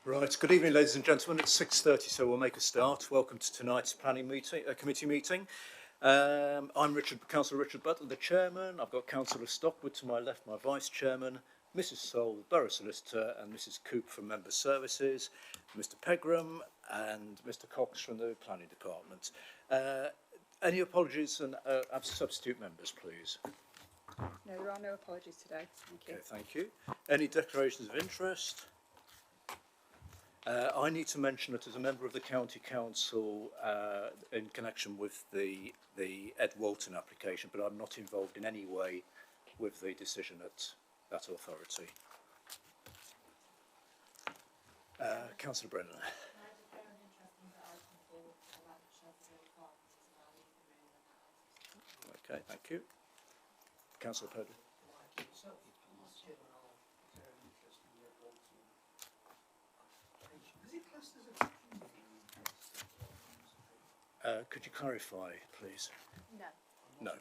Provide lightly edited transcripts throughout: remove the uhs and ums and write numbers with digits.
Right, good evening ladies and gentlemen, it's 6:30 so we'll make a start. Welcome to tonight's planning meeting, committee meeting. I'm Councillor Richard Butler, the chairman. I've got Councillor Stockwood to my left, my vice chairman, Mrs Soul, the borough solicitor, and Mrs Coop from member services, Mr Pegram and Mr Cox from the planning department. Any apologies and substitute members, please? No, there are no apologies today. Thank you. Okay, thank you. Any declarations of interest? I need to mention that as a member of the County Council in connection with the Ed Walton application, but I'm not involved in any way with the decision at that authority. Councillor Brennan. Okay, thank you. Councillor Purdy. Could you clarify, please? No. No.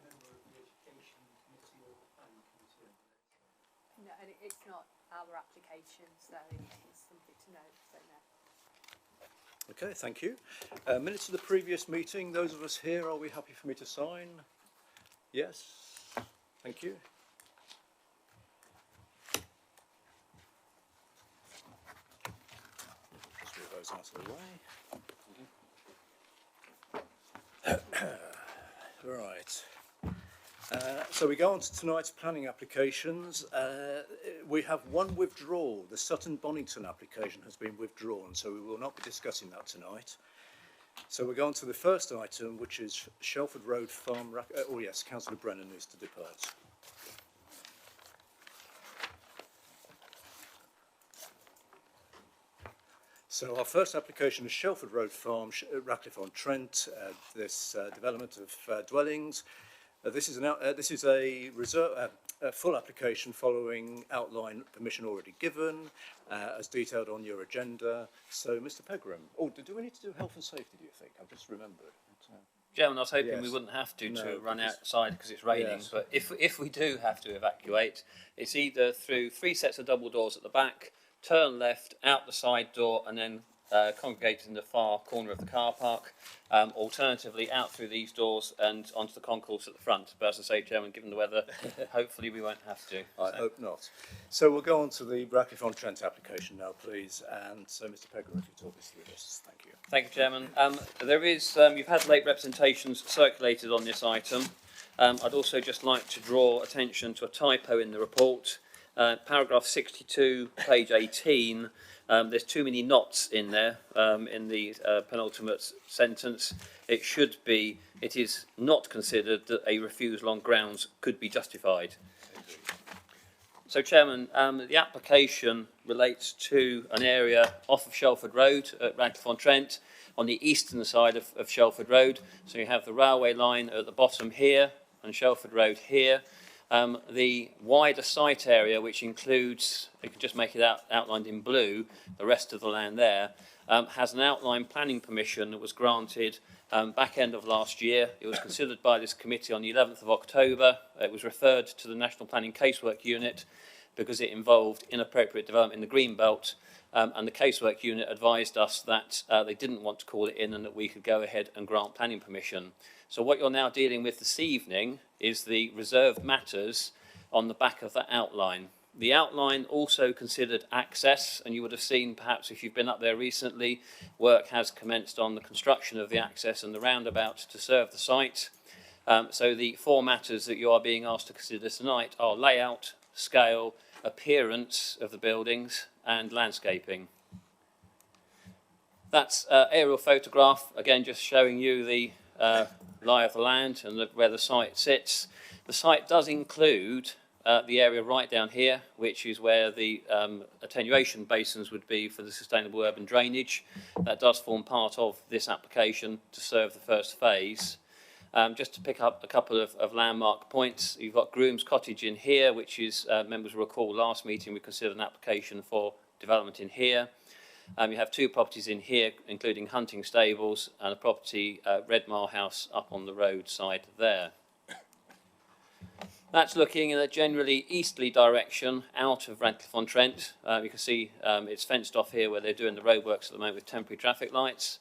No, and it's not our application, so it's something to note, so no. Okay, thank you. Minutes of the previous meeting, those of us here, are we happy for me to sign? Yes, thank you. Just move those out of the way. Right. So we go on to tonight's planning applications. We have one withdrawal. The Sutton Bonington application has been withdrawn, so we will not be discussing that tonight. So we're going to the first item, which is Shelford Road Farm. Oh yes, Councillor Brennan needs to depart. So our first application is Shelford Road Farm, Ratcliffe-on-Trent. This development of dwellings. This is a full application following outline permission already given, as detailed on your agenda. So, Mr. Pegram, do we need to do health and safety? Do you think? I've just remembered. Chairman, I was hoping Yes. we wouldn't have to No, run because- outside because it's raining. Yes. But if we do have to evacuate, it's either through 3 sets of double doors at the back, turn left out the side door, and then congregate in the far corner of the car park. Alternatively, out through these doors and onto the concourse at the front. But as I say, Chairman, given the weather, hopefully we won't have to. I hope not. So we'll go on to the Ratcliffe-on-Trent application now, please. And so, Mr. Pegram, if you talk us through this, thank you. Thank you, Chairman. There is, you've had late representations circulated on this item. I'd also just like to draw attention to a typo in the report. Paragraph 62, page 18, there's too many knots in there in the penultimate sentence. It should be, it is not considered that a refusal on grounds could be justified. So, Chairman, the application relates to an area off of Shelford Road at Ratcliffe-on-Trent on the eastern side of Shelford Road. So you have the railway line at the bottom here and Shelford Road here. The wider site area, which includes, you can just make it outlined in blue, the rest of the land there, has an outline planning permission that was granted back end of last year. It was considered by this committee on the 11th of October. It was referred to the National Planning Casework Unit because it involved inappropriate development in the Greenbelt, and the casework unit advised us that they didn't want to call it in and that we could go ahead and grant planning permission. So what you're now dealing with this evening is the reserved matters on the back of that outline. The outline also considered access, and you would have seen, perhaps if you've been up there recently, work has commenced on the construction of the access and the roundabout to serve the site. So the 4 matters that you are being asked to consider tonight are layout, scale, appearance of the buildings and landscaping. That's aerial photograph, again just showing you the lie of the land and where the site sits. The site does include the area right down here, which is where the attenuation basins would be for the sustainable urban drainage. That does form part of this application to serve the first phase. Just to pick up a couple of landmark points, you've got Groom's Cottage in here, which is, members will recall last meeting we considered an application for development in here. You have 2 properties in here, including hunting stables and a property, Redmar House, up on the road side there. That's looking in a generally easterly direction out of Radcliffe-on-Trent. You can see it's fenced off here where they're doing the roadworks at the moment with temporary traffic lights.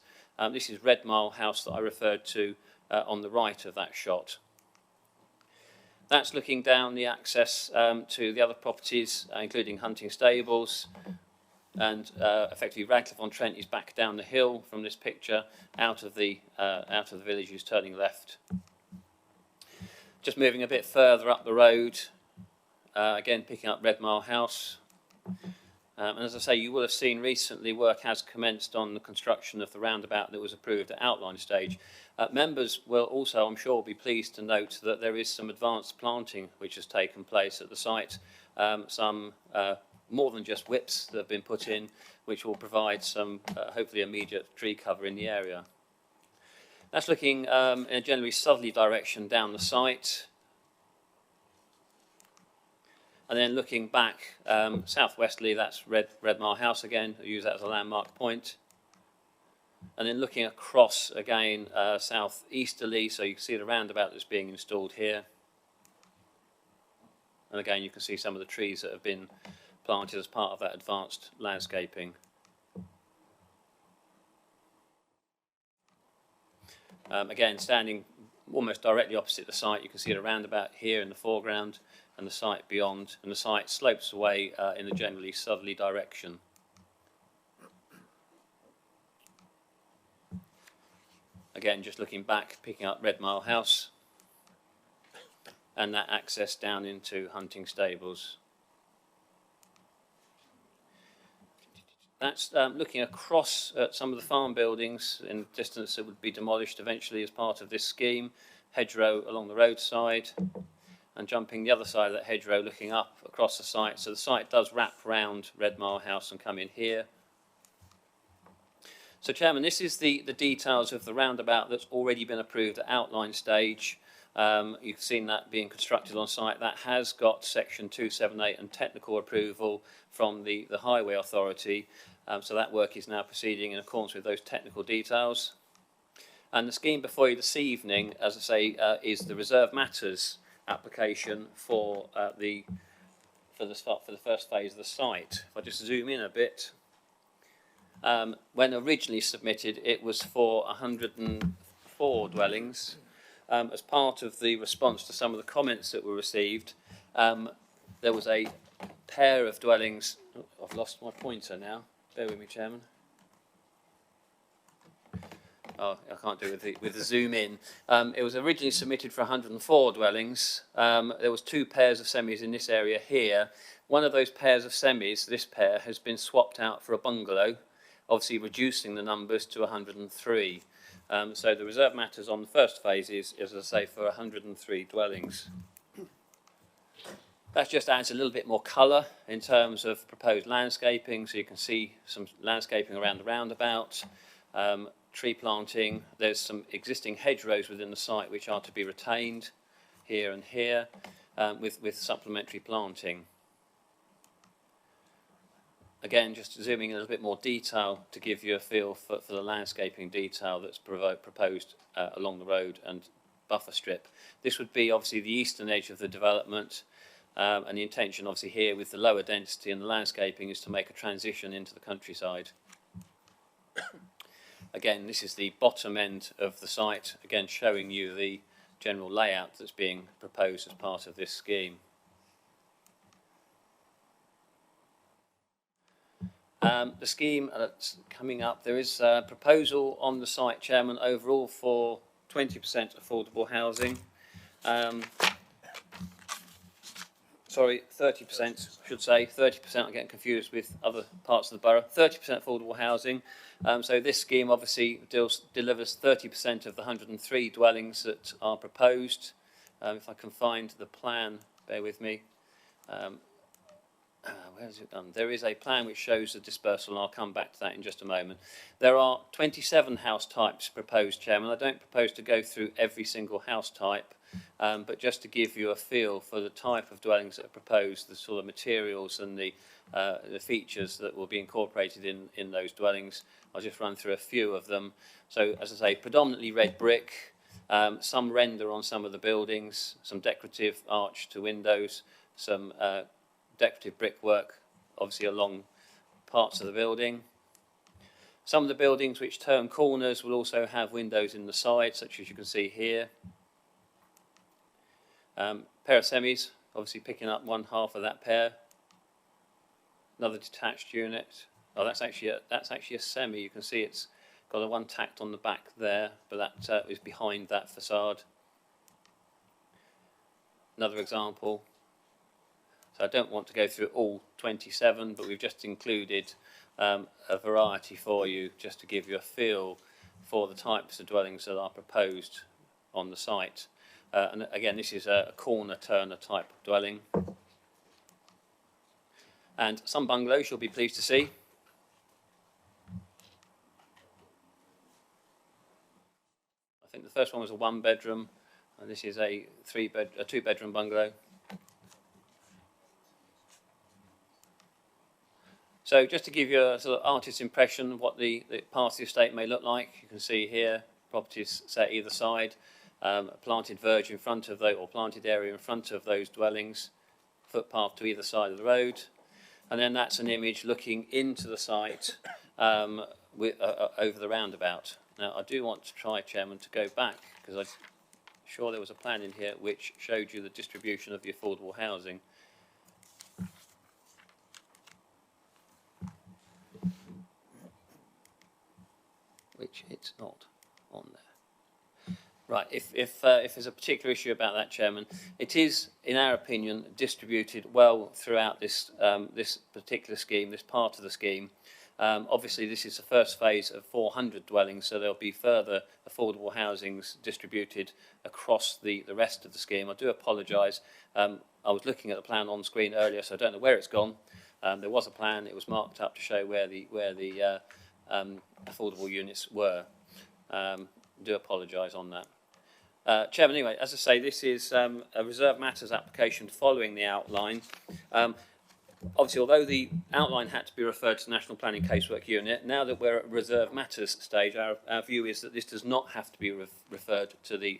This is Red Mile House that I referred to on the right of that shot. That's looking down the access to the other properties, including Hunting Stables, and effectively Radcliffe-on-Trent is back down the hill from this picture out of the village, who's turning left. Just moving a bit further up the road, again picking up Red Mile House. And as I say, you will have seen recently work has commenced on the construction of the roundabout that was approved at outline stage. Members will also, I'm sure, be pleased to note that there is some advanced planting which has taken place at the site, some more than just whips that have been put in, which will provide some hopefully immediate tree cover in the area. That's looking in a generally southerly direction down the site. And then looking back southwesterly, that's Red Mile House again. I use that as a landmark point. And then looking across again southeasterly, so you can see the roundabout that's being installed here. And again, you can see some of the trees that have been planted as part of that advanced landscaping. Again, standing almost directly opposite the site, you can see the roundabout here in the foreground and the site beyond, and the site slopes away in a generally southerly direction. Again, just looking back, picking up Red Mile House and that access down into Hunting Stables. That's looking across at some of the farm buildings in the distance that would be demolished eventually as part of this scheme. Hedgerow along the roadside, and jumping the other side of that hedgerow, looking up across the site. So the site does wrap round Red Mile House and come in here. So, Chairman, this is the details of the roundabout that's already been approved at outline stage. You've seen that being constructed on site. That has got Section 278 and technical approval from the Highway Authority. So that work is now proceeding in accordance with those technical details. And the scheme before you this evening, as I say, is the Reserve Matters application for the first phase of the site. If I just zoom in a bit, when originally submitted, it was for 104 dwellings. As part of the response to some of the comments that were received, there was a pair of dwellings. Oh, I've lost my pointer now. Bear with me, Chairman. Oh, I can't do it with the zoom in. It was originally submitted for 104 dwellings. There was 2 pairs of semis in this area here. One of those pairs of semis, this pair, has been swapped out for a bungalow, obviously reducing the numbers to 103. So the Reserve Matters on the first phase is, as I say, for 103 dwellings. That just adds a little bit more colour in terms of proposed landscaping, so you can see some landscaping around the roundabout, tree planting. There's some existing hedgerows within the site which are to be retained here and here, with supplementary planting. Again, just zooming in a little bit more detail to give you a feel for the landscaping detail that's proposed along the road and buffer strip. This would be obviously the eastern edge of the development, and the intention obviously here with the lower density and the landscaping is to make a transition into the countryside. Again, this is the bottom end of the site, again showing you the general layout that's being proposed as part of this scheme. The scheme that's coming up, there is a proposal on the site, Chairman, overall for 20% affordable housing. Sorry, 30%, should say. 30%, I'm getting confused with other parts of the borough. 30% affordable housing. So this scheme obviously delivers 30% of the 103 dwellings that are proposed. If I can find the plan, bear with me. Where is it done? There is a plan which shows the dispersal, and I'll come back to that in just a moment. There are 27 house types proposed, Chairman. I don't propose to go through every single house type, but just to give you a feel for the type of dwellings that are proposed, the sort of materials and the features that will be incorporated in those dwellings. I'll just run through a few of them. So, as I say, predominantly red brick. some render on some of the buildings, some decorative arch to windows, some decorative brickwork, obviously along parts of the building. Some of the buildings which turn corners will also have windows in the side, such as you can see here. Pair of semis, obviously picking up one half of that pair. Another detached unit. Oh, that's actually a semi. You can see it's got a one tacked on the back there, but that is behind that facade. Another example. So I don't want to go through all 27, but we've just included a variety for you, just to give you a feel for the types of dwellings that are proposed on the site. And again, this is a corner turner type dwelling. And some bungalows you'll be pleased to see. I think the first one was a 1-bedroom, and this is a 2-bedroom bungalow. So just to give you a sort of artist's impression of what the part of the estate may look like, you can see here properties set either side, a planted verge in front of those, or planted area in front of those dwellings, footpath to either side of the road, and then that's an image looking into the site over the roundabout. Now I do want to try, Chairman, to go back, because I'm sure there was a plan in here which showed you the distribution of the affordable housing. Which it's not on there. Right, if there's a particular issue about that, Chairman, it is, in our opinion, distributed well throughout this this particular scheme, this part of the scheme. Obviously, this is the first phase of 400 dwellings, so there'll be further affordable housings distributed across the rest of the scheme. I do apologise. I was looking at the plan on screen earlier, so I don't know where it's gone. There was a plan; it was marked up to show where the affordable units were. Do apologise on that. Chairman, anyway, as I say, this is a reserved matters application following the outline. Obviously, although the outline had to be referred to the National Planning Casework Unit, now that we're at reserved matters stage, our view is that this does not have to be referred to the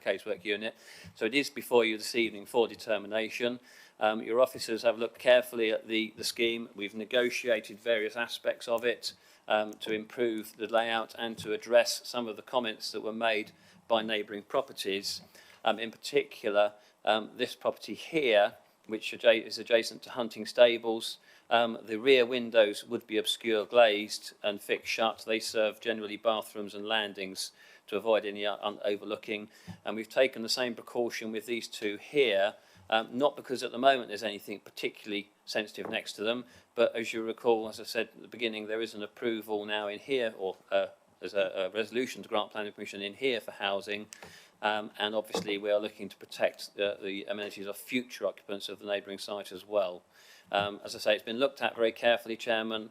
casework unit. So it is before you this evening for determination. Your officers have looked carefully at the scheme. We've negotiated various aspects of it to improve the layout and to address some of the comments that were made by neighbouring properties. In particular, this property here, which is adjacent to hunting stables, the rear windows would be obscure glazed and fixed shut. They serve generally bathrooms and landings to avoid any overlooking. And we've taken the same precaution with these two here, not because at the moment there's anything particularly sensitive next to them, but as you recall, as I said at the beginning, there is an approval now in here, or there's a resolution to grant planning permission in here for housing, and obviously we are looking to protect the amenities of future occupants of the neighbouring site as well. As I say, it's been looked at very carefully, Chairman,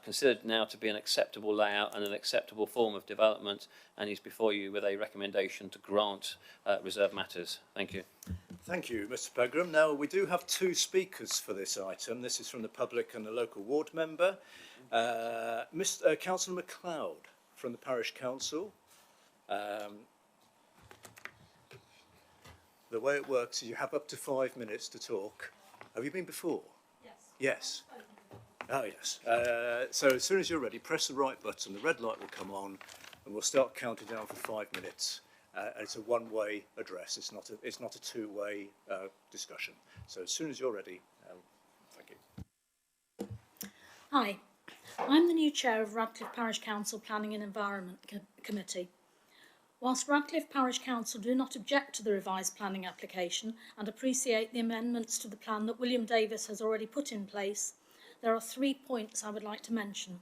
considered now to be an acceptable layout and an acceptable form of development, and is before you with a recommendation to grant reserved matters. Thank you. Thank you, Mr. Pegram. Now, we do have two speakers for this item. This is from the public and a local ward member. Councillor MacLeod from the Parish Council. The way it works is you have up to 5 minutes to talk. Have you been before? Yes. Oh, yes. So as soon as you're ready, press the right button, the red light will come on, and we'll start counting down for 5 minutes. And it's a one-way address. It's not a two-way discussion. So as soon as you're ready, thank you. Hi, I'm the new chair of Radcliffe Parish Council Planning and Environment Committee. Whilst Radcliffe Parish Council do not object to the revised planning application and appreciate the amendments to the plan that William Davis has already put in place, there are 3 points I would like to mention.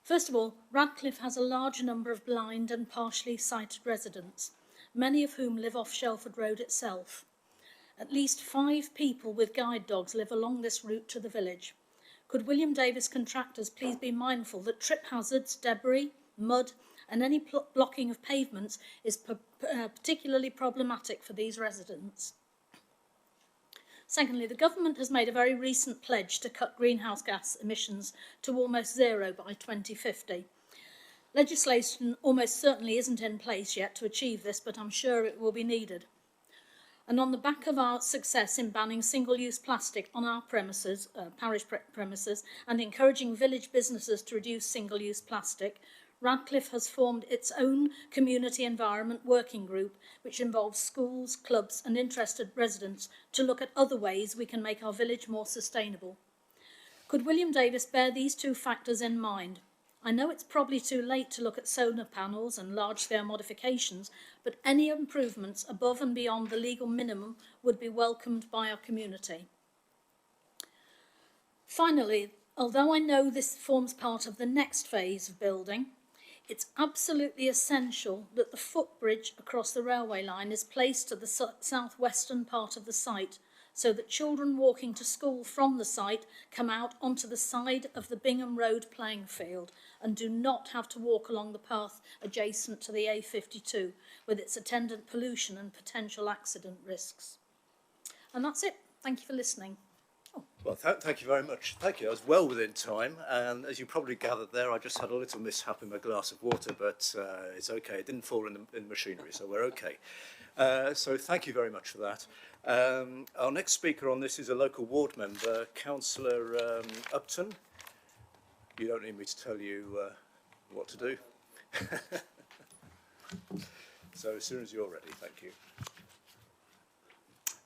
First of all, Radcliffe has a large number of blind and partially sighted residents, many of whom live off Shelford Road itself. At least 5 people with guide dogs live along this route to the village. Could William Davis contractors please be mindful that trip hazards, debris, mud and any blocking of pavements is particularly problematic for these residents. Secondly, the government has made a very recent pledge to cut greenhouse gas emissions to almost zero by 2050. Legislation almost certainly isn't in place yet to achieve this, but I'm sure it will be needed. And on the back of our success in banning single-use plastic on our premises, parish premises, and encouraging village businesses to reduce single-use plastic, Radcliffe has formed its own community environment working group, which involves schools, clubs and interested residents to look at other ways we can make our village more sustainable. Could William Davis bear these two factors in mind? I know it's probably too late to look at solar panels and large-scale modifications, but any improvements above and beyond the legal minimum would be welcomed by our community. Finally, although I know this forms part of the next phase of building, it's absolutely essential that the footbridge across the railway line is placed to the southwestern part of the site, so that children walking to school from the site come out onto the side of the Bingham Road playing field and do not have to walk along the path adjacent to the A52 with its attendant pollution and potential accident risks. And that's it. Thank you for listening. Well, thank you very much. Thank you. I was well within time, and as you probably gathered there, I just had a little mishap in my glass of water, but it's okay. It didn't fall in the machinery, so we're okay. So thank you very much for that. Our next speaker on this is a local ward member, Councillor Upton. You don't need me to tell you what to do. So as soon as you're ready, thank you.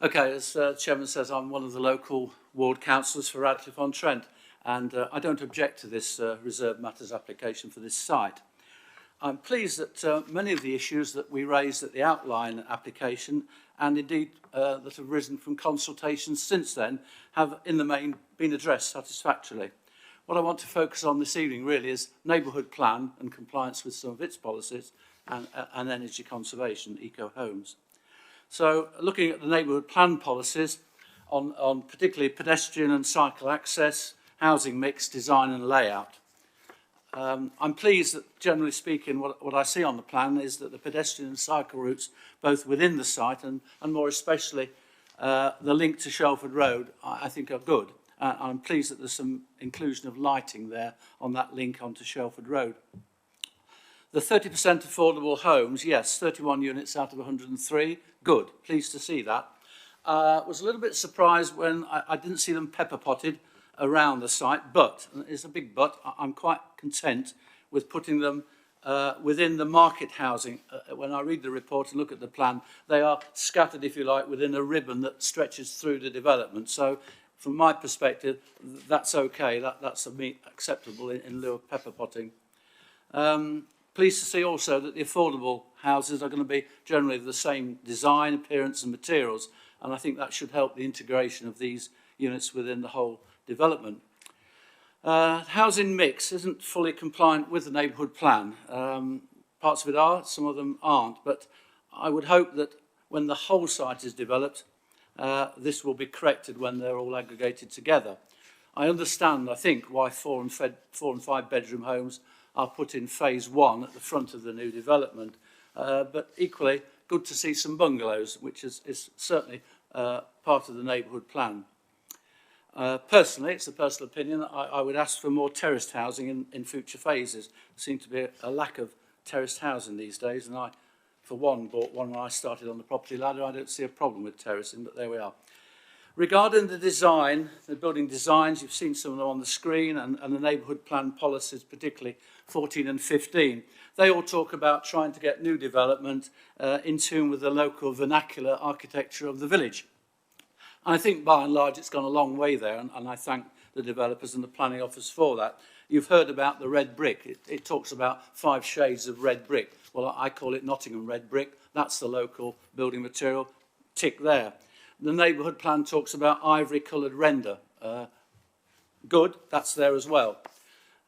Okay, as Chairman says, I'm one of the local ward councillors for Radcliffe-on-Trent, and I don't object to this reserved matters application for this site. I'm pleased that many of the issues that we raised at the outline application, and indeed that have risen from consultations since then, have in the main been addressed satisfactorily. What I want to focus on this evening really is neighbourhood plan and compliance with some of its policies, and energy conservation, eco-homes. So looking at the neighbourhood plan policies on particularly pedestrian and cycle access, housing mix, design and layout. I'm pleased that, generally speaking, what I see on the plan is that the pedestrian and cycle routes, both within the site and more especially the link to Shelford Road, I think are good. I'm pleased that there's some inclusion of lighting there on that link onto Shelford Road. The 30% affordable homes, yes, 31 units out of 103, good, pleased to see that. Was a little bit surprised when I didn't see them pepper potted around the site, but, and it's a big but, I'm quite content with putting them within the market housing. When I read the report and look at the plan, they are scattered, if you like, within a ribbon that stretches through the development. So from my perspective, that's okay, that's acceptable in lieu of pepper potting. Pleased to see also that the affordable houses are going to be generally the same design, appearance and materials, and I think that should help the integration of these units within the whole development. Housing mix isn't fully compliant with the neighbourhood plan. Parts of it are, some of them aren't, but I would hope that when the whole site is developed, this will be corrected when they're all aggregated together. I understand, I think, why 4 and 5 bedroom homes are put in phase 1 at the front of the new development. But equally, good to see some bungalows, which is certainly part of the neighbourhood plan. Personally, it's a personal opinion, I would ask for more terraced housing in future phases. There seems to be a lack of terraced housing these days, and I, for one, bought one when I started on the property ladder. I don't see a problem with terracing, but there we are. Regarding the design, the building designs, you've seen some of them on the screen, and the neighbourhood plan policies, particularly 14 and 15. They all talk about trying to get new development in tune with the local vernacular architecture of the village. And I think by and large it's gone a long way there, and I thank the developers and the planning office for that. You've heard about the red brick. It talks about 5 shades of red brick. Well, I call it Nottingham red brick. That's the local building material. Tick there. The neighbourhood plan talks about ivory coloured render. Good, that's there as well.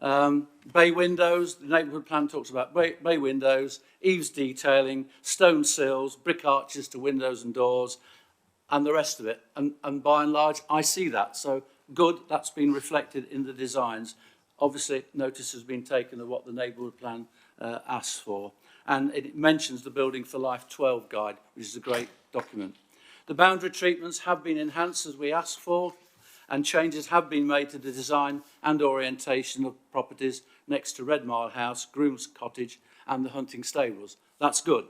Bay windows, the neighbourhood plan talks about bay windows, eaves detailing, stone sills, brick arches to windows and doors, and the rest of it. And by and large, I see that. So good, that's been reflected in the designs. Obviously, notice has been taken of what the neighbourhood plan asks for. And it mentions the Building for Life 12 guide, which is a great document. The boundary treatments have been enhanced as we asked for, and changes have been made to the design and orientation of properties next to Red Mile House, Groom's Cottage and the hunting stables. That's good.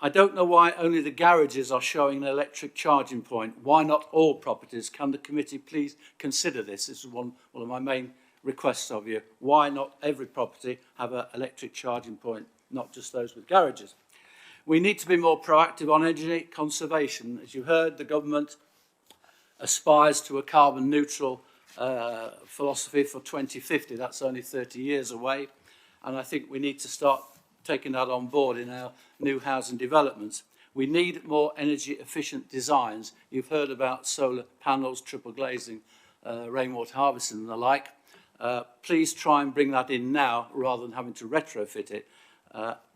I don't know why only the garages are showing an electric charging point. Why not all properties? Can the committee please consider this? This is one of my main requests of you. Why not every property have an electric charging point, not just those with garages? We need to be more proactive on energy conservation. As you heard, the government aspires to a carbon neutral philosophy for 2050. That's only 30 years away. And I think we need to start taking that on board in our new housing developments. We need more energy efficient designs. You've heard about solar panels, triple glazing, rainwater harvesting and the like. Please try and bring that in now rather than having to retrofit it.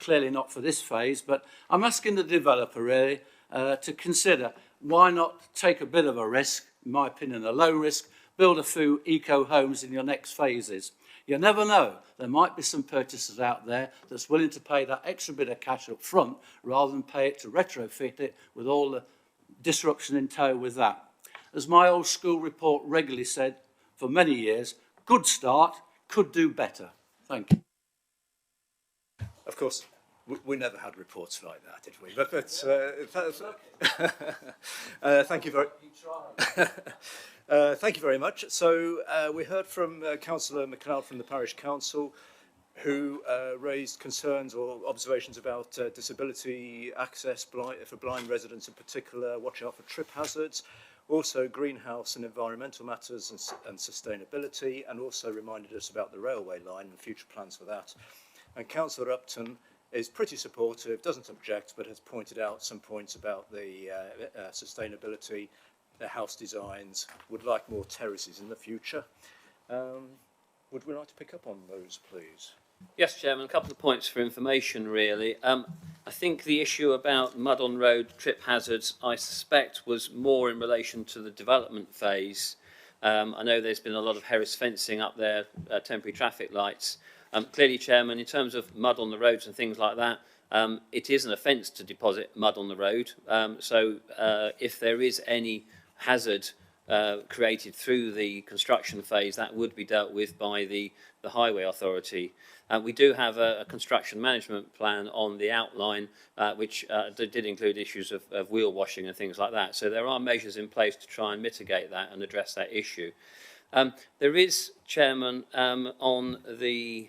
Clearly not for this phase, but I'm asking the developer really to consider why not take a bit of a risk, in my opinion a low risk, build a few eco homes in your next phases. You never know, there might be some purchasers out there that's willing to pay that extra bit of cash up front rather than pay it to retrofit it with all the disruption in tow with that. As my old school report regularly said for many years, good start, could do better. Thank you. Of course, we never had reports like that, did we? But thank you very thank you very much. So we heard from Councillor McLeod from the Parish Council, who raised concerns or observations about disability access for blind residents in particular, watch out for trip hazards, also greenhouse and environmental matters and sustainability, and also reminded us about the railway line and future plans for that. And Councillor Upton is pretty supportive, doesn't object, but has pointed out some points about the sustainability, the house designs, would like more terraces in the future. Would we like to pick up on those, please? Yes, Chairman, a couple of points for information, really. I think the issue about mud on road trip hazards, I suspect, was more in relation to the development phase. I know there's been a lot of Harris fencing up there, temporary traffic lights. Clearly, Chairman, in terms of mud on the roads and things like that, it is an offence to deposit mud on the road. So if there is any hazard created through the construction phase, that would be dealt with by the Highway Authority. We do have a construction management plan on the outline, which did include issues of wheel washing and things like that. So there are measures in place to try and mitigate that and address that issue. There is, Chairman, on the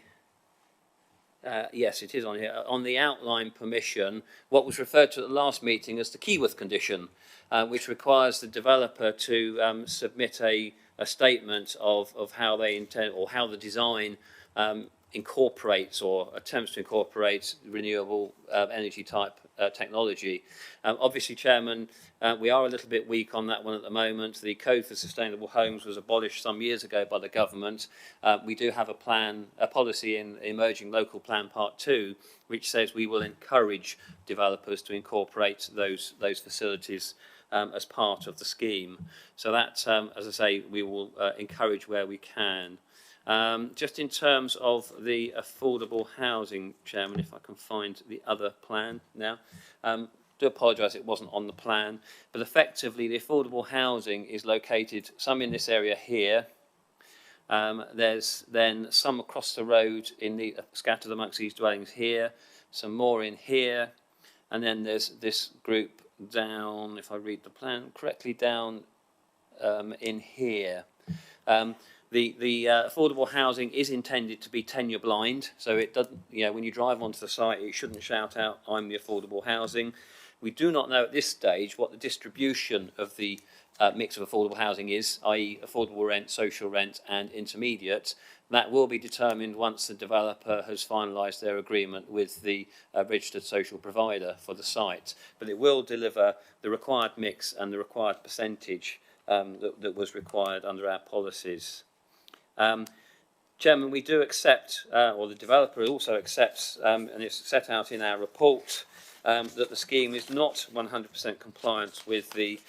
yes, it is on here. On the outline permission, what was referred to at the last meeting as the Keyworth condition, which requires the developer to submit a statement of how they intend or how the design incorporates or attempts to incorporate renewable energy type technology. Obviously, Chairman, we are a little bit weak on that one at the moment. The Code for Sustainable Homes was abolished some years ago by the government. We do have a policy in Emerging Local Plan Part 2, which says we will encourage developers to incorporate those facilities as part of the scheme. So that, as I say, we will encourage where we can. Just in terms of the affordable housing, Chairman, if I can find the other plan now. Do apologise, it wasn't on the plan, but effectively the affordable housing is located some in this area here. There's then some across the road in the scattered amongst these dwellings here, some more in here, and then there's this group down, if I read the plan correctly, down in here. The affordable housing is intended to be tenure blind, so it doesn't, when you drive onto the site, it shouldn't shout out, "I'm the affordable housing." We do not know at this stage what the distribution of the mix of affordable housing is, i.e. affordable rent, social rent and intermediate. That will be determined once the developer has finalised their agreement with the registered social provider for the site. But it will deliver the required mix and the required percentage that was required under our policies. Chairman, we do accept, or the developer also accepts, and it's set out in our report, that the scheme is not 100% compliant with the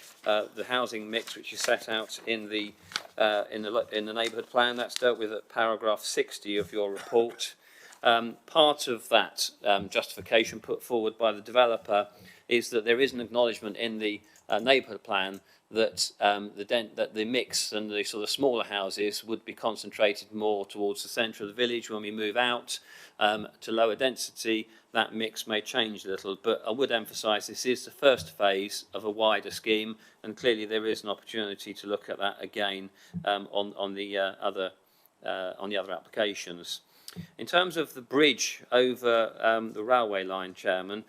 housing mix which is set out in the neighbourhood plan. That's dealt with at paragraph 60 of your report. Part of that justification put forward by the developer is that there is an acknowledgement in the neighbourhood plan that that the mix and the sort of smaller houses would be concentrated more towards the centre of the village. When we move out to lower density, that mix may change a little, but I would emphasise this is the first phase of a wider scheme, and clearly there is an opportunity to look at that again on the other applications. In terms of the bridge over the railway line, Chairman,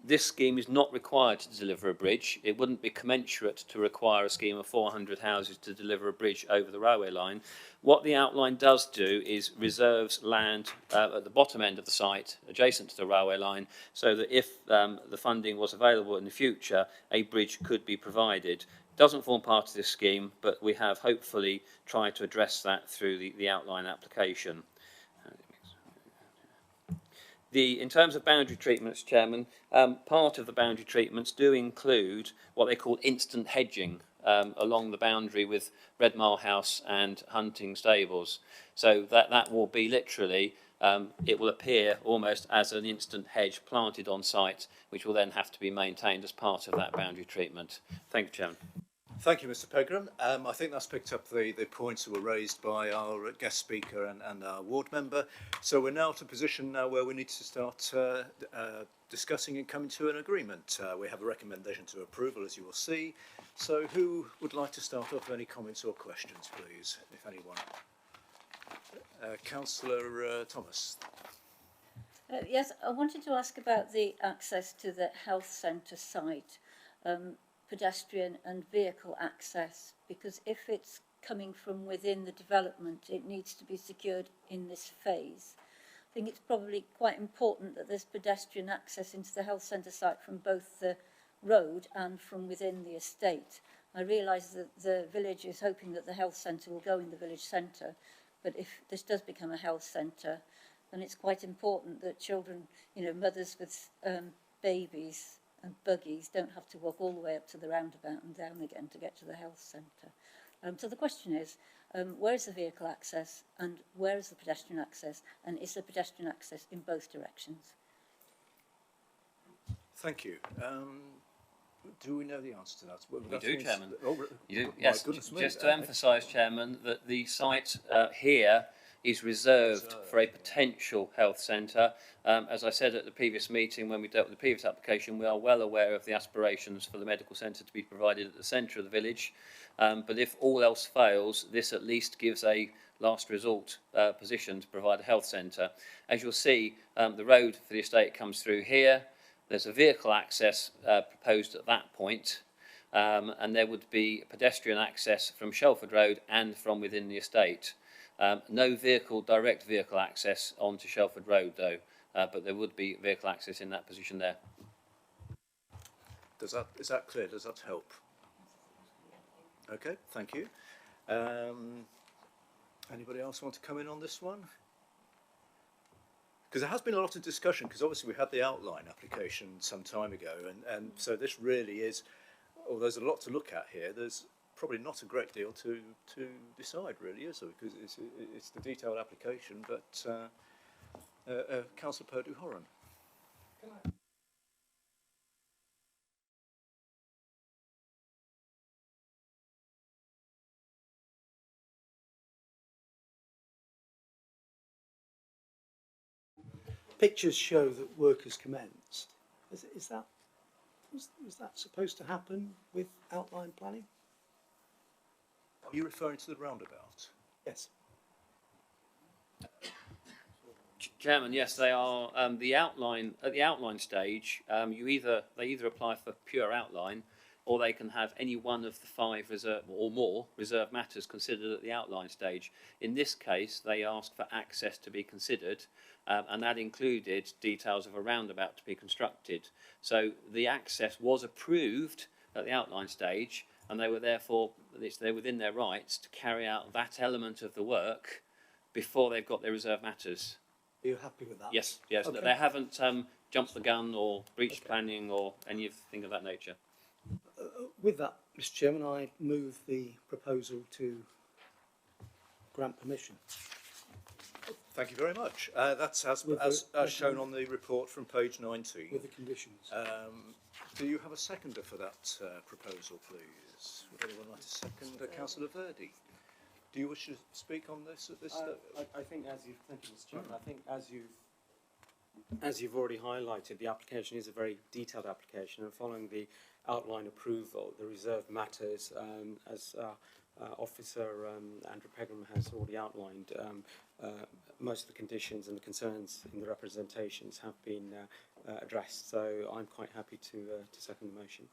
this scheme is not required to deliver a bridge. It wouldn't be commensurate to require a scheme of 400 houses to deliver a bridge over the railway line. What the outline does do is reserves land at the bottom end of the site, adjacent to the railway line, so that if the funding was available in the future, a bridge could be provided. It doesn't form part of this scheme, but we have hopefully tried to address that through the outline application. In terms of boundary treatments, Chairman, part of the boundary treatments do include what they call instant hedging along the boundary with Redmile House and Hunting Stables. So that will be literally, it will appear almost as an instant hedge planted on site, which will then have to be maintained as part of that boundary treatment. Thank you, Chairman. Thank you, Mr. Pegram. I think that's picked up the points that were raised by our guest speaker and our ward member. So we're now at a position now where we need to start discussing and coming to an agreement. We have a recommendation to approval, as you will see. So who would like to start off with any comments or questions, please, if anyone? Councillor Thomas. Yes, I wanted to ask about the access to the health centre site. Pedestrian and vehicle access, because if it's coming from within the development, it needs to be secured in this phase. I think it's probably quite important that there's pedestrian access into the health centre site from both the road and from within the estate. I realise that the village is hoping that the health centre will go in the village centre, but if this does become a health centre, then it's quite important that children, mothers with babies and buggies don't have to walk all the way up to the roundabout and down again to get to the health centre. So the question is, where is the vehicle access and where is the pedestrian access, and is the pedestrian access in both directions? Thank you. Do we know the answer to that? Well, We do, Chairman. You do, my yes. goodness me. Just to emphasise, Chairman, that the site here is reserved for a potential health centre. As I said at the previous meeting when we dealt with the previous application, we are well aware of the aspirations for the medical centre to be provided at the centre of the village. But if all else fails, this at least gives a last resort position to provide a health centre. As you'll see, the road for the estate comes through here. There's a vehicle access proposed at that point, and there would be pedestrian access from Shelford Road and from within the estate. No direct vehicle access onto Shelford Road though, but there would be vehicle access in that position there. Is that clear? Does that help? Okay, thank you. Anybody else want to come in on this one? Because there has been a lot of discussion, because obviously we had the outline application some time ago, and so this really is, although there's a lot to look at here, there's probably not a great deal to decide, really, is there? Because it's the detailed application. But Councillor Purdue-Horan. Pictures show that work has commenced. Was that supposed to happen with outline planning? Are you referring to the roundabout? Yes. Chairman, yes, they are. At the outline stage, they either apply for pure outline, or they can have any one of the 5 reserve or more reserve matters considered at the outline stage. In this case, they asked for access to be considered, and that included details of a roundabout to be constructed. So the access was approved at the outline stage, and they were therefore, they're within their rights to carry out that element of the work before they've got their reserve matters. Are you happy with that? Yes. Okay. They haven't jumped the gun or breached planning or anything of that nature. With that, Mr. Chairman, I move the proposal to grant permission. Thank you very much. That's as shown on the report from page 19. With the conditions. Do you have a seconder for that proposal, please? Would anyone like to second? Councillor Verdi, do you wish to speak on this at this stage? I think, thank you, Mr. Chairman. I think as you've already highlighted, the application is a very detailed application, and following the outline approval, the reserve matters, as Officer Andrew Pegram has already outlined, most of the conditions and the concerns in the representations have been addressed. So I'm quite happy to second the motion.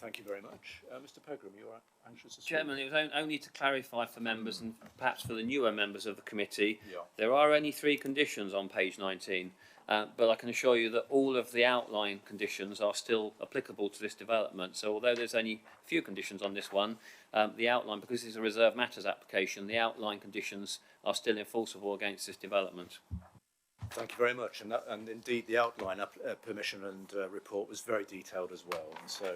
Thank you very much. Mr. Pegram, you are anxious to speak? Chairman, it was only to clarify for members and perhaps for the newer members of the committee, Yeah. there are only 3 conditions on page 19, but I can assure you that all of the outline conditions are still applicable to this development. So although there's only a few conditions on this one, the outline, because it's a reserve matters application, the outline conditions are still enforceable against this development. Thank you very much. And indeed, the outline permission and report was very detailed as well. And so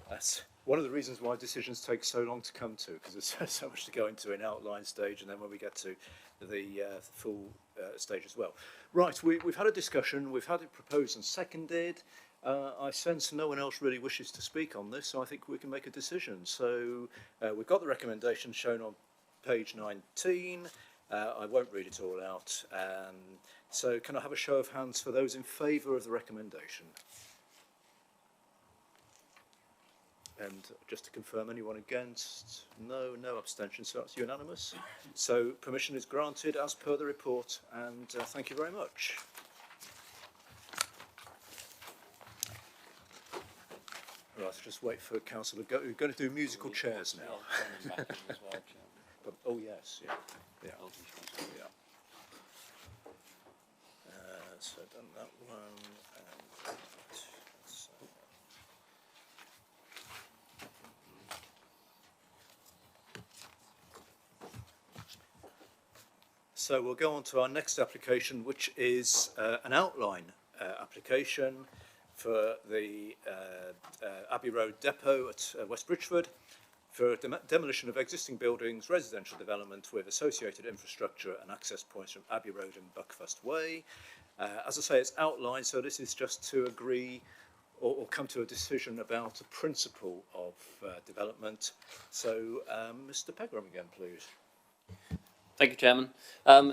that's one of the reasons why decisions take so long to come to, because there's so much to go into in outline stage, and then when we get to the full stage as well. Right, we've had a discussion, we've had it proposed and seconded. I sense no one else really wishes to speak on this, so I think we can make a decision. So we've got the recommendation shown on page 19. I won't read it all out. So can I have a show of hands for those in favour of the recommendation? And just to confirm, anyone against? No abstentions, so that's unanimous. So permission is granted as per the report, and thank you very much. Right, just wait for Councillor. We're going to do musical chairs now. But, oh yes, yeah. So done that one, and that. So we'll go on to our next application, which is an outline application for the Abbey Road Depot at West Bridgford, for demolition of existing buildings, residential development with associated infrastructure and access points from Abbey Road and Buckfast Way. As I say, it's outlined, so this is just to agree or come to a decision about a principle of development. So, Mr. Pegram again, please. Thank you, Chairman.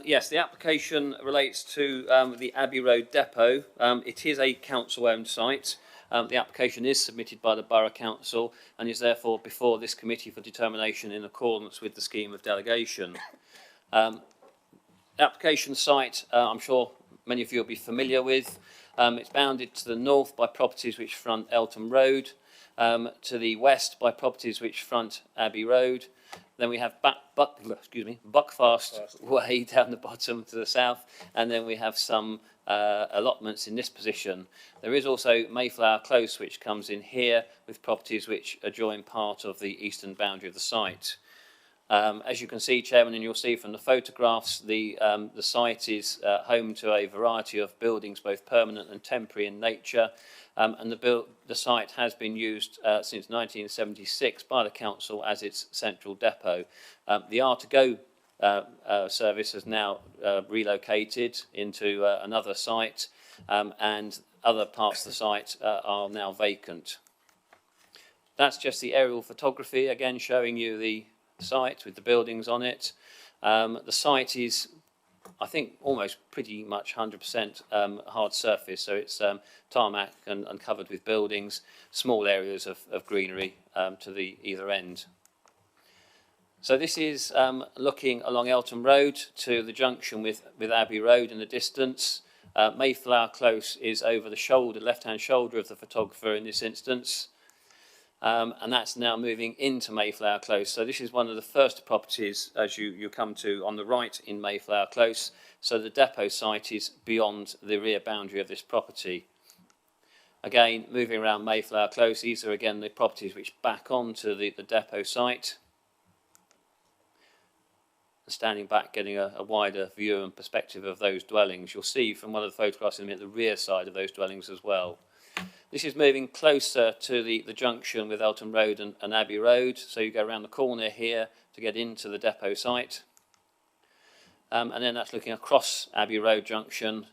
Yes, the application relates to the Abbey Road Depot. It is a council-owned site. The application is submitted by the Borough Council and is therefore before this committee for determination in accordance with the scheme of delegation. The application site, I'm sure many of you will be familiar with. It's bounded to the north by properties which front Eltham Road, to the west by properties which front Abbey Road. Then we have Buckfast Way down the bottom to the south, and then we have some allotments in this position. There is also Mayflower Close, which comes in here with properties which adjoin part of the eastern boundary of the site. As you can see, Chairman, and you'll see from the photographs, the site is home to a variety of buildings, both permanent and temporary in nature, and the site has been used since 1976 by the council as its central depot. The R2Go service has now relocated into another site, and other parts of the site are now vacant. That's just the aerial photography, again showing you the site with the buildings on it. The site is, I think, almost pretty much 100% hard surface, so it's tarmac and covered with buildings, small areas of greenery to the either end. So this is looking along Eltham Road to the junction with Abbey Road in the distance. Mayflower Close is over the shoulder, left-hand shoulder of the photographer in this instance. And that's now moving into Mayflower Close. So this is one of the first properties as you come to on the right in Mayflower Close. So the depot site is beyond the rear boundary of this property. Again, moving around Mayflower Close, these are again the properties which back onto the depot site. Standing back, getting a wider view and perspective of those dwellings. You'll see from one of the photographs in a minute the rear side of those dwellings as well. This is moving closer to the junction with Eltham Road and Abbey Road. So you go around the corner here to get into the depot site. And then that's looking across Abbey Road junction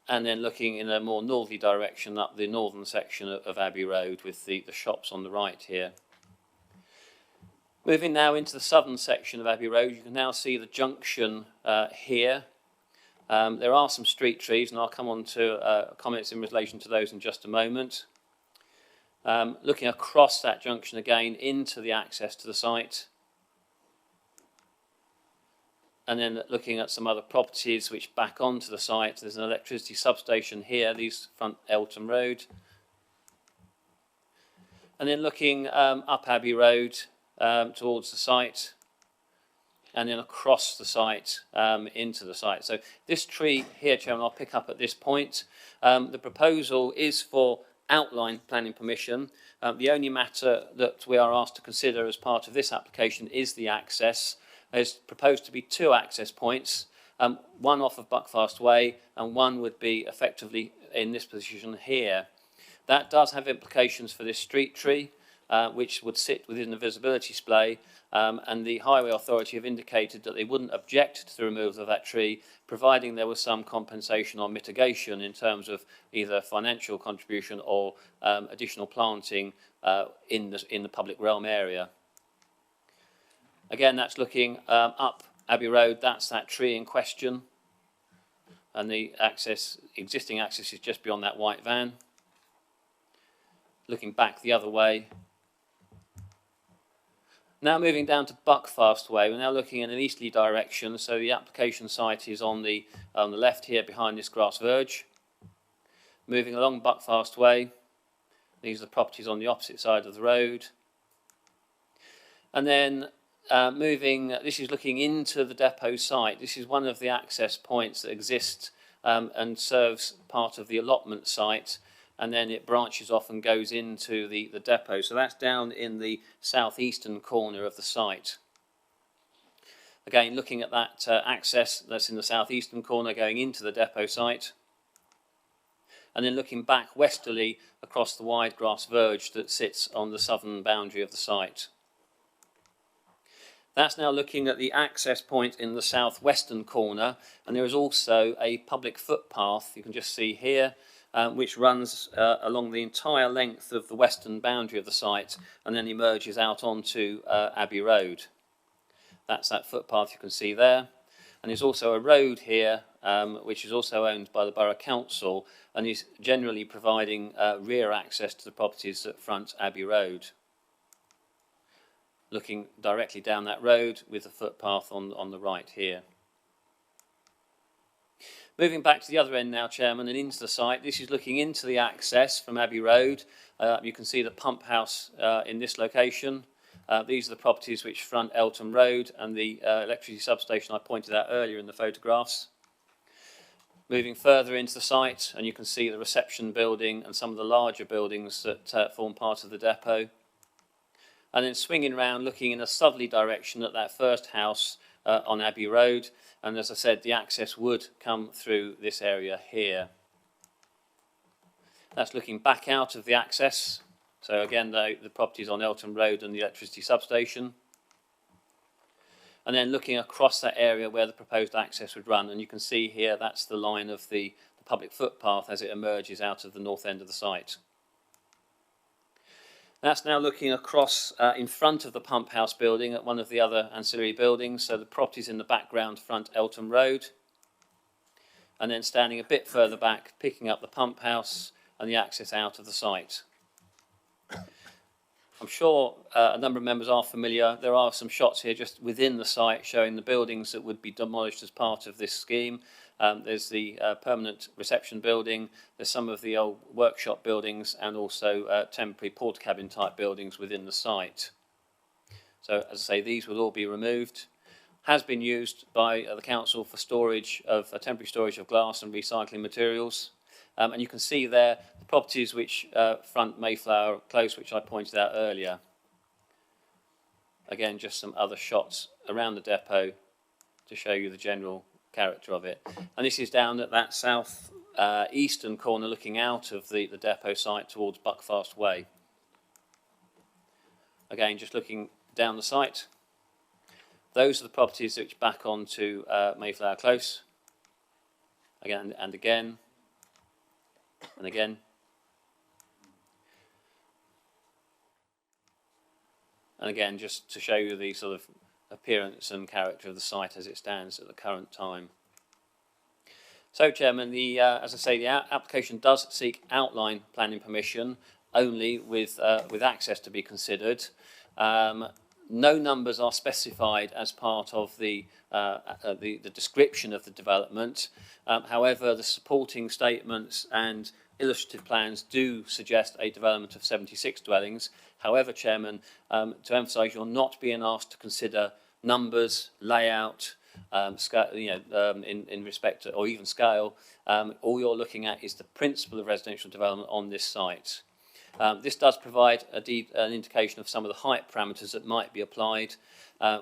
and then looking in a more northerly direction up the northern section of Abbey Road with the shops on the right here. Moving now into the southern section of Abbey Road, you can now see the junction here. There are some street trees, and I'll come on to comments in relation to those in just a moment. Looking across that junction again into the access to the site, and then looking at some other properties which back onto the site. There's an electricity substation here, these front Eltham Road. And then looking up Abbey Road towards the site, and then across the site into the site. So this tree here, Chairman, I'll pick up at this point. The proposal is for outline planning permission. The only matter that we are asked to consider as part of this application is the access. There's proposed to be 2 access points, one off of Buckfast Way and one would be effectively in this position here. That does have implications for this street tree, which would sit within the visibility splay, and the Highway Authority have indicated that they wouldn't object to the removal of that tree, providing there was some compensation or mitigation in terms of either financial contribution or additional planting in the public realm area. Again, that's looking up Abbey Road. That's that tree in question, and the existing access is just beyond that white van. Looking back the other way. Now moving down to Buckfast Way, we're now looking in an easterly direction, so the application site is on the left here behind this grass verge. Moving along Buckfast Way, these are the properties on the opposite side of the road. And then this is looking into the depot site. This is one of the access points that exists and serves part of the allotment site, and then it branches off and goes into the depot. So that's down in the southeastern corner of the site. Again, looking at that access that's in the southeastern corner going into the depot site, and then looking back westerly across the wide grass verge that sits on the southern boundary of the site. That's now looking at the access point in the southwestern corner, and there is also a public footpath, you can just see here, which runs along the entire length of the western boundary of the site and then emerges out onto Abbey Road. That's that footpath you can see there. And there's also a road here which is also owned by the Borough Council and is generally providing rear access to the properties that front Abbey Road. Looking directly down that road with the footpath on the right here. Moving back to the other end now, Chairman, and into the site. This is looking into the access from Abbey Road. You can see the pump house in this location. These are the properties which front Eltham Road and the electricity substation I pointed out earlier in the photographs. Moving further into the site, and you can see the reception building and some of the larger buildings that form part of the depot. And then swinging round, looking in a southerly direction at that first house on Abbey Road. And as I said, the access would come through this area here. That's looking back out of the access. So again, the properties on Eltham Road and the electricity substation. And then looking across that area where the proposed access would run. And you can see here, that's the line of the public footpath as it emerges out of the north end of the site. That's now looking across in front of the pump house building at one of the other ancillary buildings. So the properties in the background front Eltham Road. And then standing a bit further back, picking up the pump house and the access out of the site. I'm sure a number of members are familiar. There are some shots here just within the site showing the buildings that would be demolished as part of this scheme. There's the permanent reception building, there's some of the old workshop buildings and also temporary porta cabin type buildings within the site. So as I say, these will all be removed. Has been used by the council for storage of temporary storage of glass and recycling materials. And you can see there the properties which front Mayflower Close, which I pointed out earlier. Again, just some other shots around the depot to show you the general character of it. And this is down at that south eastern corner looking out of the depot site towards Buckfast Way. Again, just looking down the site. Those are the properties which back onto Mayflower Close. Again and again. And again. And again, just to show you the sort of appearance and character of the site as it stands at the current time. So, Chairman, as I say, the application does seek outline planning permission only with access to be considered. No numbers are specified as part of the description of the development. However, the supporting statements and illustrative plans do suggest a development of 76 dwellings. However, Chairman, to emphasise, you're not being asked to consider numbers, layout, scale, in respect to, or even scale. All you're looking at is the principle of residential development on this site. This does provide an indication of some of the height parameters that might be applied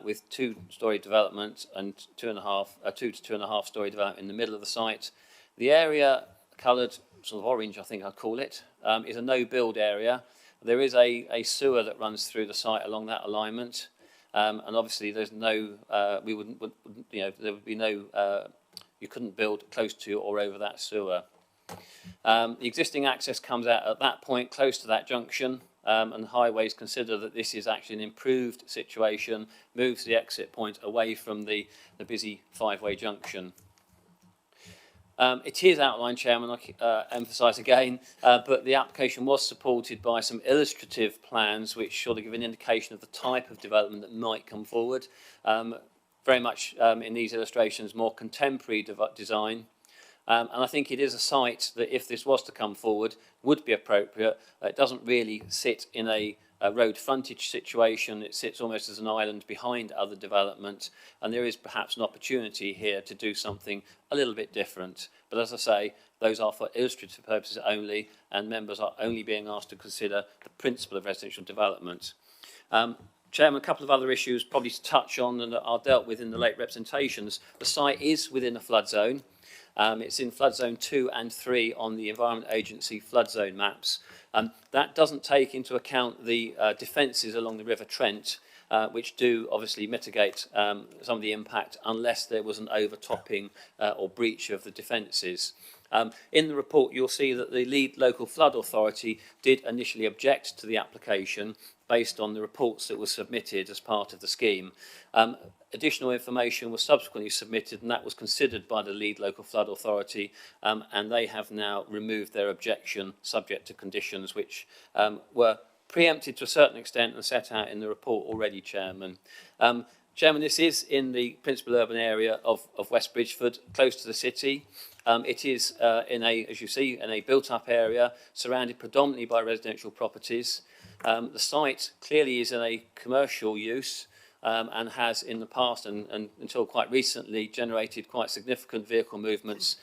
with 2-storey development and 2 to 2.5 storey development in the middle of the site. The area coloured sort of orange, I think I'd call it, is a no-build area. There is a sewer that runs through the site along that alignment, and obviously there's no, there would be no, you couldn't build close to or over that sewer. The existing access comes out at that point, close to that junction, and highways consider that this is actually an improved situation, moves the exit point away from the busy 5-way junction. It is outlined, Chairman, I emphasise again, but the application was supported by some illustrative plans which sort of give an indication of the type of development that might come forward. Very much in these illustrations, more contemporary design. And I think it is a site that, if this was to come forward, would be appropriate. It doesn't really sit in a road frontage situation. It sits almost as an island behind other development, and there is perhaps an opportunity here to do something a little bit different. But as I say, those are for illustrative purposes only, and members are only being asked to consider the principle of residential development. Chairman, a couple of other issues probably to touch on and that are dealt with in the late representations. The site is within a flood zone. It's in flood zone 2 and 3 on the Environment Agency flood zone maps. That doesn't take into account the defences along the River Trent, which do obviously mitigate some of the impact unless there was an overtopping or breach of the defences. In the report, you'll see that the lead local flood authority did initially object to the application based on the reports that were submitted as part of the scheme. Additional information was subsequently submitted, and that was considered by the lead local flood authority, and they have now removed their objection subject to conditions which were preempted to a certain extent and set out in the report already, Chairman. Chairman, this is in the principal urban area of West Bridgford, close to the city. It is as you see, in a built-up area surrounded predominantly by residential properties. The site clearly is in a commercial use and has in the past and until quite recently generated quite significant vehicle movements,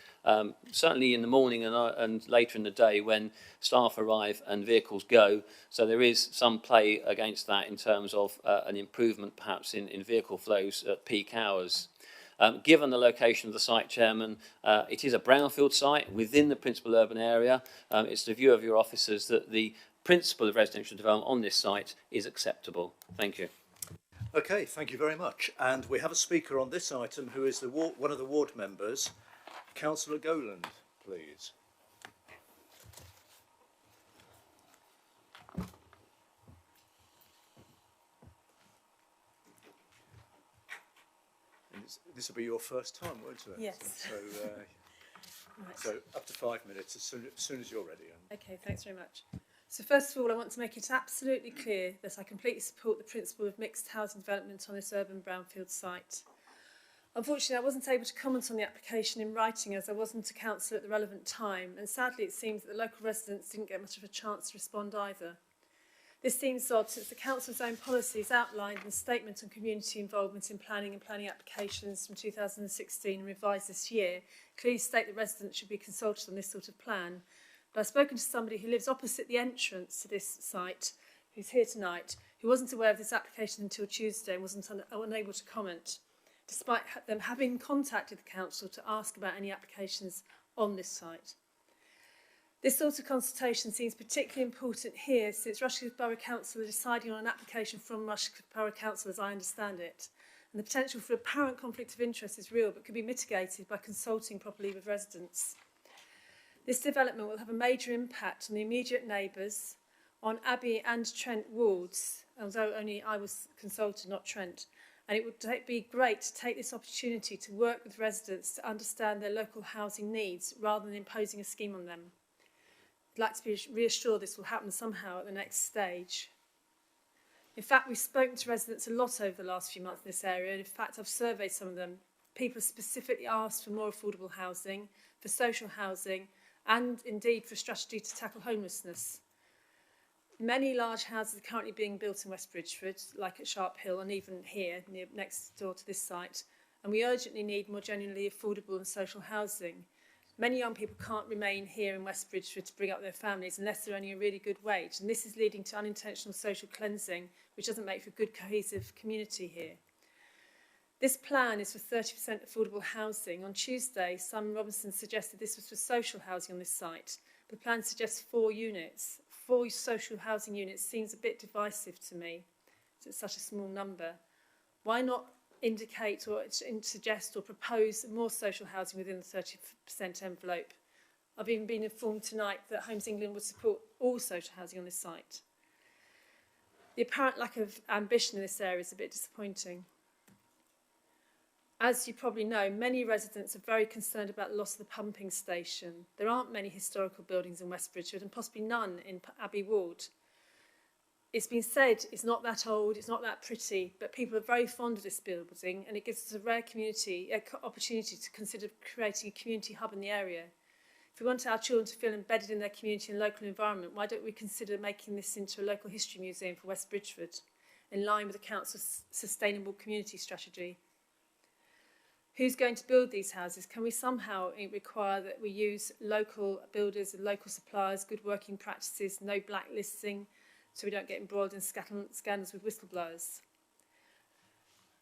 certainly in the morning and later in the day when staff arrive and vehicles go. So there is some play against that in terms of an improvement perhaps in vehicle flows at peak hours. Given the location of the site, Chairman, it is a brownfield site within the principal urban area. It's the view of your officers that the principle of residential development on this site is acceptable. Thank you. Okay, thank you very much. And we have a speaker on this item who is one of the ward members, Councillor Goland, please. And this will be your first time, won't it? Yes. So, Right. so up to 5 minutes as soon as you're ready. Okay, thanks very much. So first of all, I want to make it absolutely clear that I completely support the principle of mixed housing development on this urban brownfield site. Unfortunately, I wasn't able to comment on the application in writing as I wasn't a councillor at the relevant time, and sadly it seems that the local residents didn't get much of a chance to respond either. This seems odd since the council's own policies outlined in the Statement on Community Involvement in Planning and Planning Applications from 2016 and revised this year clearly state that residents should be consulted on this sort of plan. But I've spoken to somebody who lives opposite the entrance to this site, who's here tonight, who wasn't aware of this application until Tuesday and wasn't unable to comment, despite them having contacted the council to ask about any applications on this site. This sort of consultation seems particularly important here since Rushcliffe Borough Council are deciding on an application from Rushcliffe Borough Council as I understand it, and the potential for apparent conflict of interest is real but could be mitigated by consulting properly with residents. This development will have a major impact on the immediate neighbours, on Abbey and Trent wards, although only I was consulted, not Trent. And it would be great to take this opportunity to work with residents to understand their local housing needs rather than imposing a scheme on them. I'd like to be reassured this will happen somehow at the next stage. In fact, we've spoken to residents a lot over the last few months in this area, and in fact, I've surveyed some of them. People specifically asked for more affordable housing, for social housing, and indeed for a strategy to tackle homelessness. Many large houses are currently being built in West Bridgford, like at Sharp Hill and even here, next door to this site, and we urgently need more genuinely affordable and social housing. Many young people can't remain here in West Bridgford to bring up their families unless they're earning a really good wage, and this is leading to unintentional social cleansing, which doesn't make for good cohesive community here. This plan is for 30% affordable housing. On Tuesday, Simon Robinson suggested this was for social housing on this site. The plan suggests 4 units. 4 social housing units seems a bit divisive to me. It's such a small number. Why not indicate or suggest or propose more social housing within the 30% envelope? I've even been informed tonight that Homes England would support all social housing on this site. The apparent lack of ambition in this area is a bit disappointing. As you probably know, many residents are very concerned about the loss of the pumping station. There aren't many historical buildings in West Bridgford and possibly none in Abbey Ward. It's been said it's not that old, it's not that pretty, but people are very fond of this building and it gives us a rare opportunity to consider creating a community hub in the area. If we want our children to feel embedded in their community and local environment, why don't we consider making this into a local history museum for West Bridgford, in line with the Council's sustainable community strategy? Who's going to build these houses? Can we somehow require that we use local builders and local suppliers, good working practices, no blacklisting, so we don't get embroiled in scandals with whistleblowers?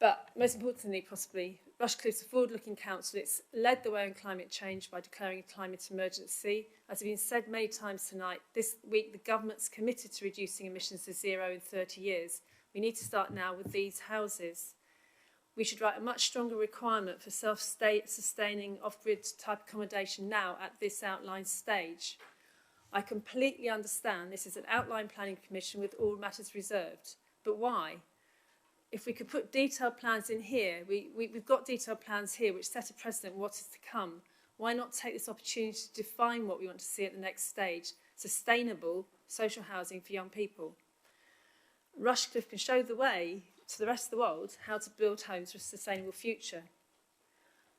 But most importantly, possibly, Rushcliffe's a forward-looking council. It's led the way on climate change by declaring a climate emergency. As has been said many times tonight, this week the government's committed to reducing emissions to 0 in 30 years. We need to start now with these houses. We should write a much stronger requirement for self-sustaining off-grid type accommodation now at this outline stage. I completely understand this is an outline planning commission with all matters reserved. But why? If we could put detailed plans in here, we've got detailed plans here which set a precedent what is to come. Why not take this opportunity to define what we want to see at the next stage? Sustainable social housing for young people. Rushcliffe can show the way to the rest of the world how to build homes for a sustainable future.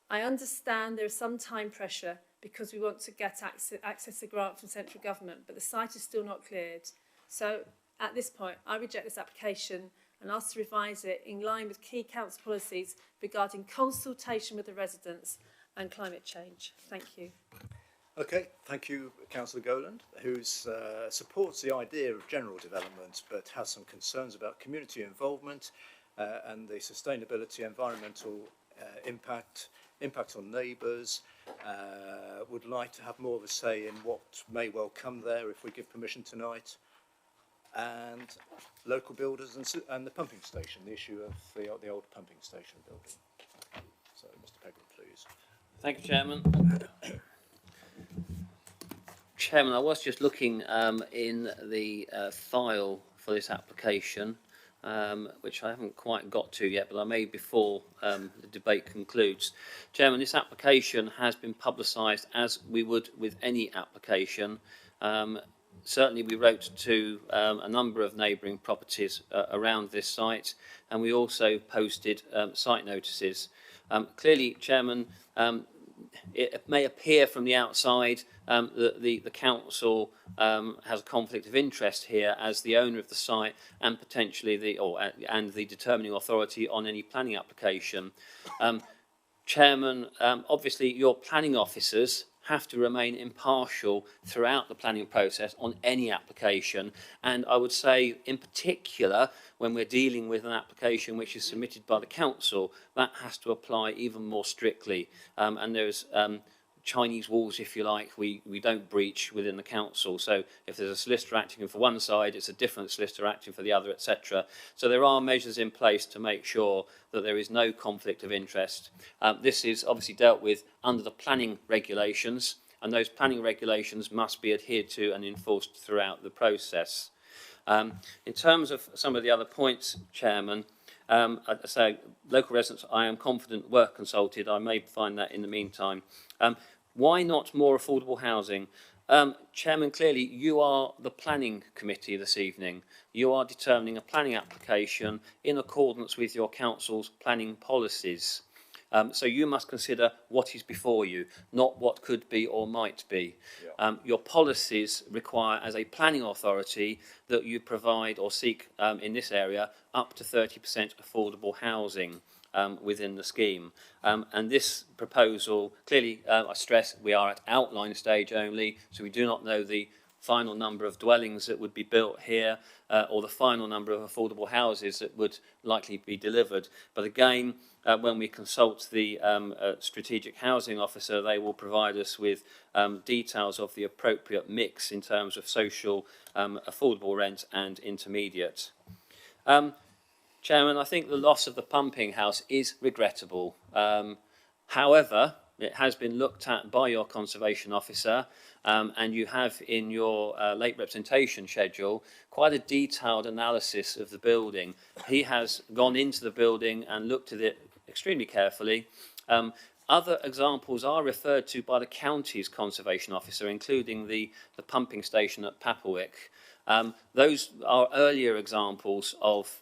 I understand there is some time pressure because we want to get access to grant from central government, but the site is still not cleared. So at this point, I reject this application and ask to revise it in line with key council policies regarding consultation with the residents and climate change. Thank you. Okay, thank you, Councillor Goland, who supports the idea of general development but has some concerns about community involvement and the sustainability, environmental impact on neighbours, would like to have more of a say in what may well come there if we give permission tonight, and local builders and the pumping station, the issue of the old pumping station building. So, Mr. Pegram, please. Thank you, Chairman. Chairman, I was just looking in the file for this application, which I haven't quite got to yet, but I may before the debate concludes. Chairman, this application has been publicised as we would with any application. Certainly we wrote to a number of neighbouring properties around this site, and we also posted site notices. Clearly, Chairman, it may appear from the outside that the council has a conflict of interest here as the owner of the site and potentially the determining authority on any planning application. Chairman, obviously your planning officers have to remain impartial throughout the planning process on any application, and I would say in particular when we're dealing with an application which is submitted by the council, that has to apply even more strictly, and there's Chinese walls, if you like, we don't breach within the council. So if there's a solicitor acting for one side, it's a different solicitor acting for the other, etc. So there are measures in place to make sure that there is no conflict of interest. This is obviously dealt with under the planning regulations, and those planning regulations must be adhered to and enforced throughout the process. In terms of some of the other points, Chairman, I say local residents, I am confident, were consulted. I may find that in the meantime. Why not more affordable housing? Chairman, clearly you are the planning committee this evening. You are determining a planning application in accordance with your council's planning policies. So you must consider what is before you, not what could be or might be. Yeah. Your policies require, as a planning authority, that you provide or seek in this area up to 30% affordable housing within the scheme. And this proposal, clearly, I stress, we are at outline stage only, so we do not know the final number of dwellings that would be built here or the final number of affordable houses that would likely be delivered. But again, when we consult the strategic housing officer, they will provide us with details of the appropriate mix in terms of social, affordable rent and intermediate. Chairman, I think the loss of the pumping house is regrettable. However, it has been looked at by your conservation officer, and you have in your late representation schedule quite a detailed analysis of the building. He has gone into the building and looked at it extremely carefully. Other examples are referred to by the county's conservation officer, including the pumping station at Papplewick. Those are earlier examples of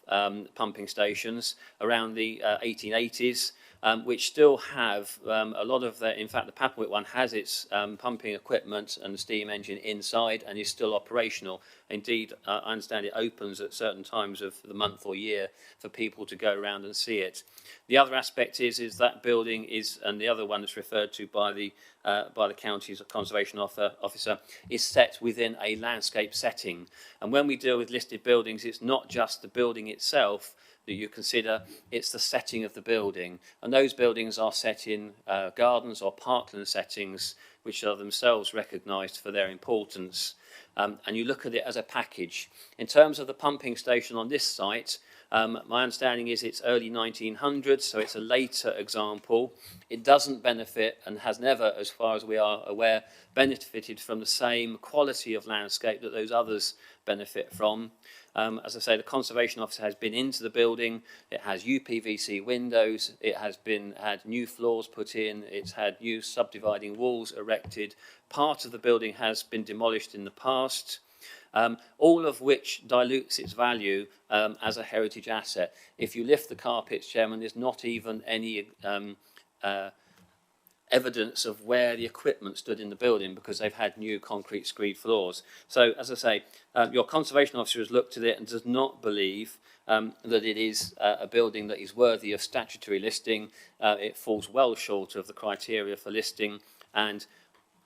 pumping stations around the 1880s, which still have a lot of the, in fact the Papplewick one has its pumping equipment and the steam engine inside and is still operational. Indeed, I understand it opens at certain times of the month or year for people to go around and see it. The other aspect is that building is, and the other one that's referred to by the county's conservation officer, is set within a landscape setting. And when we deal with listed buildings, it's not just the building itself that you consider, it's the setting of the building. And those buildings are set in gardens or parkland settings, which are themselves recognised for their importance. And you look at it as a package. In terms of the pumping station on this site, my understanding is it's early 1900s, so it's a later example. It doesn't benefit and has never, as far as we are aware, benefited from the same quality of landscape that those others benefit from. As I say, the conservation officer has been into the building. It has UPVC windows. It has had new floors put in. It's had new subdividing walls erected. Part of the building has been demolished in the past. All of which dilutes its value as a heritage asset. If you lift the carpets, Chairman, there's not even any evidence of where the equipment stood in the building because they've had new concrete screed floors. So, as I say, your conservation officer has looked at it and does not believe that it is a building that is worthy of statutory listing. It falls well short of the criteria for listing, and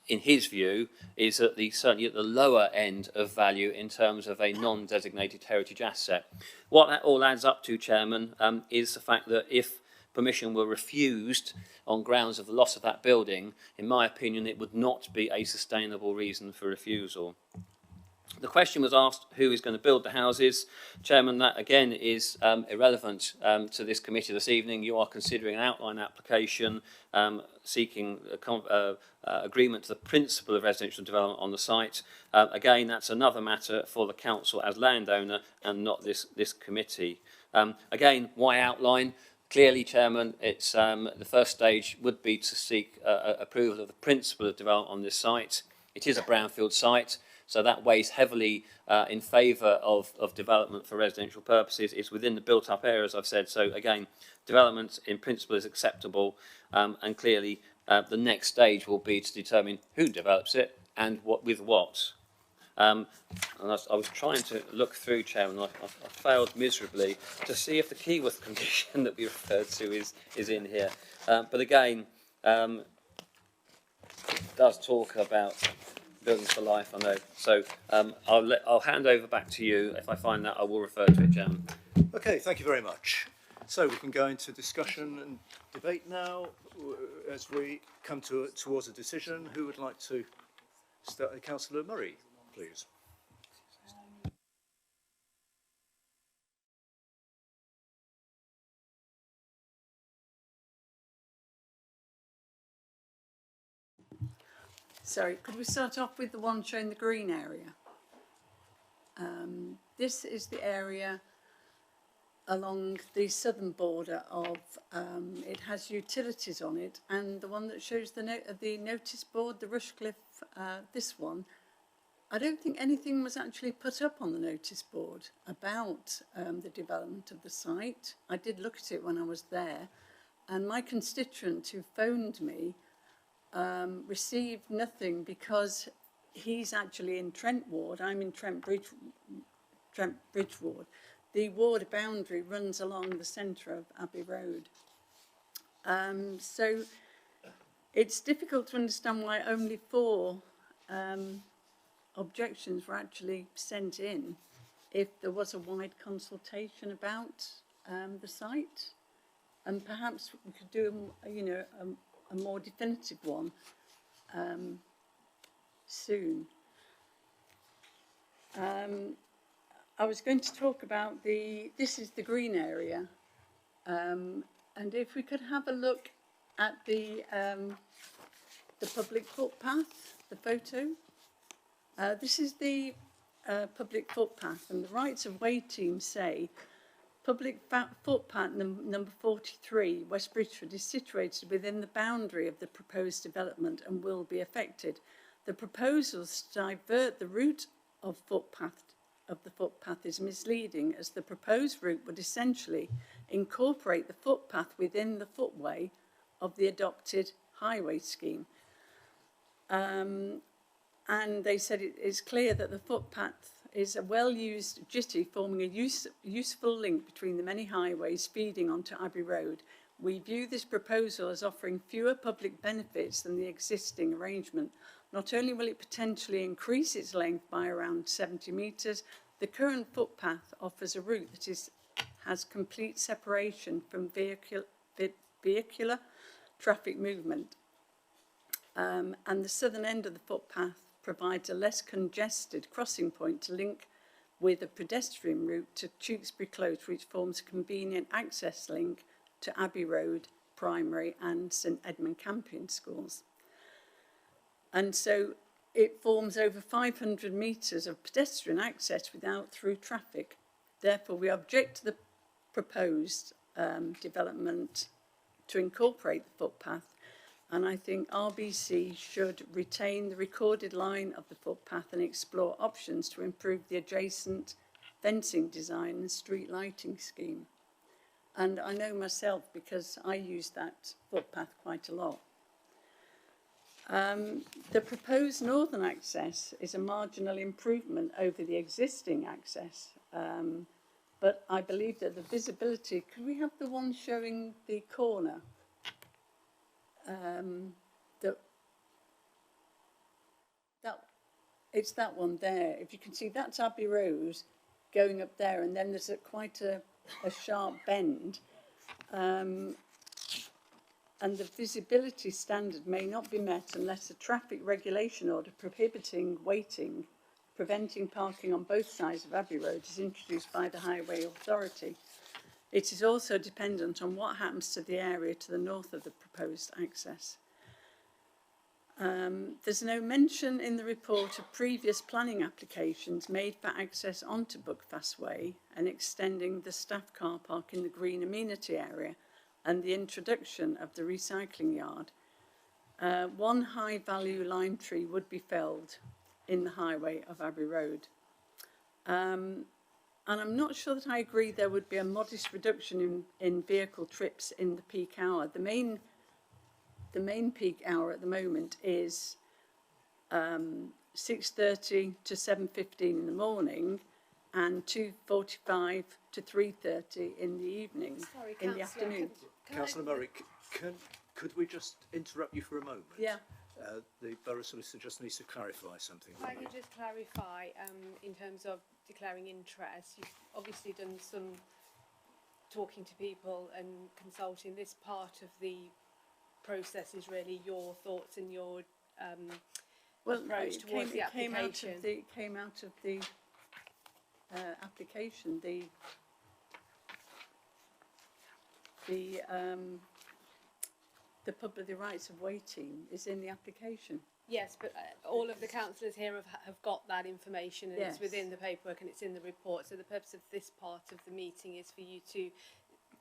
in his view, is at certainly at the lower end of value in terms of a non-designated heritage asset. What that all adds up to, Chairman, is the fact that if permission were refused on grounds of the loss of that building, in my opinion, it would not be a sustainable reason for refusal. The question was asked, who is going to build the houses? Chairman, that again is irrelevant to this committee this evening. You are considering an outline application seeking agreement to the principle of residential development on the site. Again, that's another matter for the council as landowner and not this committee. Again, why outline? Clearly, Chairman, it's the first stage would be to seek approval of the principle of development on this site. It is a brownfield site, so that weighs heavily in favour of development for residential purposes. It's within the built-up area, as I've said. So again, development in principle is acceptable, and clearly the next stage will be to determine who develops it and with what. And I was trying to look through, Chairman, I failed miserably to see if the Keyworth condition that we referred to is in here. But again, it does talk about buildings for life, I know. So I'll hand over back to you. If I find that, I will refer to it, Chairman. Okay, thank you very much. So we can go into discussion and debate now as we come towards a decision. Who would like to start? Councillor Murray, please. Sorry, could we start off with the one showing the green area? This is the area along the southern border of, it has utilities on it, and the one that shows the notice board, the Rushcliffe, this one, I don't think anything was actually put up on the notice board about the development of the site. I did look at it when I was there, and my constituent who phoned me received nothing because he's actually in Trent Ward. I'm in Trent Bridge Ward. The ward boundary runs along the centre of Abbey Road. So it's difficult to understand why only 4 objections were actually sent in if there was a wide consultation about the site. And perhaps we could do, a more definitive one soon. I was going to talk about this is the green area, and if we could have a look at the public footpath, the photo. This is the public footpath, and the rights of way team say public footpath number 43, West Bridgford, is situated within the boundary of the proposed development and will be affected. The proposals to divert the route of the footpath is misleading, as the proposed route would essentially incorporate the footpath within the footway of the adopted highway scheme. And they said it is clear that the footpath is a well-used jetty forming a useful link between the many highways feeding onto Abbey Road. We view this proposal as offering fewer public benefits than the existing arrangement. Not only will it potentially increase its length by around 70 metres, the current footpath offers a route that has complete separation from vehicular traffic movement. And the southern end of the footpath provides a less congested crossing point to link with a pedestrian route to Tewkesbury Close, which forms a convenient access link to Abbey Road Primary and St Edmund Campion schools. And so it forms over 500 metres of pedestrian access without through traffic. Therefore, we object to the proposed development to incorporate the footpath, and I think RBC should retain the recorded line of the footpath and explore options to improve the adjacent fencing design and street lighting scheme. And I know myself because I use that footpath quite a lot. The proposed northern access is a marginal improvement over the existing access, but I believe that the visibility, could we have the one showing the corner? It's that one there. If you can see, that's Abbey Road going up there, and then there's quite a sharp bend. And the visibility standard may not be met unless a traffic regulation order prohibiting waiting, preventing parking on both sides of Abbey Road is introduced by the Highway Authority. It is also dependent on what happens to the area to the north of the proposed access. There's no mention in the report of previous planning applications made for access onto Buckfast Way and extending the staff car park in the green amenity area and the introduction of the recycling yard. One high-value lime tree would be felled in the highway of Abbey Road. And I'm not sure that I agree there would be a modest reduction in vehicle trips in the peak hour. The main peak hour at the moment is 6:30 to 7:15 in the morning and 2:45 to 3:30 in the evening, Sorry, in the Councillor, afternoon. Councillor Murray, could we just interrupt you for a moment? Yeah. The Borough Solicitor just needs to clarify something. If I could just clarify, in terms of declaring interest, you've obviously done some talking to people and consulting. This part of the process is really your thoughts and your approach towards the application. It came out of the application. The rights of way team is in the application. Yes, but all of the councillors here have got that information, and Yes. it's within the paperwork and it's in the report. So the purpose of this part of the meeting is for you to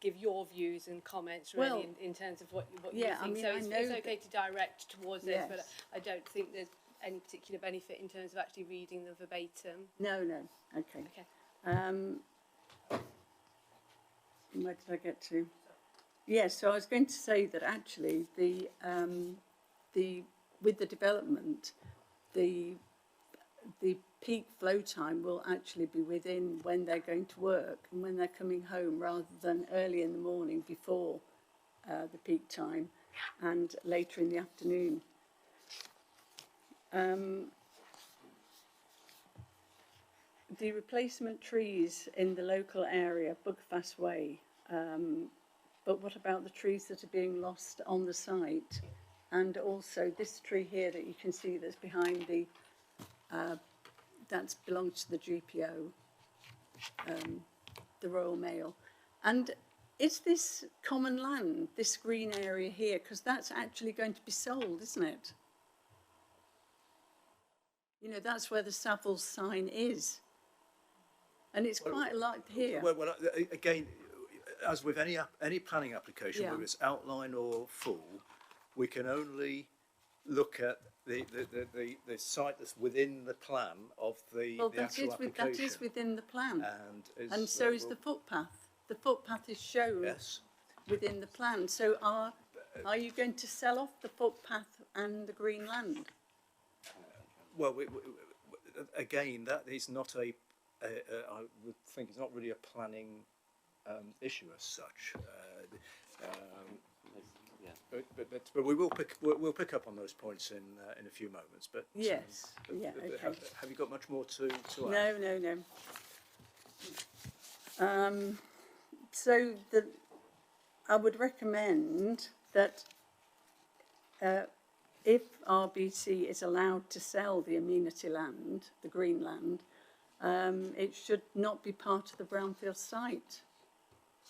give your views and comments really Well, in terms of what yeah, you I think. mean, So I it's know okay to direct towards this, but Yes. I don't think there's any particular benefit in terms of actually reading them verbatim. No, okay. Okay. Where did I get to? Yes, so I was going to say that actually with the development, the peak flow time will actually be within when they're going to work and when they're coming home, rather than early in the morning before the peak time and later in the afternoon. The replacement trees in the local area, Buckfast Way, but what about the trees that are being lost on the site? And also this tree here that you can see that's behind the, that belongs to the GPO, the Royal Mail. And is this common land, this green area here, because that's actually going to be sold, isn't it? You know, that's where the Savills sign is. And it's quite a lot here. Well, again, as with any planning application, Yeah. whether it's outline or full, we can only look at the site that's within the plan of the Well, actual application. that is within the plan. And So is the footpath. The footpath is shown yes. within the plan. So are you going to sell off the footpath and the green land? Well, again, that is not I would think it's not really a planning issue as such. But we will we'll pick up on those points in a few moments. But Yes. Yeah. Okay. have you got much more to add? No. So I would recommend that if RBC is allowed to sell the amenity land, the green land, it should not be part of the brownfield site.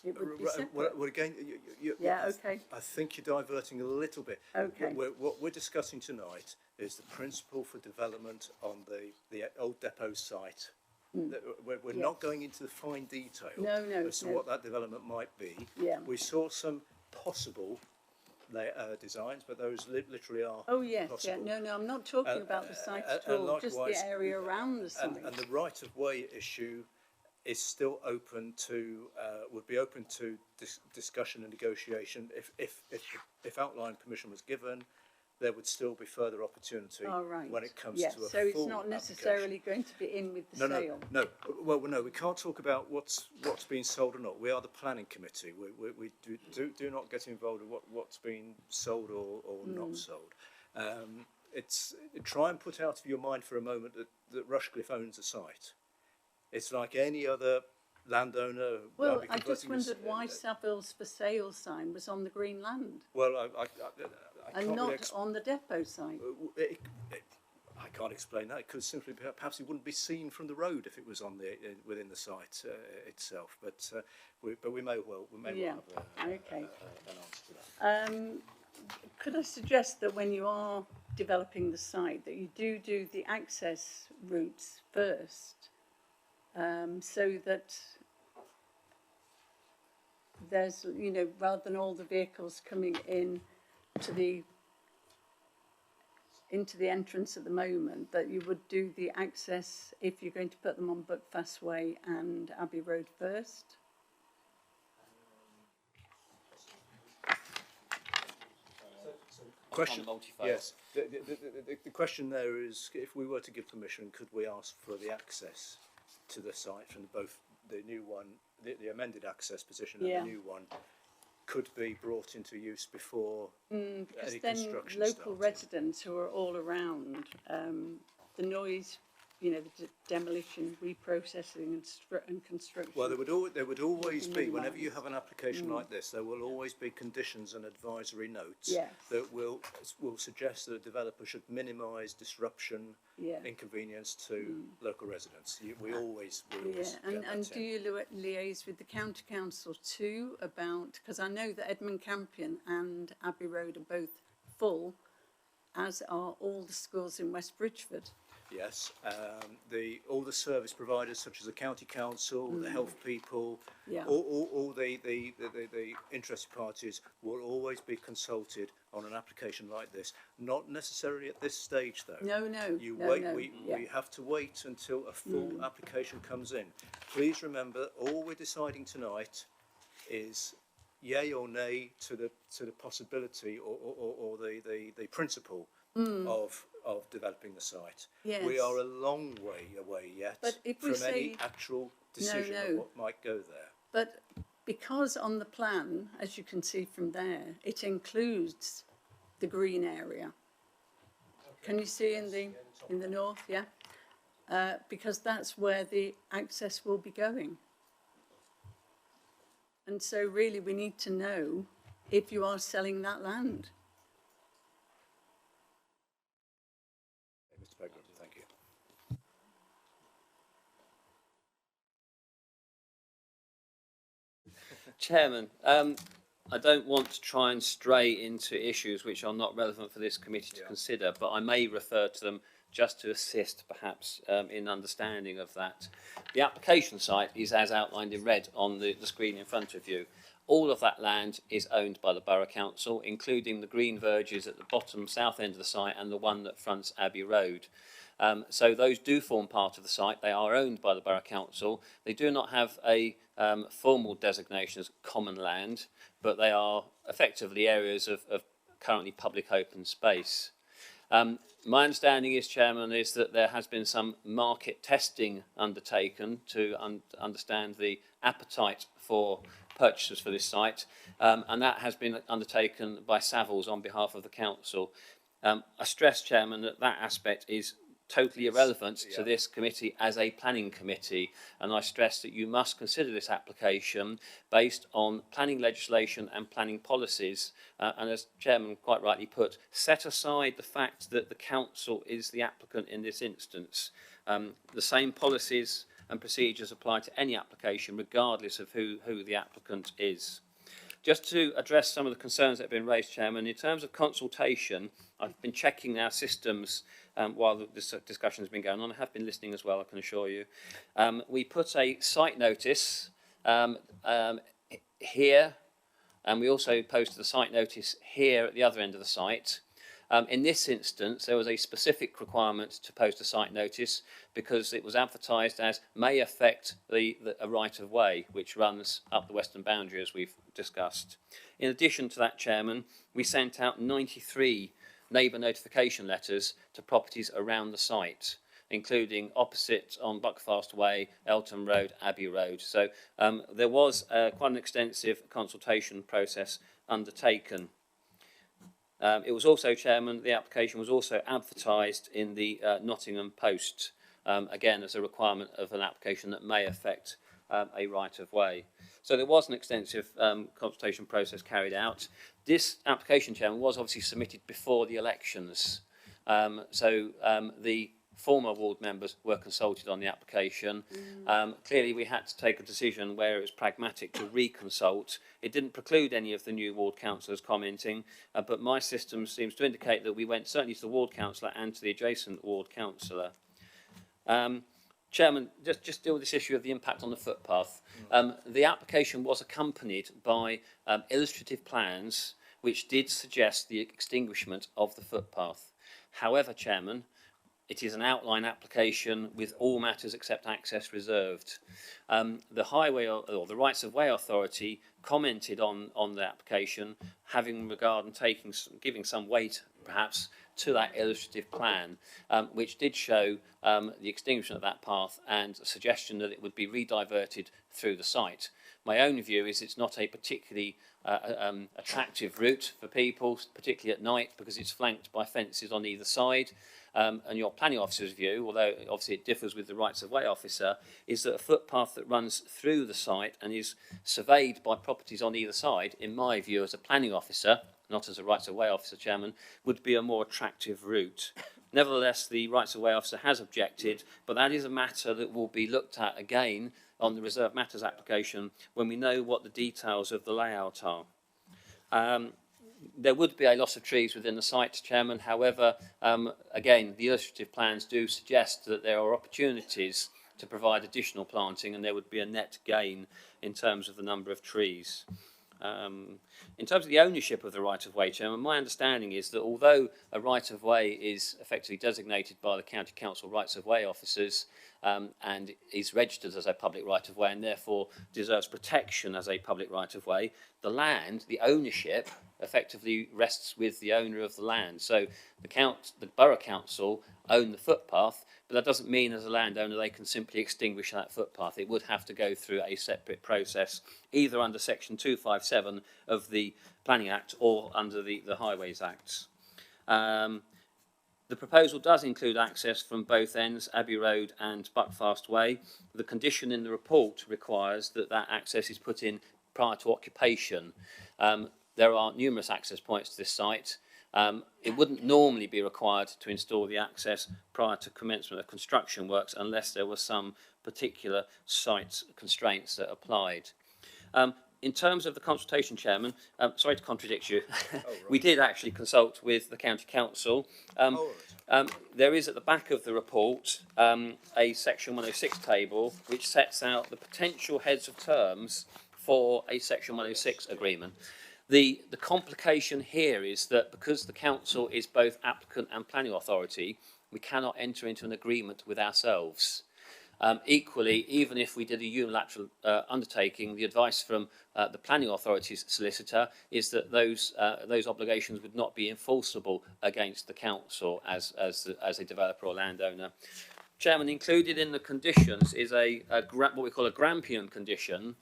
It would be separate. Well, again, Yeah, okay. I think you're diverting a little bit. Okay. What we're discussing tonight is the principle for development on the old depot site. We're not going into the fine detail No, as to no. what that development might be. Yeah. We saw some possible designs, but those literally are Oh, yes, possible. yeah. No, I'm not talking about the site at and all, just likewise, the area around the site. And the right-of-way issue is still open to, would be open to discussion and negotiation. If outline permission was given, there would still be further opportunity All right. when it comes Yes, to a so it's full not necessarily going to be in with the sale. No. Well, no, we can't talk about what's being sold or not. We are the planning committee. We do not get involved in what's being sold or not sold. Try and put out of your mind for a moment that Rushcliffe owns a site. It's like any other landowner. Well, I just wondered why Savills for sale sign was on the green land Well, I and can't not really on the depot site. I can't explain that. It could simply be, perhaps it wouldn't be seen from the road if it was on within the site itself. But we may well Yeah, have okay. an answer to that. Could I suggest that when you are developing the site that you do the access routes first, so that there's, you know, rather than all the vehicles coming in into the entrance at the moment, that you would do the access if you're going to put them on Buckfast Way and Abbey Road first? Question. On the multi-phase. Yes. The question there is, if we were to give permission, could we ask for the access to the site from both the new one, the amended access position, and Yeah. the new one, could be brought into use before Because any then construction local started? residents who are all around, the noise, you know, the demolition, reprocessing and construction. Well, there would always be, whenever you minimised. have an application like this, there will always be conditions and advisory notes Yes. that will suggest that a developer should minimise disruption, Yeah. inconvenience to local residents. We always Yeah, get and that do in. you liaise with the county council too about, because I know that Edmund Campion and Abbey Road are both full, as are all the schools in West Bridgford. Yes, all the service providers such as the county council, the health people, Yeah. all the interested parties will always be consulted on an application like this. Not necessarily at this stage though. No, no, You no, wait. no, We yeah. have to wait until a full application comes in. Please remember, all we're deciding tonight is yay or nay to the possibility or the principle of developing the site. Yes. We are a long way away yet But if we from say- any actual decision no. of what might go there. But because on the plan, as you can see from there, it includes the green area. Can you see in the north? Yeah. Because that's where the access will be going. And so really we need to know if you are selling that land. Mr. Pegram, thank you. Chairman, I don't want to try and stray into issues which are not relevant for this committee to consider, but I may refer to them just to assist perhaps in understanding of that. The application site is as outlined in red on the screen in front of you. All of that land is owned by the Borough Council, including the green verges at the bottom south end of the site and the one that fronts Abbey Road. So those do form part of the site. They are owned by the Borough Council. They do not have a formal designation as common land, but they are effectively areas of currently public open space. My understanding is, Chairman, is that there has been some market testing undertaken to understand the appetite for purchasers for this site, and that has been undertaken by Savills on behalf of the council. I stress, Chairman, that that aspect is totally irrelevant to this committee as a planning committee, and I stress that you must consider this application based on planning legislation and planning policies, and as Chairman quite rightly put, set aside the fact that the council is the applicant in this instance. The same policies and procedures apply to any application regardless of who the applicant is. Just to address some of the concerns that have been raised, Chairman, in terms of consultation, I've been checking our systems while this discussion has been going on. I have been listening as well, I can assure you. We put a site notice here, and we also posted a site notice here at the other end of the site. In this instance, there was a specific requirement to post a site notice because it was advertised as may affect a right-of-way which runs up the western boundary, as we've discussed. In addition to that, Chairman, we sent out 93 neighbour notification letters to properties around the site, including opposite on Buckfast Way, Elton Road, Abbey Road. So there was quite an extensive consultation process undertaken. It was also, Chairman, the application was also advertised in the Nottingham Post, again as a requirement of an application that may affect a right-of-way. So there was an extensive consultation process carried out. This application, Chairman, was obviously submitted before the elections. The former ward members were consulted on the application. Clearly, we had to take a decision where it was pragmatic to reconsult. It didn't preclude any of the new ward councillors commenting, but my system seems to indicate that we went certainly to the ward councillor and to the adjacent ward councillor. Chairman, just deal with this issue of the impact on the footpath. The application was accompanied by illustrative plans which did suggest the extinguishment of the footpath. However, Chairman, it is an outline application with all matters except access reserved. The Highway or the Rights of Way Authority commented on the application, having regard and giving some weight, perhaps, to that illustrative plan, which did show the extinguishment of that path and a suggestion that it would be rediverted through the site. My own view is it's not a particularly attractive route for people, particularly at night, because it's flanked by fences on either side. And your planning officer's view, although obviously it differs with the rights of way officer, is that a footpath that runs through the site and is surveyed by properties on either side, in my view as a planning officer, not as a rights of way officer, Chairman, would be a more attractive route. Nevertheless, the rights of way officer has objected, but that is a matter that will be looked at again on the reserved matters application when we know what the details of the layout are. There would be a loss of trees within the site, Chairman. However, again, the illustrative plans do suggest that there are opportunities to provide additional planting, and there would be a net gain in terms of the number of trees. In terms of the ownership of the right-of-way, Chairman, my understanding is that although a right-of-way is effectively designated by the County Council rights-of-way officers and is registered as a public right-of-way and therefore deserves protection as a public right-of-way, the land, the ownership, effectively rests with the owner of the land. So the Borough Council own the footpath, but that doesn't mean as a landowner they can simply extinguish that footpath. It would have to go through a separate process, either under Section 257 of the Planning Act or under the Highways Acts. The proposal does include access from both ends, Abbey Road and Buckfast Way. The condition in the report requires that that access is put in prior to occupation. There are numerous access points to this site. It wouldn't normally be required to install the access prior to commencement of construction works unless there was some particular site constraints that applied. In terms of the consultation, Chairman, sorry to contradict you, we did actually consult with the County Council. There is at the back of the report a Section 106 table which sets out the potential heads of terms for a Section 106 agreement. The complication here is that because the council is both applicant and planning authority, we cannot enter into an agreement with ourselves. Equally, even if we did a unilateral undertaking, the advice from the planning authority's solicitor is that those obligations would not be enforceable against the council as a developer or landowner. Chairman, included in the conditions is what we call a Grampian condition.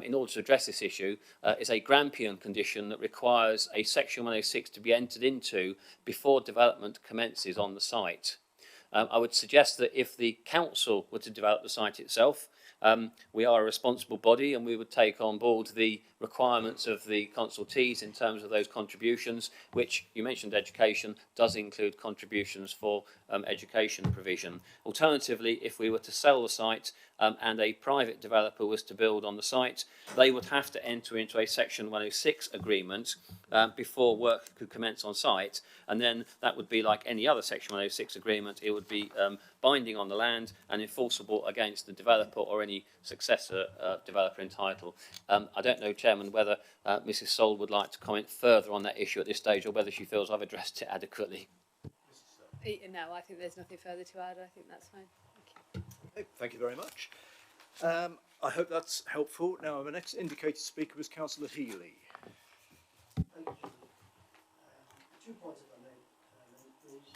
In order to address this issue, is a Grampian condition that requires a Section 106 to be entered into before development commences on the site. I would suggest that if the council were to develop the site itself, we are a responsible body and we would take on board the requirements of the consultees in terms of those contributions, which you mentioned education does include contributions for education provision. Alternatively, if we were to sell the site and a private developer was to build on the site, they would have to enter into a Section 106 agreement before work could commence on site, and then that would be like any other Section 106 agreement. It would be binding on the land and enforceable against the developer or any successor developer in title. I don't know, Chairman, whether Mrs. Soul would like to comment further on that issue at this stage or whether she feels I've addressed it adequately. No, I think there's nothing further to add. I think that's fine. Thank you. Okay, thank you very much. I hope that's helpful. Now, our next indicated speaker is Councillor Healy. Thank you. 2 points, if I may, please.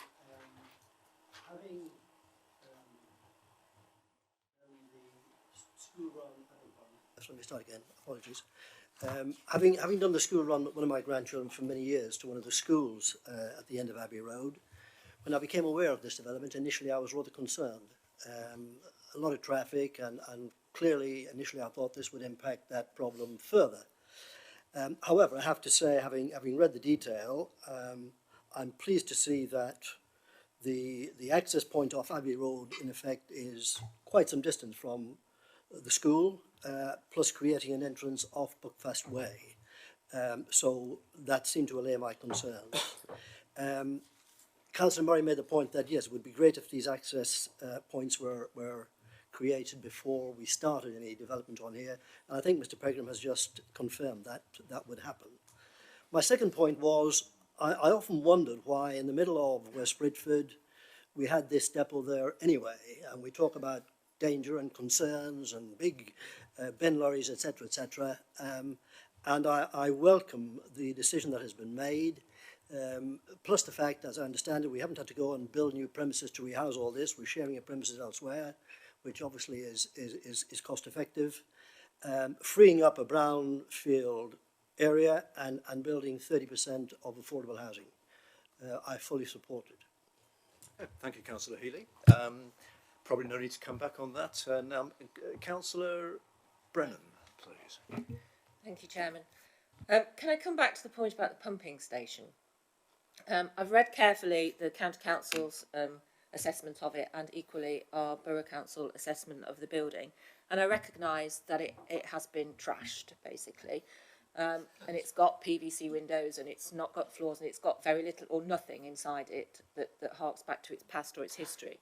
Having the school run, let me start again, apologies. Having done the school run with one of my grandchildren for many years to one of the schools at the end of Abbey Road, when I became aware of this development, initially I was rather concerned. A lot of traffic, and clearly initially I thought this would impact that problem further. However, I have to say, having read the detail, I'm pleased to see that the access point off Abbey Road, in effect, is quite some distance from the school, plus creating an entrance off Buckfast Way. So that seemed to allay my concerns. Councillor Murray made the point that, yes, it would be great if these access points were created before we started any development on here. And I think Mr. Pegram has just confirmed that that would happen. My second point was, I often wondered why in the middle of West Bridgford we had this depot there anyway, and we talk about danger and concerns and big bin lorries, etc., etc. And I welcome the decision that has been made, plus the fact, as I understand it, we haven't had to go and build new premises to rehouse all this. We're sharing a premises elsewhere, which obviously is cost effective. Freeing up a brownfield area and building 30% of affordable housing. I fully support it. Thank you, Councillor Healy. Probably no need to come back on that. Councillor Brennan, please. Thank you, Chairman. Can I come back to the point about the pumping station? I've read carefully the County Council's assessment of it and equally our Borough Council assessment of the building, and I recognise that it has been trashed, basically. and it's got PVC windows and it's not got floors and it's got very little or nothing inside it that harks back to its past or its history.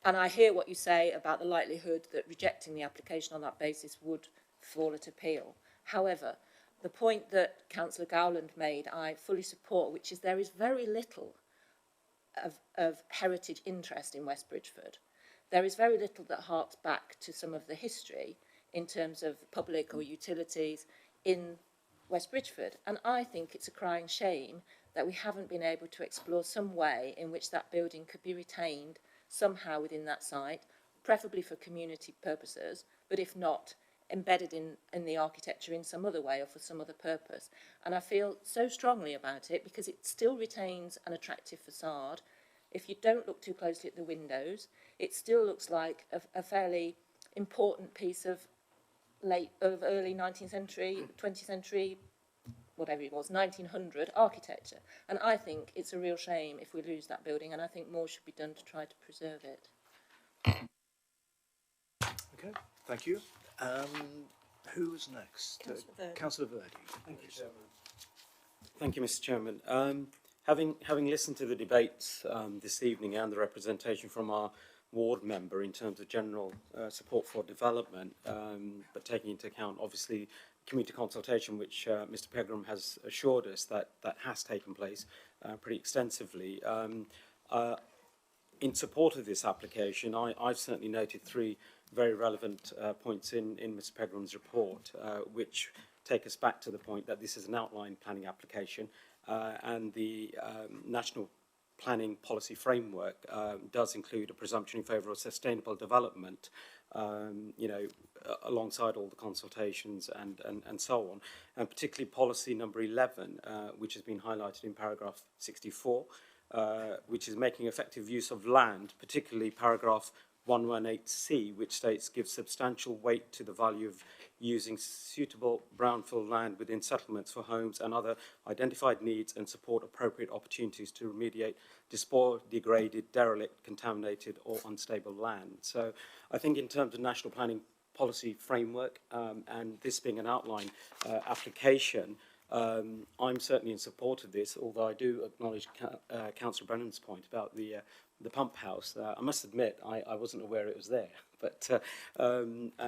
And I hear what you say about the likelihood that rejecting the application on that basis would fall at appeal. However, the point that Councillor Gowland made, I fully support, which is there is very little of heritage interest in West Bridgford. There is very little that harks back to some of the history in terms of public or utilities in West Bridgford. And I think it's a crying shame that we haven't been able to explore some way in which that building could be retained somehow within that site, preferably for community purposes, but if not, embedded in the architecture in some other way or for some other purpose. And I feel so strongly about it because it still retains an attractive facade. If you don't look too closely at the windows, it still looks like a fairly important piece of early 19th century, 20th century, whatever it was, 1900 architecture. And I think it's a real shame if we lose that building, and I think more should be done to try to preserve it. Okay, thank you. Who's next? Councillor Verdi. Thank you, Chairman. Thank you, Mr. Chairman. Having listened to the debates this evening and the representation from our ward member in terms of general support for development, but taking into account, obviously, community consultation, which Mr. Pegram has assured us that has taken place pretty extensively. In support of this application, I've certainly noted three very relevant points in Mr. Pegram's report, which take us back to the point that this is an outline planning application, and the National Planning Policy Framework does include a presumption in favour of sustainable development, alongside all the consultations and so on, and particularly policy number 11, which has been highlighted in paragraph 64, which is making effective use of land, particularly paragraph 118C, which states give substantial weight to the value of using suitable brownfield land within settlements for homes and other identified needs and support appropriate opportunities to remediate despoiled, degraded, derelict, contaminated or unstable land. So I think in terms of national planning policy framework and this being an outline application, I'm certainly in support of this, although I do acknowledge Councillor Brennan's point about the pump house. I must admit, I wasn't aware it was there. But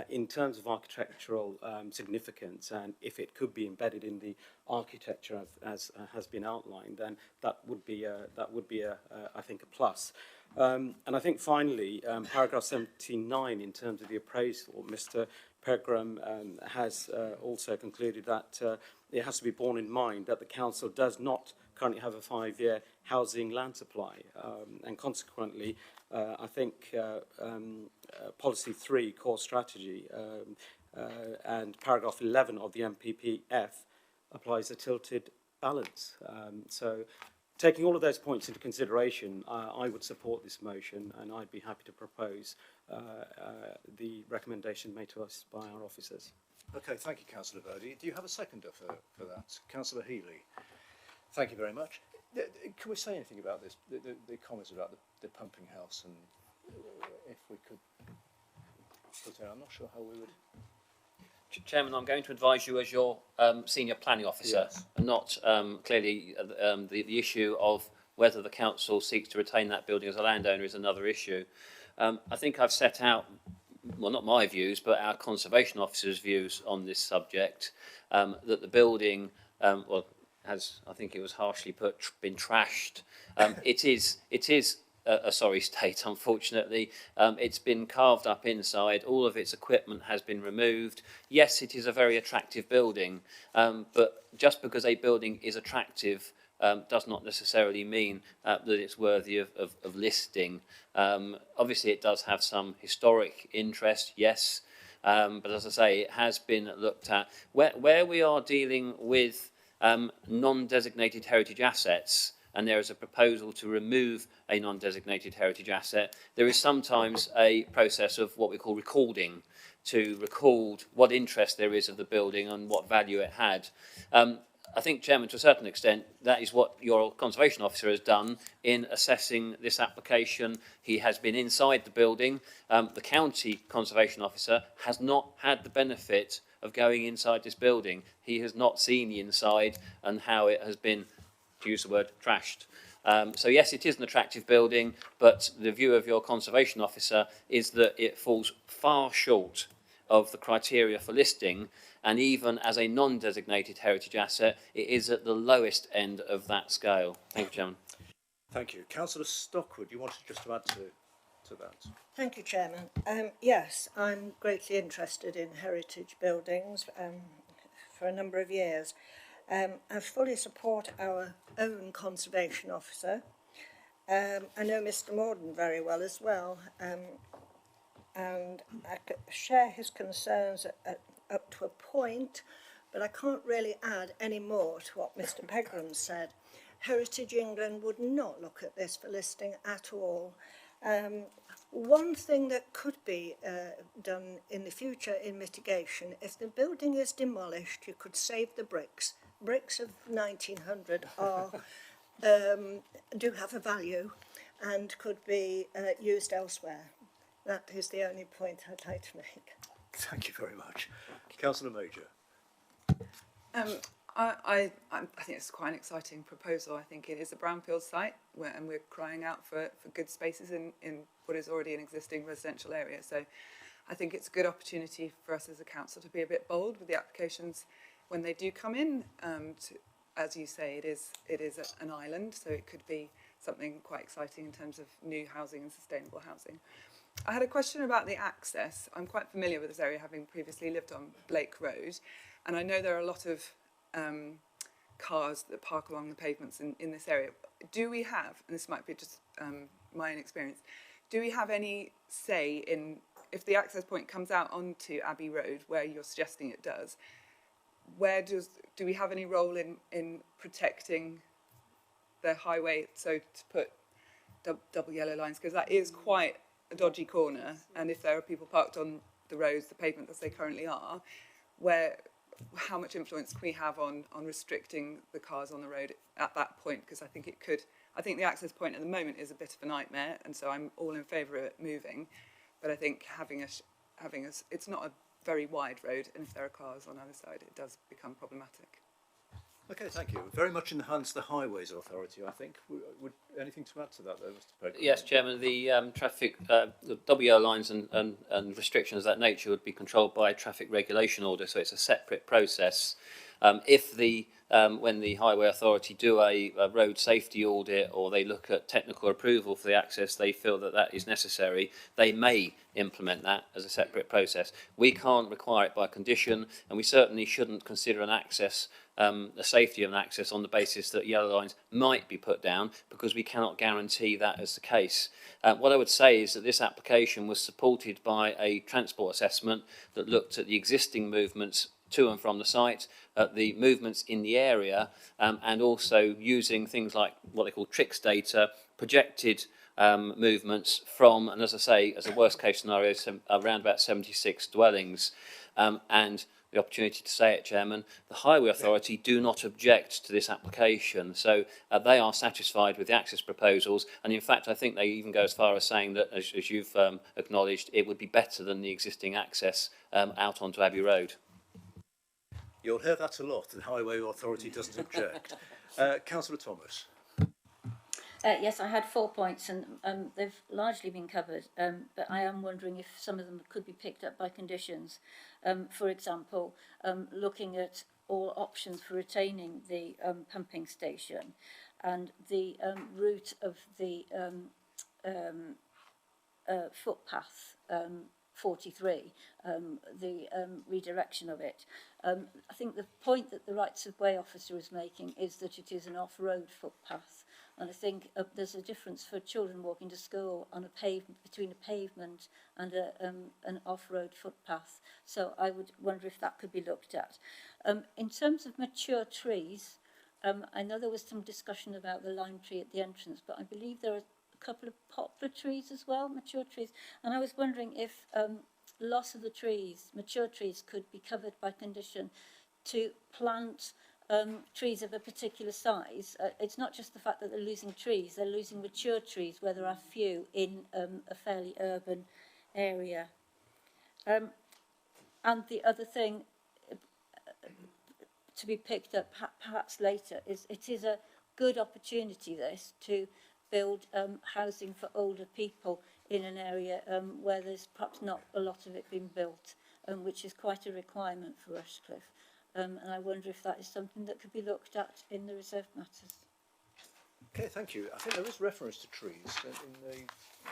in terms of architectural significance, and if it could be embedded in the architecture as has been outlined, then that would be I think, a plus. And I think finally, paragraph 79, in terms of the appraisal, Mr. Pegram has also concluded that it has to be borne in mind that the council does not currently have a 5-year housing land supply, and consequently, I think policy 3, core strategy, and paragraph 11 of the MPPF applies a tilted balance. So taking all of those points into consideration, I would support this motion, and I'd be happy to propose the recommendation made to us by our officers. Okay, thank you, Councillor Verdi. Do you have a seconder for that? Councillor Healy. Thank you very much. Can we say anything about this, the comments about the pumping house, and if we could put it, I'm not sure how we would... Chairman, I'm going to advise you as your senior planning officer, Yes. and not clearly the issue of whether the council seeks to retain that building as a landowner is another issue. I think I've set out, well, not my views, but our conservation officer's views on this subject, that the building, has, I think it was harshly put, been trashed. It is a sorry state, unfortunately. It's been carved up inside. All of its equipment has been removed. Yes, it is a very attractive building, but just because a building is attractive does not necessarily mean that it's worthy of listing. Obviously, it does have some historic interest, yes, but as I say, it has been looked at. Where we are dealing with non-designated heritage assets, and there is a proposal to remove a non-designated heritage asset, there is sometimes a process of what we call recording, to record what interest there is of the building and what value it had. I think, Chairman, to a certain extent, that is what your conservation officer has done in assessing this application. He has been inside the building. The county conservation officer has not had the benefit of going inside this building. He has not seen the inside and how it has been, to use the word, trashed. So yes, it is an attractive building, but the view of your conservation officer is that it falls far short of the criteria for listing, and even as a non-designated heritage asset, it is at the lowest end of that scale. Thank you, Chairman. Thank you. Councillor Stockwood, you wanted just to add to that? Thank you, Chairman. Yes, I'm greatly interested in heritage buildings for a number of years. I fully support our own conservation officer. I know Mr Morden very well as well, and I share his concerns up to a point, but I can't really add any more to what Mr Pegram said. Heritage England would not look at this for listing at all. One thing that could be done in the future in mitigation, if the building is demolished, you could save the bricks. Bricks of 1900 are, do have a value and could be used elsewhere. That is the only point I'd like to make. Thank you very much. Councillor Major. I think it's quite an exciting proposal. I think it is a brownfield site and we're crying out for good spaces in what is already an existing residential area. So I think it's a good opportunity for us as a council to be a bit bold with the applications when they do come in. As you say, it is an island, so it could be something quite exciting in terms of new housing and sustainable housing. I had a question about the access. I'm quite familiar with this area, having previously lived on Blake Road, and I know there are a lot of cars that park along the pavements in this area. Do we have, and this might be just my own experience, do we have any say in, if the access point comes out onto Abbey Road, where you're suggesting it does, do we have any role in protecting the highway, so to put double yellow lines, because that is quite a dodgy corner, and if there are people parked on the roads, the pavement as they currently are, how much influence can we have on restricting the cars on the road at that point? Because I think the access point at the moment is a bit of a nightmare, and so I'm all in favour of it moving, but I think it's not a very wide road, and if there are cars on either side, it does become problematic. Okay, thank you. Very much in the hands of the Highways Authority, I think. Would anything to add to that, though, Mr Pegram? Yes, Chairman. The traffic, the WO lines and restrictions of that nature would be controlled by a traffic regulation order, so it's a separate process. When the Highway Authority do a road safety audit, or they look at technical approval for the access, they feel that is necessary, they may implement that as a separate process. We can't require it by condition, and we certainly shouldn't consider an access, the safety of an access on the basis that yellow lines might be put down, because we cannot guarantee that as the case. What I would say is that this application was supported by a transport assessment that looked at the existing movements to and from the site, the movements in the area, and also using things like what they call TRIX data, projected movements from, and as I say, as a worst case scenario, around about 76 dwellings. And the opportunity to say it, Chairman, the Highway Authority do not object to this application, so they are satisfied with the access proposals, and in fact I think they even go as far as saying that, as you've acknowledged, it would be better than the existing access out onto Abbey Road. You'll hear that a lot. The Highway Authority doesn't object. Councillor Thomas. Yes, I had 4 points, and they've largely been covered, but I am wondering if some of them could be picked up by conditions. For example, looking at all options for retaining the pumping station and the route of the footpath 43, the redirection of it. I think the point that the Rights of Way officer is making is that it is an off-road footpath, and I think there's a difference for children walking to school on a pavement, between a pavement and an off-road footpath. So I would wonder if that could be looked at. In terms of mature trees, I know there was some discussion about the lime tree at the entrance, but I believe there are a couple of poplar trees as well, mature trees, and I was wondering if loss of the trees, mature trees, could be covered by condition to plant trees of a particular size. It's not just the fact that they're losing trees, they're losing mature trees where there are few in a fairly urban area. And the other thing to be picked up perhaps later is it is a good opportunity, this, to build housing for older people in an area where there's perhaps not a lot of it being built, which is quite a requirement for Rushcliffe. And I wonder if that is something that could be looked at in the reserved matters. Okay, thank you. I think there is reference to trees in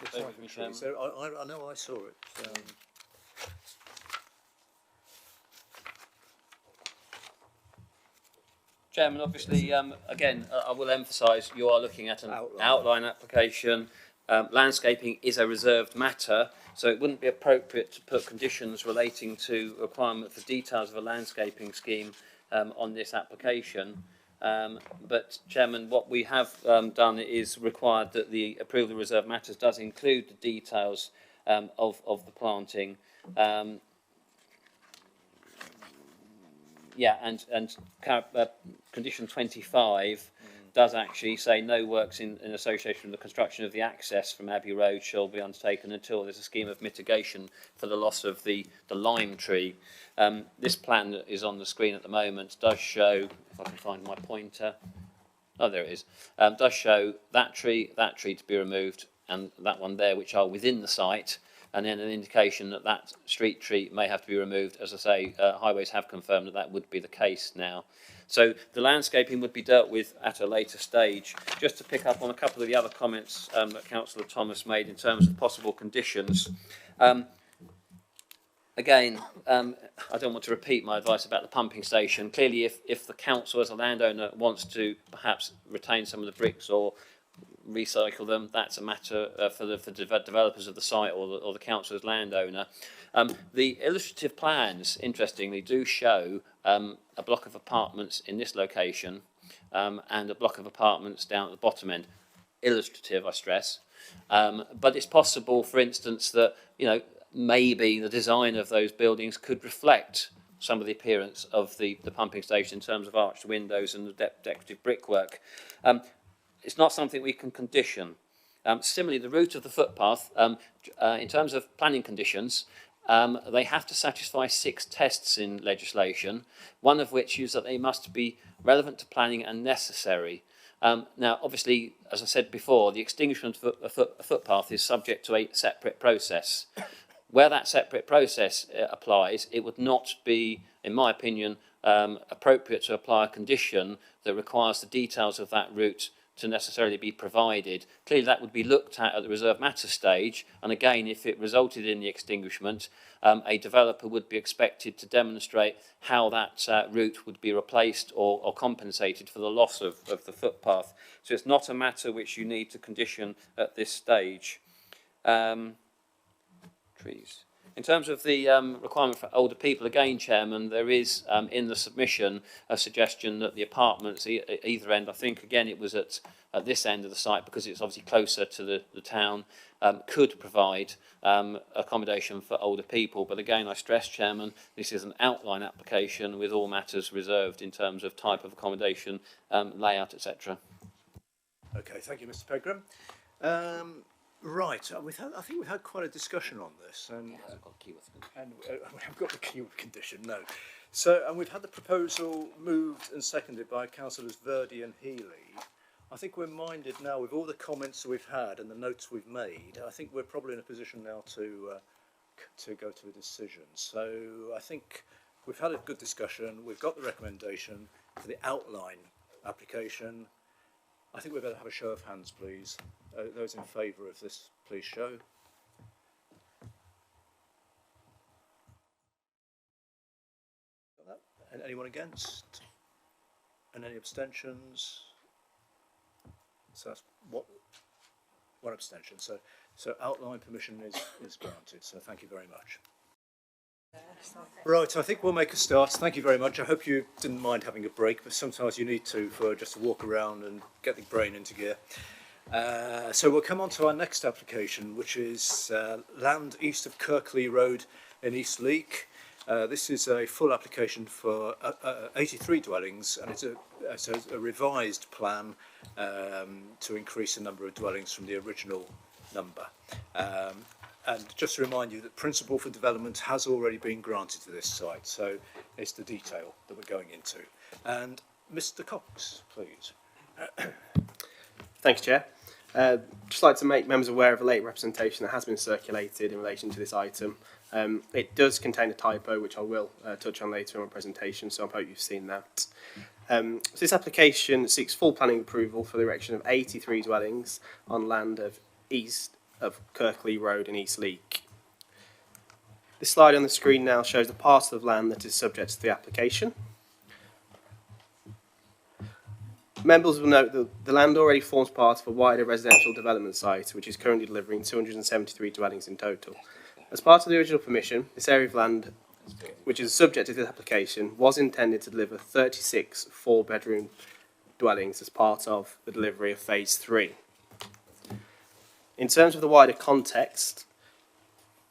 the type of trees. So I know I saw it. Chairman, obviously, again, I will emphasise you are looking at an outline application. Landscaping is a reserved matter, so it wouldn't be appropriate to put conditions relating to requirement for details of a landscaping scheme on this application. But, Chairman, what we have done is required that the approval of reserved matters does include the details of the planting. Condition 25 does actually say no works in association with the construction of the access from Abbey Road shall be undertaken until there's a scheme of mitigation for the loss of the lime tree. This plan that is on the screen at the moment does show, if I can find my pointer, oh there it is, does show that tree to be removed and that one there, which are within the site, and then an indication that that street tree may have to be removed. As I say, Highways have confirmed that that would be the case now. So the landscaping would be dealt with at a later stage. Just to pick up on a couple of the other comments that Councillor Thomas made in terms of possible conditions. Again, I don't want to repeat my advice about the pumping station. Clearly, if the council as a landowner wants to perhaps retain some of the bricks or recycle them, that's a matter for the developers of the site or the council as landowner. The illustrative plans, interestingly, do show a block of apartments in this location and a block of apartments down at the bottom end. Illustrative, I stress. But it's possible, for instance, that maybe the design of those buildings could reflect some of the appearance of the pumping station in terms of arched windows and the decorative brickwork. It's not something we can condition. Similarly, the route of the footpath, in terms of planning conditions, they have to satisfy 6 tests in legislation, one of which is that they must be relevant to planning and necessary. Now, obviously, as I said before, the extinguishment of a footpath is subject to a separate process. Where that separate process applies, it would not be, in my opinion, appropriate to apply a condition that requires the details of that route to necessarily be provided. Clearly that would be looked at the reserved matter stage, and again, if it resulted in the extinguishment, a developer would be expected to demonstrate how that route would be replaced or compensated for the loss of the footpath. So it's not a matter which you need to condition at this stage. Trees. In terms of the requirement for older people, again, Chairman, there is in the submission a suggestion that the apartments either end, I think again it was at this end of the site because it's obviously closer to the town, could provide accommodation for older people. But again, I stress, Chairman, this is an outline application with all matters reserved in terms of type of accommodation, layout, etc. Okay, thank you, Mr. Pegram. Right, I think we've had quite a discussion on this, and we haven't got the keyword condition, no. So, and we've had the proposal moved and seconded by Councillors Verdi and Healy. I think we're minded now with all the comments that we've had and the notes we've made. I think we're probably in a position now to go to a decision. So, I think we've had a good discussion. We've got the recommendation for the outline application. I think we better have a show of hands, please. Those in favour of this, please show. And anyone against? And any abstentions? So that's one abstention. So outline permission is granted. So thank you very much. Right, I think we'll make a start. Thank you very much. I hope you didn't mind having a break, but sometimes you need to for just to walk around and get the brain into gear. So we'll come on to our next application, which is land east of Kirkley Road in East Leek. This is a full application for 83 dwellings, and it's a revised plan to increase the number of dwellings from the original number. And just to remind you that principle for development has already been granted to this site, so it's the detail that we're going into. And Mr. Cox, please. Thanks, Chair. Just like to make members aware of a late representation that has been circulated in relation to this item. It does contain a typo, which I will touch on later in my presentation, so I hope you've seen that. So this application seeks full planning approval for the erection of 83 dwellings on land of east of Kirkley Road in East Leek. This slide on the screen now shows the parcel of land that is subject to the application. Members will note that the land already forms part of a wider residential development site, which is currently delivering 273 dwellings in total. As part of the original permission, this area of land, which is subject to this application, was intended to deliver 36 four-bedroom dwellings as part of the delivery of Phase 3. In terms of the wider context,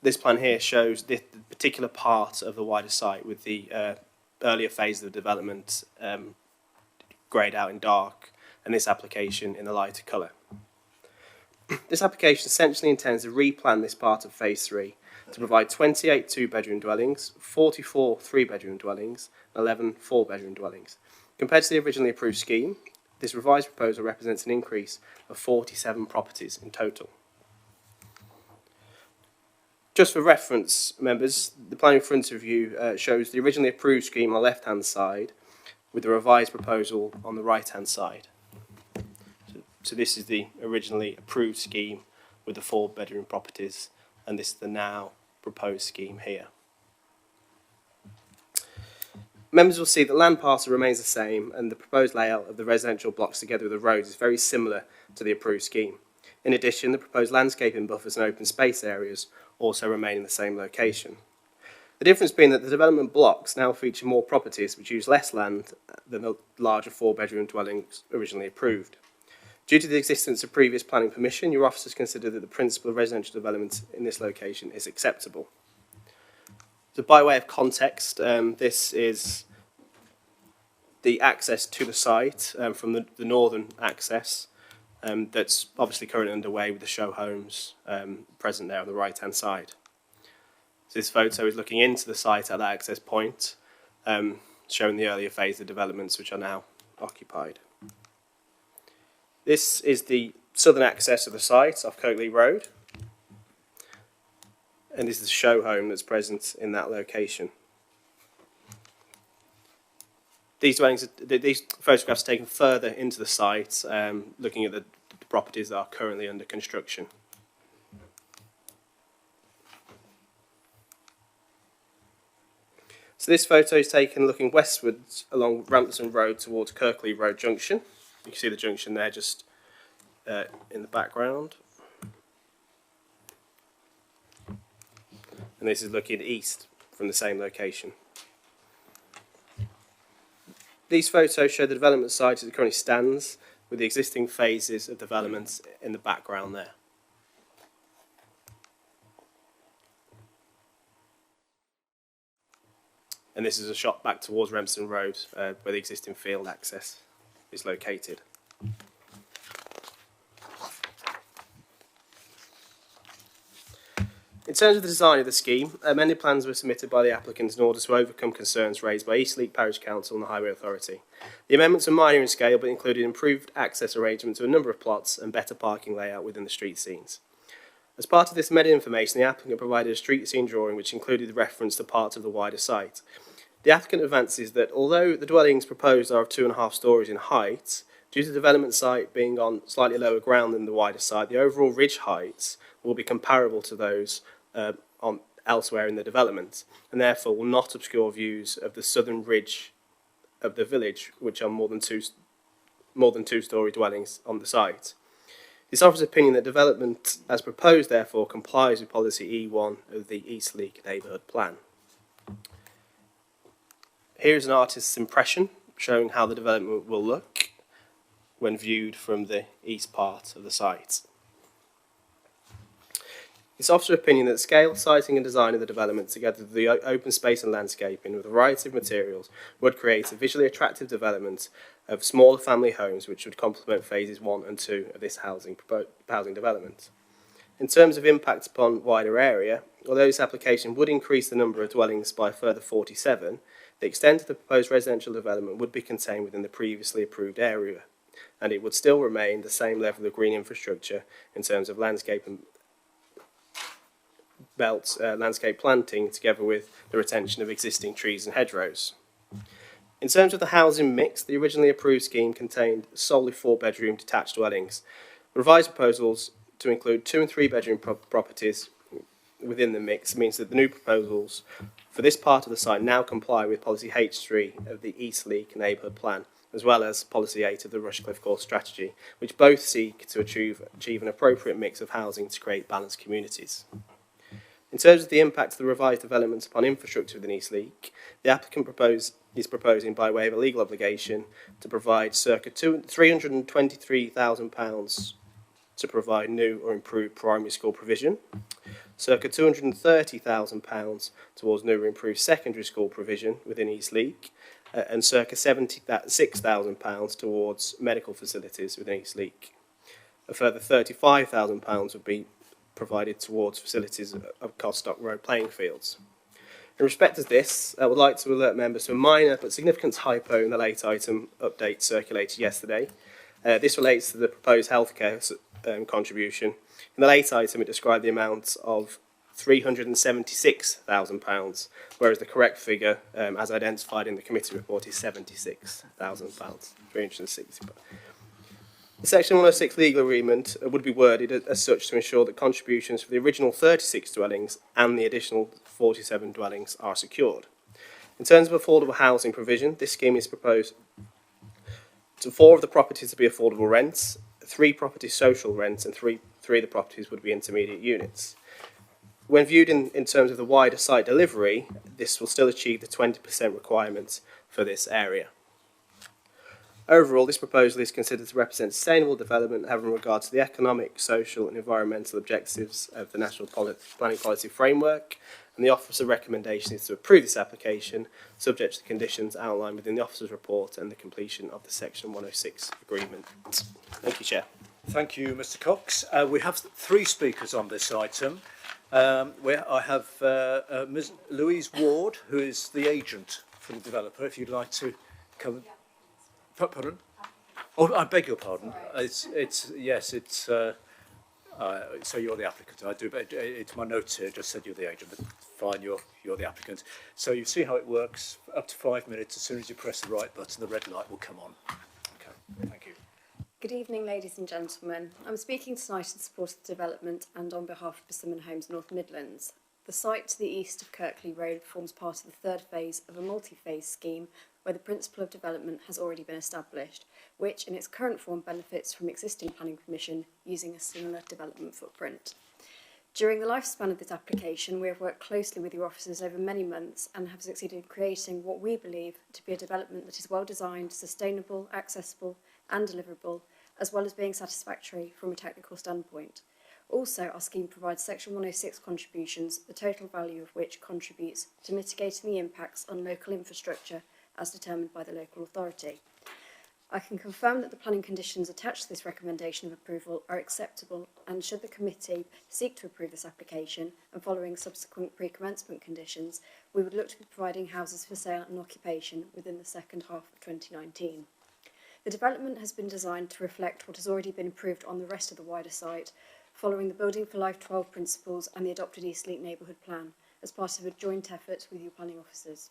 this plan here shows the particular part of the wider site with the earlier phase of the development greyed out in dark, and this application in the lighter colour. This application essentially intends to replan this part of Phase 3 to provide 28 two-bedroom dwellings, 44 three-bedroom dwellings, and 11 four-bedroom dwellings. Compared to the originally approved scheme, this revised proposal represents an increase of 47 properties in total. Just for reference, members, the plan in front of you shows the originally approved scheme on the left-hand side with the revised proposal on the right-hand side. So this is the originally approved scheme with the four-bedroom properties, and this is the now proposed scheme here. Members will see that land parcel remains the same, and the proposed layout of the residential blocks together with the roads is very similar to the approved scheme. In addition, the proposed landscaping buffers and open space areas also remain in the same location. The difference being that the development blocks now feature more properties which use less land than the larger four-bedroom dwellings originally approved. Due to the existence of previous planning permission, your officers consider that the principle of residential development in this location is acceptable. So by way of context, this is the access to the site from the northern access that's obviously currently underway with the show homes present there on the right-hand side. So this photo is looking into the site at that access point, showing the earlier phase of developments which are now occupied. This is the southern access of the site off Kirkley Road, and this is the show home that's present in that location. These photographs are taken further into the site, looking at the properties that are currently under construction. So this photo is taken looking westwards along Rampton Road towards Kirkley Road Junction. You can see the junction there just in the background. And this is looking east from the same location. These photos show the development site as it currently stands, with the existing phases of development in the background there. And this is a shot back towards Remston Road, where the existing field access is located. In terms of the design of the scheme, amended plans were submitted by the applicants in order to overcome concerns raised by East Leek Parish Council and the Highway Authority. The amendments are minor in scale but included improved access arrangements to a number of plots and better parking layout within the street scenes. As part of this amended information, the applicant provided a street scene drawing which included reference to parts of the wider site. The applicant advances that although the dwellings proposed are of 2.5 stories in height, due to the development site being on slightly lower ground than the wider site, the overall ridge heights will be comparable to those on elsewhere in the development, and therefore will not obscure views of the southern ridge of the village, which are more than two-storey dwellings on the site. This offers opinion that development as proposed therefore complies with policy E1 of the East Leek Neighbourhood Plan. Here is an artist's impression showing how the development will look when viewed from the east part of the site. It's offered opinion that the scale, sizing and design of the development, together with the open space and landscaping with a variety of materials, would create a visually attractive development of smaller family homes which would complement phases 1 and 2 of this housing development. In terms of impact upon wider area, although this application would increase the number of dwellings by a further 47, the extent of the proposed residential development would be contained within the previously approved area, and it would still remain the same level of green infrastructure in terms of landscape and landscape planting, together with the retention of existing trees and hedgerows. In terms of the housing mix, the originally approved scheme contained solely 4-bedroom detached dwellings. Revised proposals to include 2 and 3 bedroom properties within the mix means that the new proposals for this part of the site now comply with Policy H3 of the Eastleigh Neighbourhood Plan, as well as Policy 8 of the Rushcliffe Court Strategy, which both seek to achieve an appropriate mix of housing to create balanced communities. In terms of the impact of the revised developments upon infrastructure within Eastleigh, the applicant is proposing, by way of a legal obligation, to provide circa £323,000 to provide new or improved primary school provision, circa £230,000 towards new or improved secondary school provision within Eastleigh, and circa £76,000 towards medical facilities within Eastleigh. A further £35,000 would be provided towards facilities of Codstock Road playing fields. In respect of this, I would like to alert members to a minor but significant typo in the late item update circulated yesterday. This relates to the proposed healthcare contribution. In the late item, it described the amount of £376,000, whereas the correct figure, as identified in the committee report, is £76,000, £360,000. The Section 106 legal agreement would be worded as such to ensure that contributions for the original 36 dwellings and the additional 47 dwellings are secured. In terms of affordable housing provision, this scheme is proposed to 4 of the properties to be affordable rents, 3 properties social rents, and 3 of the properties would be intermediate units. When viewed in terms of the wider site delivery, this will still achieve the 20% requirement for this area. Overall, this proposal is considered to represent sustainable development having regard to the economic, social and environmental objectives of the National Planning Policy Framework, and the Officer's recommendation is to approve this application, subject to the conditions outlined within the Officer's report and the completion of the Section 106 agreement. Thank you, Chair. Thank you, Mr. Cox. We have 3 speakers on this item. I have Ms. Louise Ward, who is the agent for the developer, if you'd like to come. Pardon? Oh, I beg your pardon. So you're the applicant. I do, but it's my notes here just said you're the agent, but fine, you're the applicant. So you see how it works. Up to 5 minutes. As soon as you press the right button, the red light will come on. Okay, thank you. Good evening, ladies and gentlemen. I'm speaking tonight in support of the development and on behalf of Persimmon Homes North Midlands. The site to the east of Kirkley Road forms part of the 3rd phase of a multi-phase scheme where the principle of development has already been established, which in its current form benefits from existing planning permission using a similar development footprint. During the lifespan of this application, we have worked closely with your officers over many months and have succeeded in creating what we believe to be a development that is well designed, sustainable, accessible and deliverable, as well as being satisfactory from a technical standpoint. Also, our scheme provides Section 106 contributions, the total value of which contributes to mitigating the impacts on local infrastructure as determined by the local authority. I can confirm that the planning conditions attached to this recommendation of approval are acceptable, and should the committee seek to approve this application and following subsequent pre-commencement conditions, we would look to be providing houses for sale and occupation within the second half of 2019. The development has been designed to reflect what has already been approved on the rest of the wider site, following the Building for Life 12 principles and the adopted Eastleigh Neighbourhood Plan as part of a joint effort with your planning officers.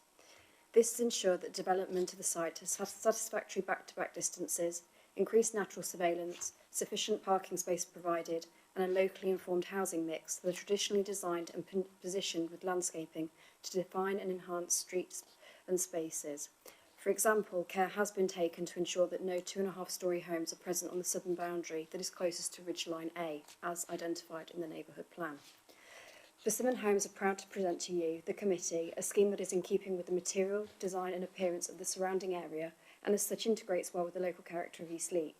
This has ensured that development of the site has satisfactory back-to-back distances, increased natural surveillance, sufficient parking space provided, and a locally informed housing mix that are traditionally designed and positioned with landscaping to define and enhance streets and spaces. For example, care has been taken to ensure that no 2.5-storey homes are present on the southern boundary that is closest to Ridgeline A, as identified in the neighbourhood plan. Persimmon Homes are proud to present to you, the committee, a scheme that is in keeping with the material, design and appearance of the surrounding area and as such integrates well with the local character of Eastleigh.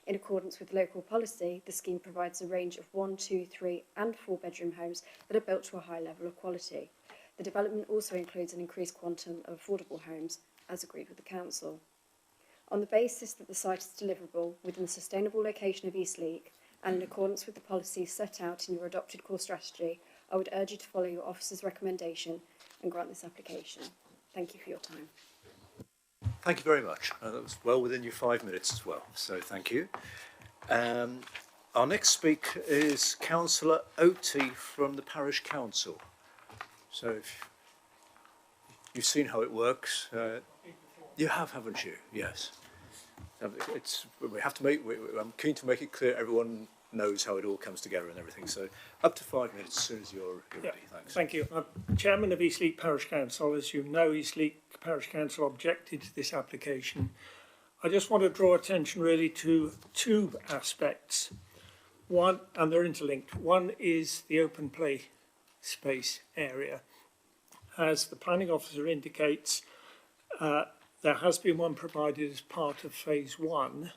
In accordance with local policy, the scheme provides a range of 1, 2, 3 and 4 bedroom homes that are built to a high level of quality. The development also includes an increased quantum of affordable homes, as agreed with the council. On the basis that the site is deliverable within the sustainable location of Eastleigh and in accordance with the policies set out in your adopted core strategy, I would urge you to follow your officer's recommendation and grant this application. Thank you for your time. Thank you very much. That was well within your 5 minutes as well, so thank you. Our next speaker is Councillor Oatey from the Parish Council. So if you've seen how it works. You have, haven't you? Yes. I'm keen to make it clear everyone knows how it all comes together and everything. So up to 5 minutes as soon as you're ready. Thanks. Thank you. I'm Chairman of Eastleigh Parish Council. As you know, Eastleigh Parish Council objected to this application. I just want to draw attention really to two aspects. One, and they're interlinked. One is the open play space area. As the planning officer indicates, there has been one provided as part of phase 1.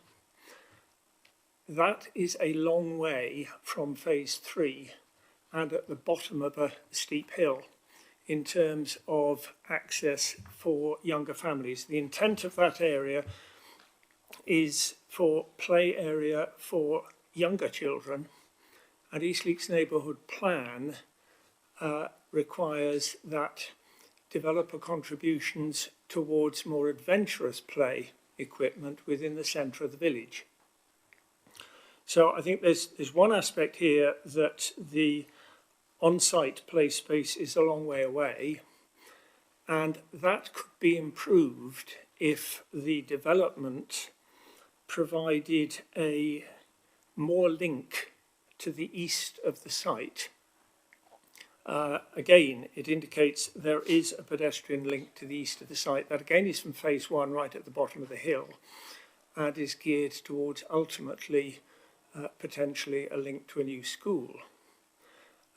That is a long way from phase 3 and at the bottom of a steep hill in terms of access for younger families. The intent of that area is for play area for younger children, and Eastleigh's neighbourhood plan requires that developer contributions towards more adventurous play equipment within the centre of the village. So I think there's one aspect here that the on-site play space is a long way away, and that could be improved if the development provided a more link to the east of the site. Again, it indicates there is a pedestrian link to the east of the site. That again is from phase 1 right at the bottom of the hill and is geared towards ultimately potentially a link to a new school.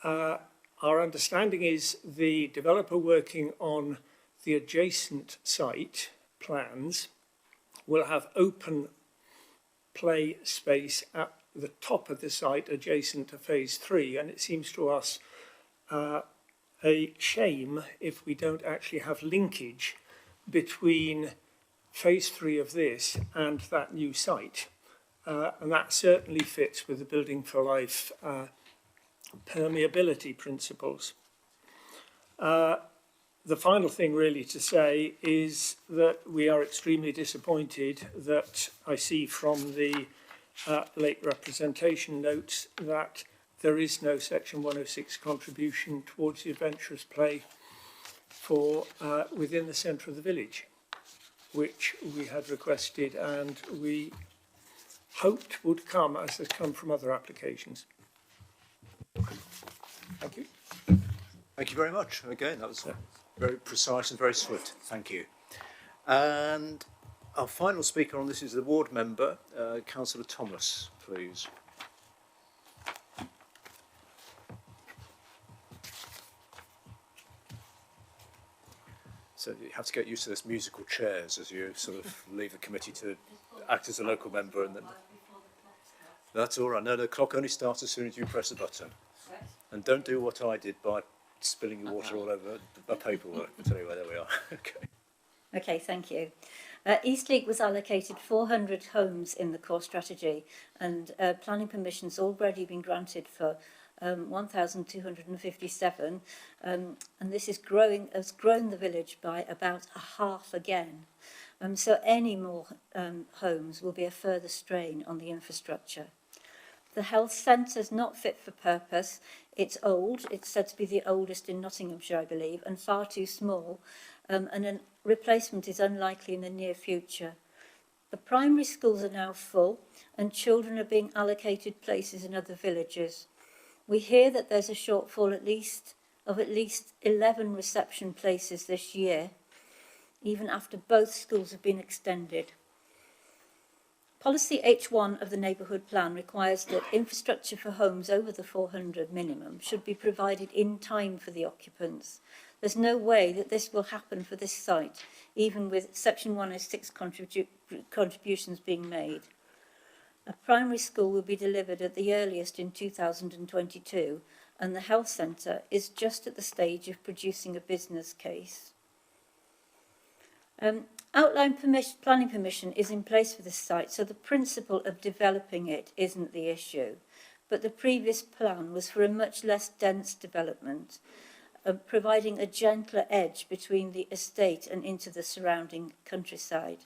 Our understanding is the developer working on the adjacent site plans will have open play space at the top of the site adjacent to phase 3, and it seems to us a shame if we don't actually have linkage between phase 3 of this and that new site. And that certainly fits with the Building for Life permeability principles. The final thing really to say is that we are extremely disappointed that I see from the late representation notes that there is no Section 106 contribution towards the adventurous play for within the centre of the village, which we had requested and we hoped would come as has come from other applications. Thank you. Thank you very much. Again, that was very precise and very swift. Thank you. And our final speaker on this is the ward member, Councillor Thomas, please. So you have to get used to this musical chairs as you sort of leave the committee to act as a local member, and then that's all right. No, the clock only starts as soon as you press a button. And don't do what I did by spilling your water all over the paperwork. I'll tell you where there we are. Okay. Okay, thank you. Eastleigh was allocated 400 homes in the core strategy, and planning permission's already been granted for 1,257, and this is has grown the village by about a half again. So any more homes will be a further strain on the infrastructure. The health centre is not fit for purpose. It's old. It's said to be the oldest in Nottinghamshire, I believe, and far too small, and a replacement is unlikely in the near future. The primary schools are now full, and children are being allocated places in other villages. We hear that there's a shortfall at least 11 reception places this year, even after both schools have been extended. Policy H1 of the neighbourhood plan requires that infrastructure for homes over the 400 minimum should be provided in time for the occupants. There's no way that this will happen for this site, even with Section 106 contributions being made. A primary school will be delivered at the earliest in 2022, and the health centre is just at the stage of producing a business case. Outline planning permission is in place for this site, so the principle of developing it isn't the issue. but the previous plan was for a much less dense development, providing a gentler edge between the estate and into the surrounding countryside.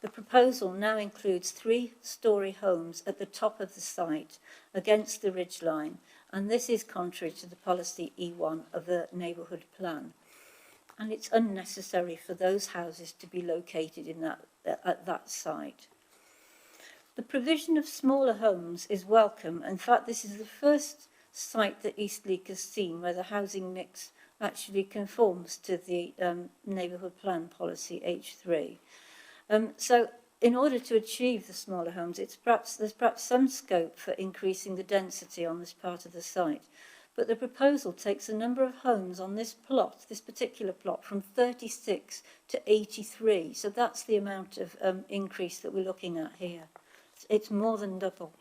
The proposal now includes 3-storey homes at the top of the site against the ridgeline, and this is contrary to the policy E1 of the neighbourhood plan. And it's unnecessary for those houses to be located in at that site. The provision of smaller homes is welcome. In fact, this is the first site that Eastleigh has seen where the housing mix actually conforms to the neighbourhood plan policy H3. So in order to achieve the smaller homes, there's perhaps some scope for increasing the density on this part of the site. But the proposal takes the number of homes on this plot, this particular plot, from 36 to 83. So that's the amount of increase that we're looking at here. It's more than double.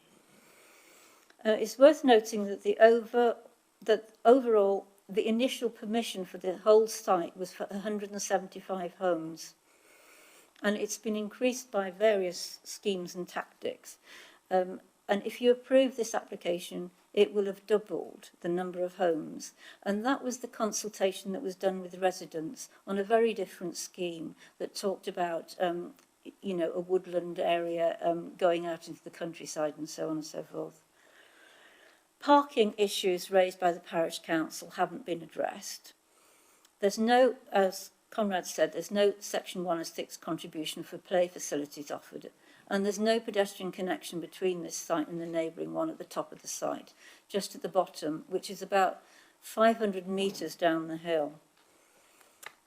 It's worth noting that overall, the initial permission for the whole site was for 175 homes. And it's been increased by various schemes and tactics. And if you approve this application, it will have doubled the number of homes. And that was the consultation that was done with residents on a very different scheme that talked about, you know, a woodland area going out into the countryside and so on and so forth. Parking issues raised by the parish council haven't been addressed. There's no, as Conrad said, there's no section 106 contribution for play facilities offered, and there's no pedestrian connection between this site and the neighbouring one at the top of the site, just at the bottom, which is about 500 metres down the hill.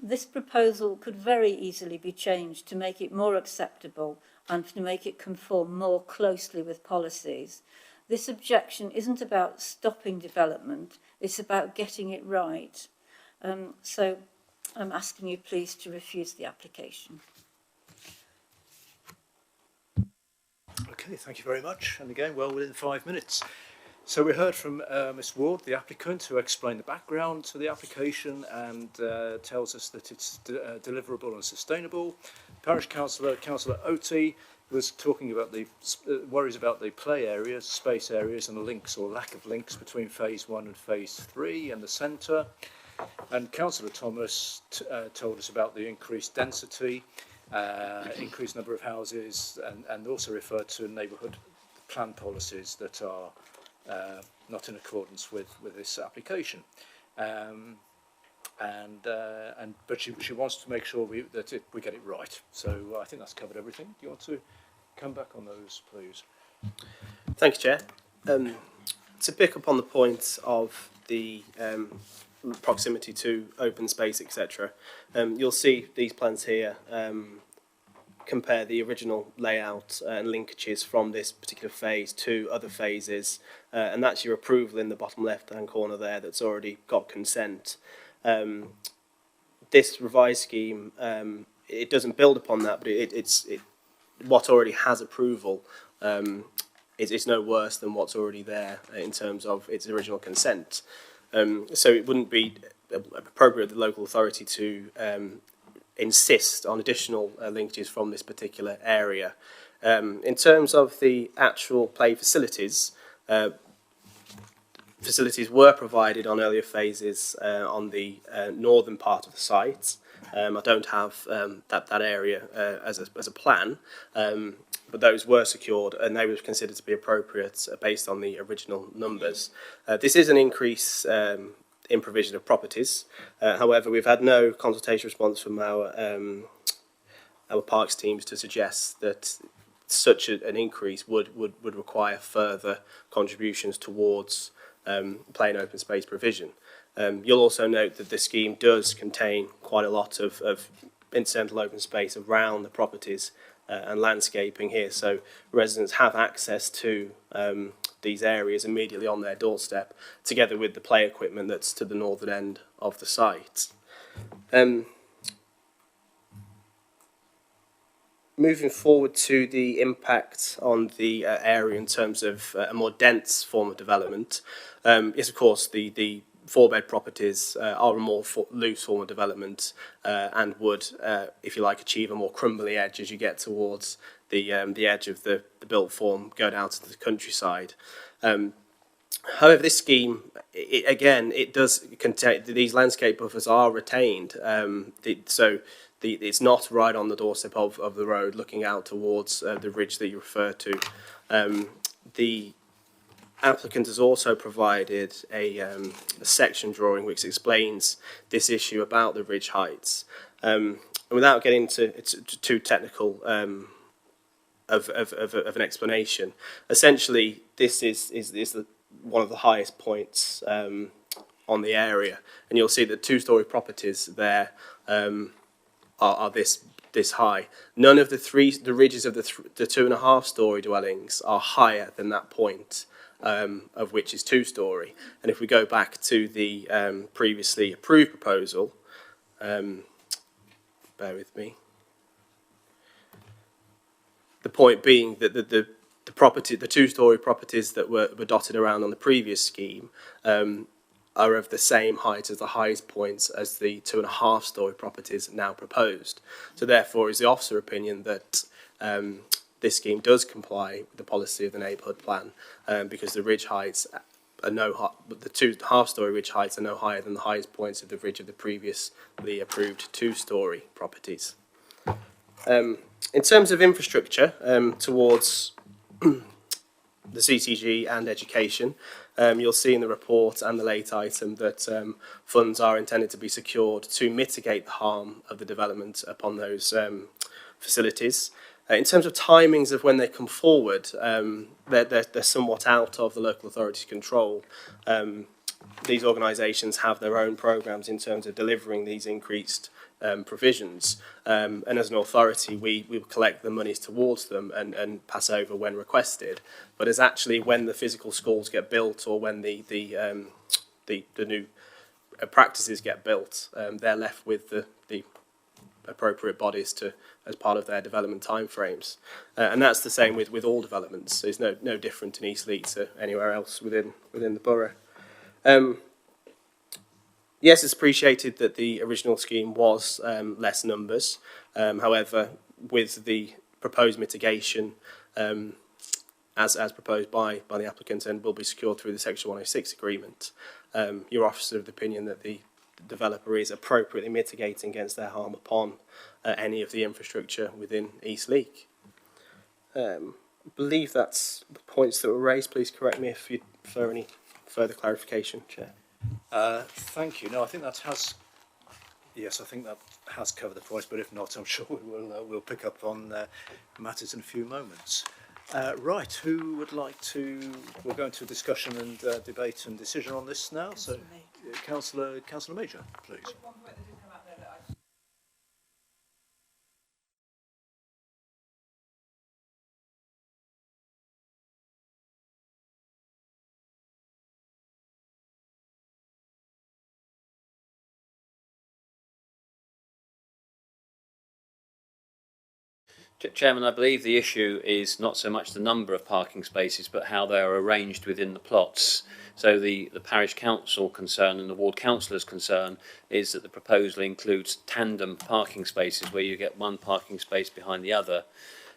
This proposal could very easily be changed to make it more acceptable and to make it conform more closely with policies. This objection isn't about stopping development, it's about getting it right. So I'm asking you please to refuse the application. Okay, thank you very much. And again, well within 5 minutes. So we heard from Ms Ward, the applicant, who explained the background to the application and tells us that it's deliverable and sustainable. Parish Councillor, Councillor Oti, was talking about the worries about the play areas, space areas, and the links or lack of links between phase 1 and phase 3 and the centre. And Councillor Thomas told us about the increased density, increased number of houses, and also referred to neighbourhood plan policies that are not in accordance with this application. But she wants to make sure we get it right. So I think that's covered everything. Do you want to come back on those, please? Thank you, Chair. To pick up on the point of the proximity to open space, etc., you'll see these plans here compare the original layout and linkages from this particular phase to other phases, and that's your approval in the bottom left-hand corner there that's already got consent. This revised scheme, it doesn't build upon that, but it's what already has approval. It's no worse than what's already there in terms of its original consent. So it wouldn't be appropriate for the local authority to insist on additional linkages from this particular area. In terms of the actual play facilities, facilities were provided on earlier phases on the northern part of the site. I don't have that area as a plan, but those were secured and they were considered to be appropriate based on the original numbers. This is an increase in provision of properties. However, we've had no consultation response from our parks teams to suggest that such an increase would require further contributions towards play and open space provision. You'll also note that the scheme does contain quite a lot of incidental open space around the properties and landscaping here, so residents have access to these areas immediately on their doorstep, together with the play equipment that's to the northern end of the site. Moving forward to the impact on the area in terms of a more dense form of development, is of course the 4-bed properties are a more loose form of development and would, if you like, achieve a more crumbly edge as you get towards the edge of the built form, go down to the countryside. However, this scheme, it does contain, these landscape buffers are retained, it's not right on the doorstep of the road looking out towards the ridge that you refer to. The applicant has also provided a section drawing which explains this issue about the ridge heights. And without getting into too technical of an explanation, essentially this is one of the highest points on the area, and you'll see that two-storey properties there are this high. None of the ridges of the 2.5-storey dwellings are higher than that point, of which is 2-storey. And if we go back to the previously approved proposal, bear with me. The point being that the 2-storey properties that were dotted around on the previous scheme are of the same height as the highest points as the 2.5-storey properties now proposed. So therefore, is the officer opinion that this scheme does comply with the policy of the neighbourhood plan, because the ridge heights are the 2.5-storey ridge heights are no higher than the highest points of the ridge of the previously approved 2-storey properties. In terms of infrastructure towards the CCG and education, you'll see in the report and the late item that funds are intended to be secured to mitigate the harm of the development upon those facilities. In terms of timings of when they come forward, they're somewhat out of the local authority's control. These organisations have their own programmes in terms of delivering these increased provisions, and as an authority we will collect the monies towards them and pass over when requested. But as actually when the physical schools get built, or when the new practices get built, they're left with the appropriate bodies to as part of their development timeframes, and that's the same with all developments. So it's no different in Eastleigh to anywhere else within the borough. Yes, it's appreciated that the original scheme was less numbers. However, with the proposed mitigation, as proposed by the applicant and will be secured through the Section 106 agreement, your officer of the opinion that the developer is appropriately mitigating against their harm upon any of the infrastructure within Eastleigh. I believe that's the points that were raised. Please correct me if you prefer any further clarification, Chair. Thank you. No, I think that has. Yes, I think that has covered the points. But if not, I'm sure we'll pick up on matters in a few moments. Right. Who would like to? We'll go into a discussion and debate and decision on this now. So, Councillor Major, please. Chairman, I believe the issue is not so much the number of parking spaces, but how they are arranged within the plots. So the parish council concern and the ward councillor's concern is that the proposal includes tandem parking spaces where you get one parking space behind the other.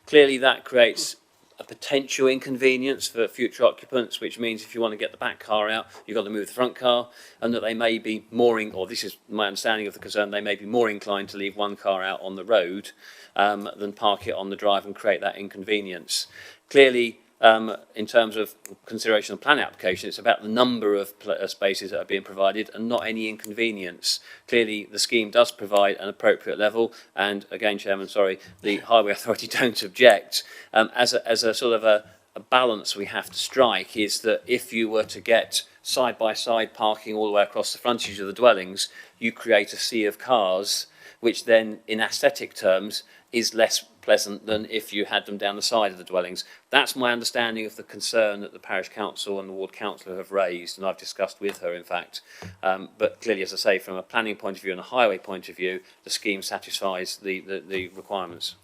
Clearly that creates a potential inconvenience for future occupants, which means if you want to get the back car out, you've got to move the front car, and that they may be more, or this is my understanding of the concern, they may be more inclined to leave one car out on the road than park it on the drive and create that inconvenience. Clearly, in terms of consideration of planning application, it's about the number of spaces that are being provided and not any inconvenience. Clearly, the scheme does provide an appropriate level, and again, Chairman, sorry, the Highway Authority don't object. As a sort of a balance we have to strike is that if you were to get side-by-side parking all the way across the frontage of the dwellings, you create a sea of cars, which then, in aesthetic terms, is less pleasant than if you had them down the side of the dwellings. That's my understanding of the concern that the parish council and the ward councillor have raised, and I've discussed with her, in fact. But clearly, as I say, from a planning point of view and a highway point of view, the scheme satisfies the requirements.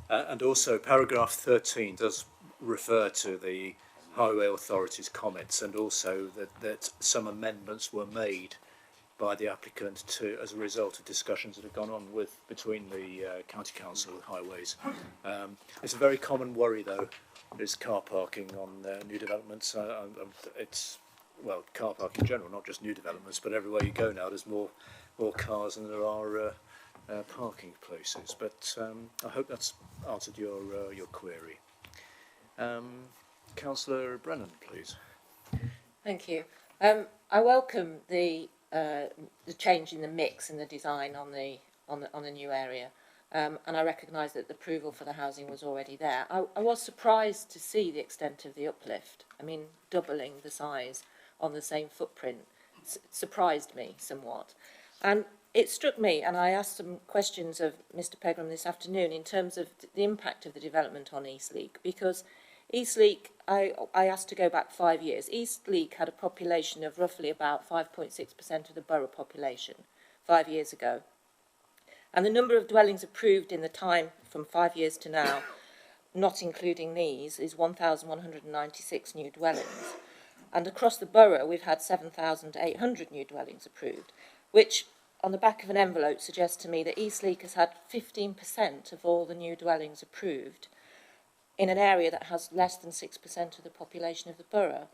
And also, paragraph 13 does refer to the Highway Authority's comments, and also that some amendments were made by the applicant as a result of discussions that have gone on between the County Council and Highways. It's a very common worry, though, is car parking on new developments. It's, well, car park in general, not just new developments, but everywhere you go now, there's more cars than there are parking places. But I hope that's answered your query. Councillor Brennan, please. Thank you. I welcome the change in the mix and the design on the new area, and I recognise that the approval for the housing was already there. I was surprised to see the extent of the uplift. I mean, doubling the size on the same footprint surprised me somewhat, and it struck me, and I asked some questions of Mr. Pegram this afternoon in terms of the impact of the development on Eastleigh, because Eastleigh, I asked to go back 5 years. Eastleigh had a population of roughly about 5.6% of the borough population 5 years ago. And the number of dwellings approved in the time from 5 years to now, not including these, is 1,196 new dwellings. And across the borough, we've had 7,800 new dwellings approved, which on the back of an envelope suggests to me that Eastleigh has had 15% of all the new dwellings approved in an area that has less than 6% of the population of the borough.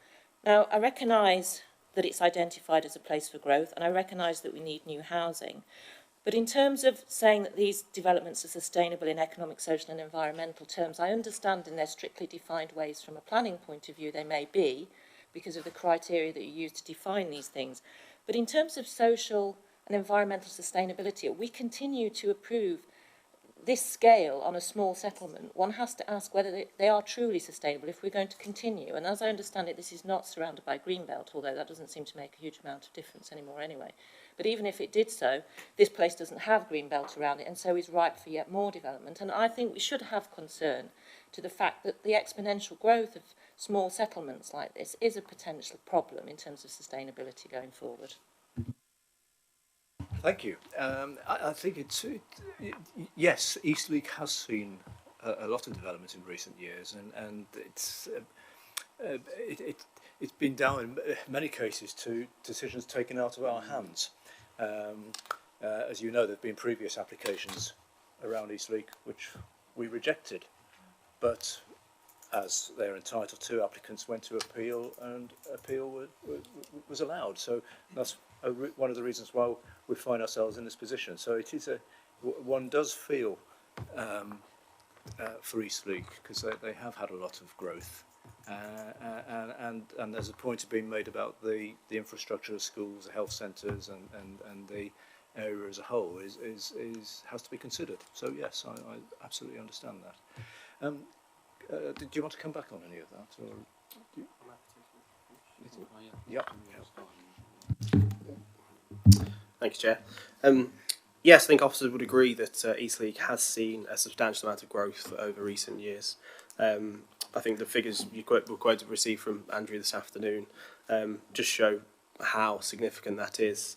Now, I recognise that it's identified as a place for growth, and I recognise that we need new housing. But in terms of saying that these developments are sustainable in economic, social and environmental terms, I understand in their strictly defined ways from a planning point of view they may be, because of the criteria that you use to define these things. But in terms of social and environmental sustainability, we continue to approve this scale on a small settlement. One has to ask whether they are truly sustainable if we're going to continue. And as I understand it, this is not surrounded by greenbelt, although that doesn't seem to make a huge amount of difference anymore anyway. But even if it did so, this place doesn't have greenbelt around it and so is ripe for yet more development. And I think we should have concern to the fact that the exponential growth of small settlements like this is a potential problem in terms of sustainability going forward. Thank you. I think yes, Eastleigh has seen a lot of development in recent years, and it's been down in many cases to decisions taken out of our hands. As you know, there have been previous applications around Eastleigh which we rejected, but as they're entitled to, applicants went to appeal, and appeal was allowed. So that's one of the reasons why we find ourselves in this position. So it is one does feel for Eastleigh, because they have had a lot of growth, and there's a point being made about the infrastructure of schools, the health centres, and the area as a whole has to be considered. So yes, I absolutely understand that. Do you want to come back on any of that? Or yeah. Thank you, Chair. Yes, I think officers would agree that Eastleigh has seen a substantial amount of growth over recent years. I think the figures you were quoted received from Andrew this afternoon just show how significant that is.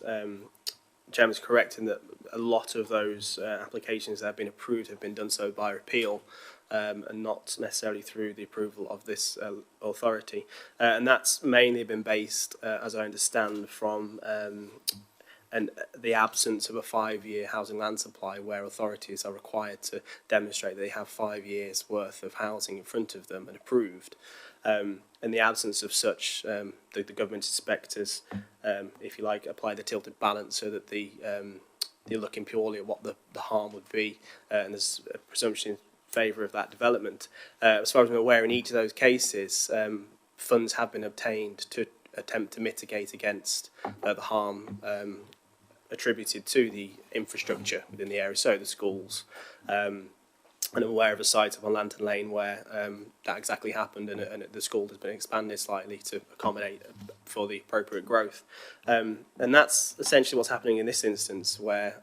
Chairman's correct in that a lot of those applications that have been approved have been done so by appeal, and not necessarily through the approval of this authority. And that's mainly been based, as I understand, from the absence of a 5-year housing land supply, where authorities are required to demonstrate that they have 5 years worth of housing in front of them and approved. In the absence of such, the government inspectors, if you like, apply the tilted balance so that you're looking purely at what the harm would be, and there's a presumption in favour of that development. As far as I'm aware, in each of those cases, funds have been obtained to attempt to mitigate against the harm attributed to the infrastructure within the area, so the schools. And I'm aware of a site up on Lantern Lane where that exactly happened, and the school has been expanded slightly to accommodate for the appropriate growth. And that's essentially what's happening in this instance, where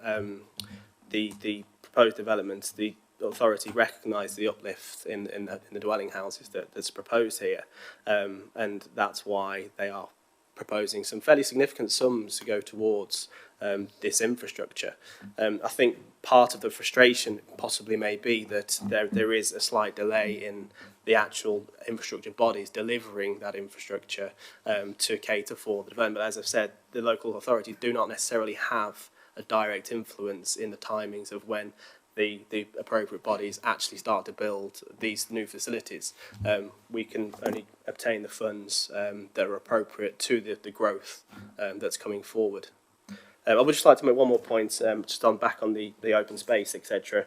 the proposed development, the authority recognised the uplift in the dwelling houses that's proposed here, and that's why they are proposing some fairly significant sums to go towards this infrastructure. I think part of the frustration possibly may be that there is a slight delay in the actual infrastructure bodies delivering that infrastructure to cater for the development. As I've said, the local authorities do not necessarily have a direct influence in the timings of when the appropriate bodies actually start to build these new facilities, we can only obtain the funds that are appropriate to the growth that's coming forward. I would just like to make one more point, just back on the open space, etc.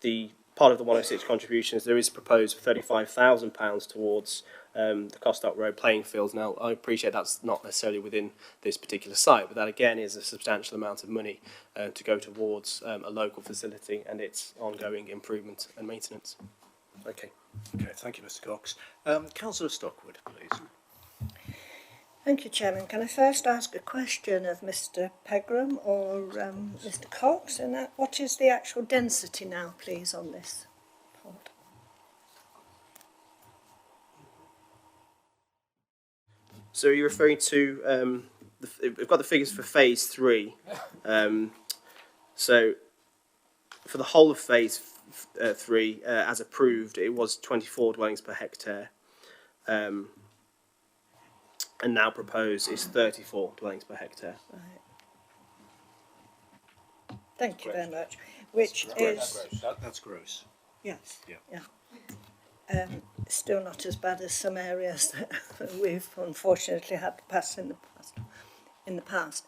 The part of the 106 contributions, there is proposed £35,000 towards the Costock Road playing fields. Now, I appreciate that's not necessarily within this particular site, but that again is a substantial amount of money to go towards a local facility and its ongoing improvement and maintenance. Okay. Okay, thank you, Mr. Cox. Councillor Stockwood, please. Thank you, Chairman. Can I first ask a question of Mr. Pegram or Mr. Cox? And that, what is the actual density now, please, on this pod? So you're referring to, we've got the figures for phase 3. So for the whole of phase 3, as approved, it was 24 dwellings per hectare. And now proposed is 34 dwellings per hectare. Right. Thank you very much. Which is... That's gross. Yes. Yeah. Still not as bad as some areas that we've unfortunately had to pass in the past.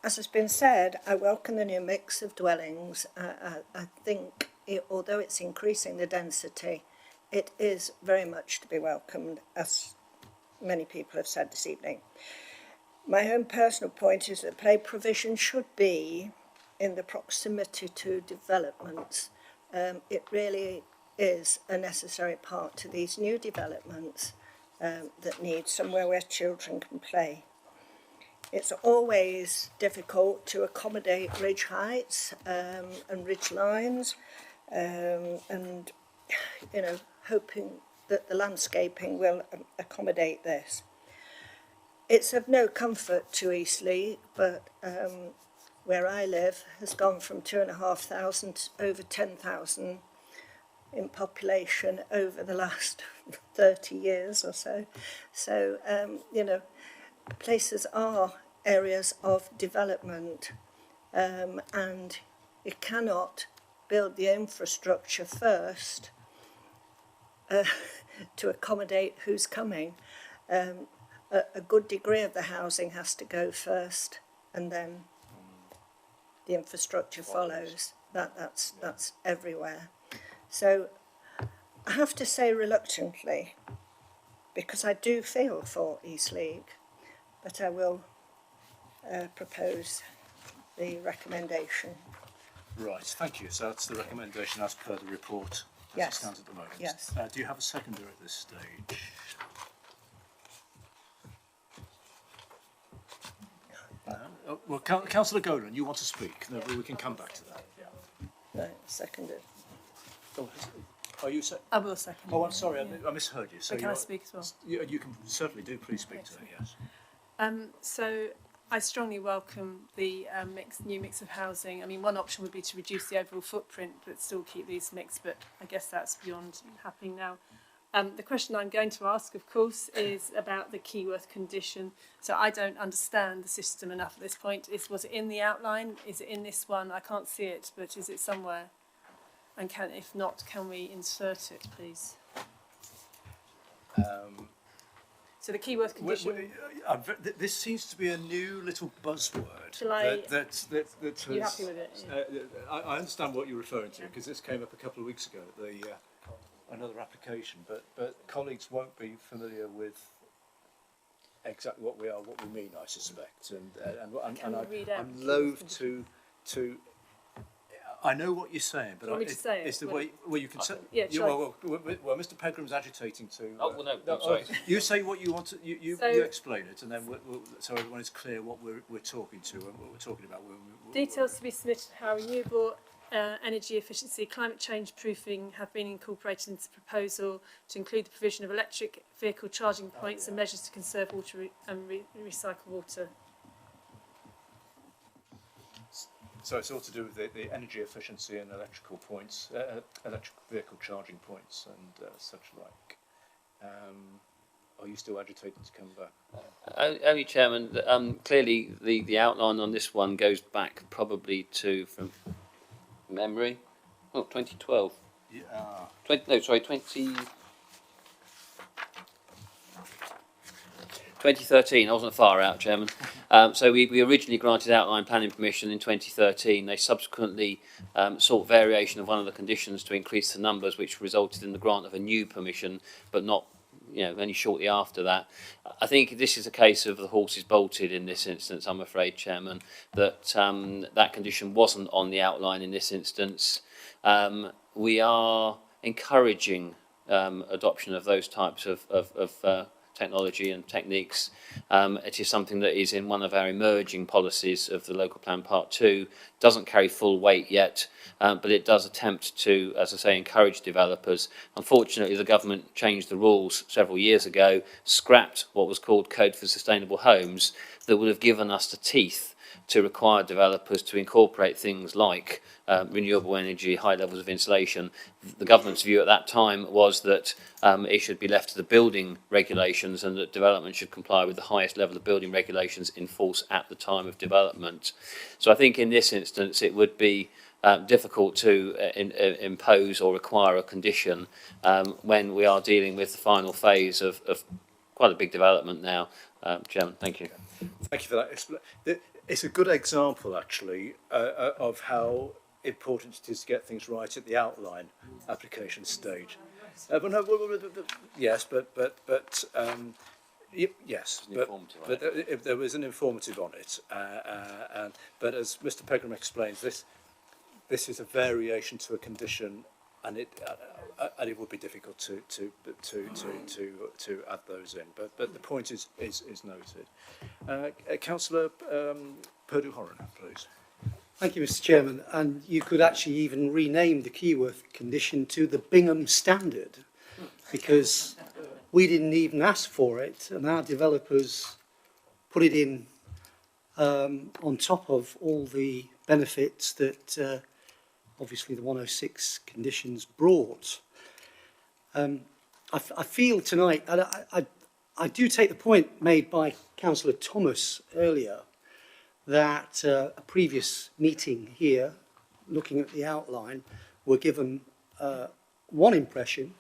As has been said, I welcome the new mix of dwellings. I think, although it's increasing the density, it is very much to be welcomed, as many people have said this evening. My own personal point is that play provision should be in the proximity to developments. It really is a necessary part to these new developments that need somewhere where children can play. It's always difficult to accommodate ridge heights and ridge lines, and, you know, hoping that the landscaping will accommodate this. It's of no comfort to Eastleigh, but where I live has gone from 2,500 to over 10,000 in population over the last 30 years or so. So, you know, places are areas of development, and you cannot build the infrastructure first to accommodate who's coming. A good degree of the housing has to go first, and then the infrastructure follows. That's everywhere. So I have to say reluctantly, because I do feel for Eastleigh, but I will propose the recommendation. Right, thank you. So that's the recommendation as per the report as Yes. it stands at the moment. Yes. Do you have a seconder at this stage? Well, Councillor Golan, you want to speak? No, we can come back to that. No, seconded. Oh, are you I will second. Oh, I'm sorry, I misheard you. So But can I speak as well? You can certainly do. Please speak to that. Yes. So I strongly welcome the new mix of housing. I mean, one option would be to reduce the overall footprint, but still keep these mixed. But I guess that's beyond happening now. The question I'm going to ask, of course, is about the Keyworth condition. So I don't understand the system enough at this point. Was it in the outline? Is it in this one? I can't see it, but is it somewhere? And if not, can we insert it, please? So the Keyworth condition. This seems to be a new little buzzword. Shall I? That has, You happy with it? Yeah. I understand what you're referring to, because this came up a couple of weeks ago at the another application, but colleagues won't be familiar with exactly what we mean, I suspect, and I'm loath to. I know what you're saying, but it's the way you can say. Yeah, well, Mr. Pegram's agitating to. Oh well, no, I'm sorry. You say what you want to. You explain it, and then so everyone is clear what we're talking to and what we're talking about. Details to be submitted how renewable energy efficiency, climate change proofing have been incorporated into the proposal to include the provision of electric vehicle charging points and measures to conserve water and recycle water. So it's all to do with the energy efficiency and electrical points, electric vehicle charging points and such like. are you still agitated to come back? Only Chairman, clearly the outline on this one goes back probably to, from memory, 2012. Yeah. 2013, I wasn't far out, Chairman. So we originally granted outline planning permission in 2013. They subsequently sought variation of one of the conditions to increase the numbers, which resulted in the grant of a new permission, but not, only shortly after that. I think this is a case of the horse is bolted in this instance, I'm afraid, Chairman, that that condition wasn't on the outline in this instance. We are encouraging adoption of those types of technology and techniques. It is something that is in one of our emerging policies of the Local Plan Part 2. Doesn't carry full weight yet, but it does attempt to, as I say, encourage developers. Unfortunately, the government changed the rules several years ago, scrapped what was called Code for Sustainable Homes, that would have given us the teeth to require developers to incorporate things like renewable energy, high levels of insulation. The government's view at that time was that it should be left to the building regulations and that development should comply with the highest level of building regulations in force at the time of development. So I think in this instance it would be difficult to impose or require a condition when we are dealing with the final phase of quite a big development now. Chairman, thank you. Thank you for that. It's a good example, actually, of how important it is to get things right at the outline application stage. But no, yes, yes, but if there was an informative on it. But as Mr. Pegram explains, this is a variation to a condition, and it would be difficult to add those in. But the point is noted. Councillor Purdue-Horan, please. Thank you, Mr. Chairman. And you could actually even rename the Keyworth condition to the Bingham Standard, because we didn't even ask for it, and our developers put it in on top of all the benefits that obviously the 106 conditions brought. I feel tonight, and I do take the point made by Councillor Thomas earlier, that a previous meeting here, looking at the outline, were given one impression,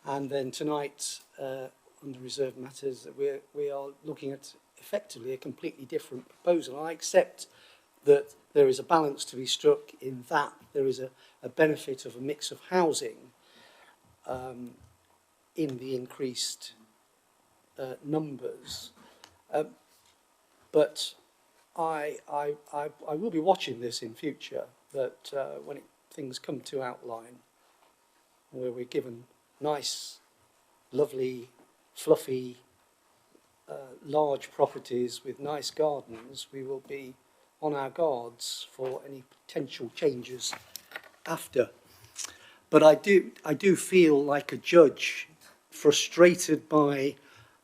and then tonight, on the reserved matters, we are looking at effectively a completely different proposal. I accept that there is a balance to be struck in that there is a benefit of a mix of housing in the increased numbers, but I will be watching this in future, that when things come to outline, where we're given nice, lovely, fluffy, large properties with nice gardens, we will be on our guards for any potential changes after. But I do feel like a judge, frustrated by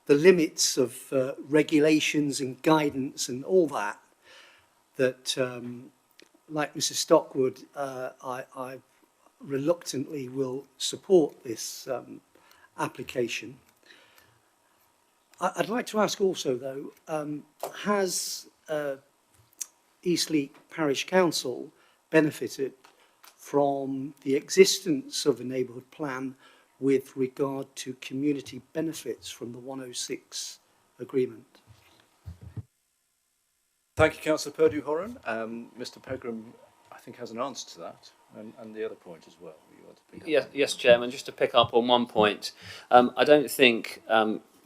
the limits of regulations and guidance and all that, like Mrs. Stockwood, I reluctantly will support this application. I'd like to ask also, though, has Eastleigh Parish Council benefited from the existence of a neighbourhood plan with regard to community benefits from the 106 agreement? Thank you, Councillor Purdue-Horan. Mr. Pegram, I think, has an answer to that, and the other point as well. You want to pick up Yes, Chairman, just to pick up on one point, I don't think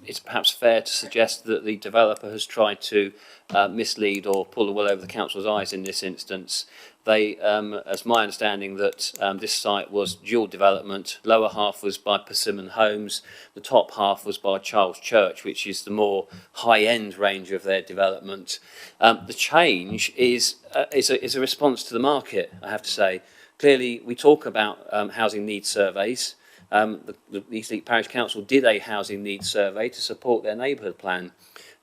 it's perhaps fair to suggest that the developer has tried to mislead or pull the wool over the council's eyes in this instance. They, as my understanding, that this site was dual development. Lower half was by Persimmon Homes, the top half was by Charles Church, which is the more high-end range of their development. The change is a response to the market, I have to say. Clearly, we talk about housing needs surveys. The Eastleigh Parish Council did a housing needs survey to support their neighbourhood plan.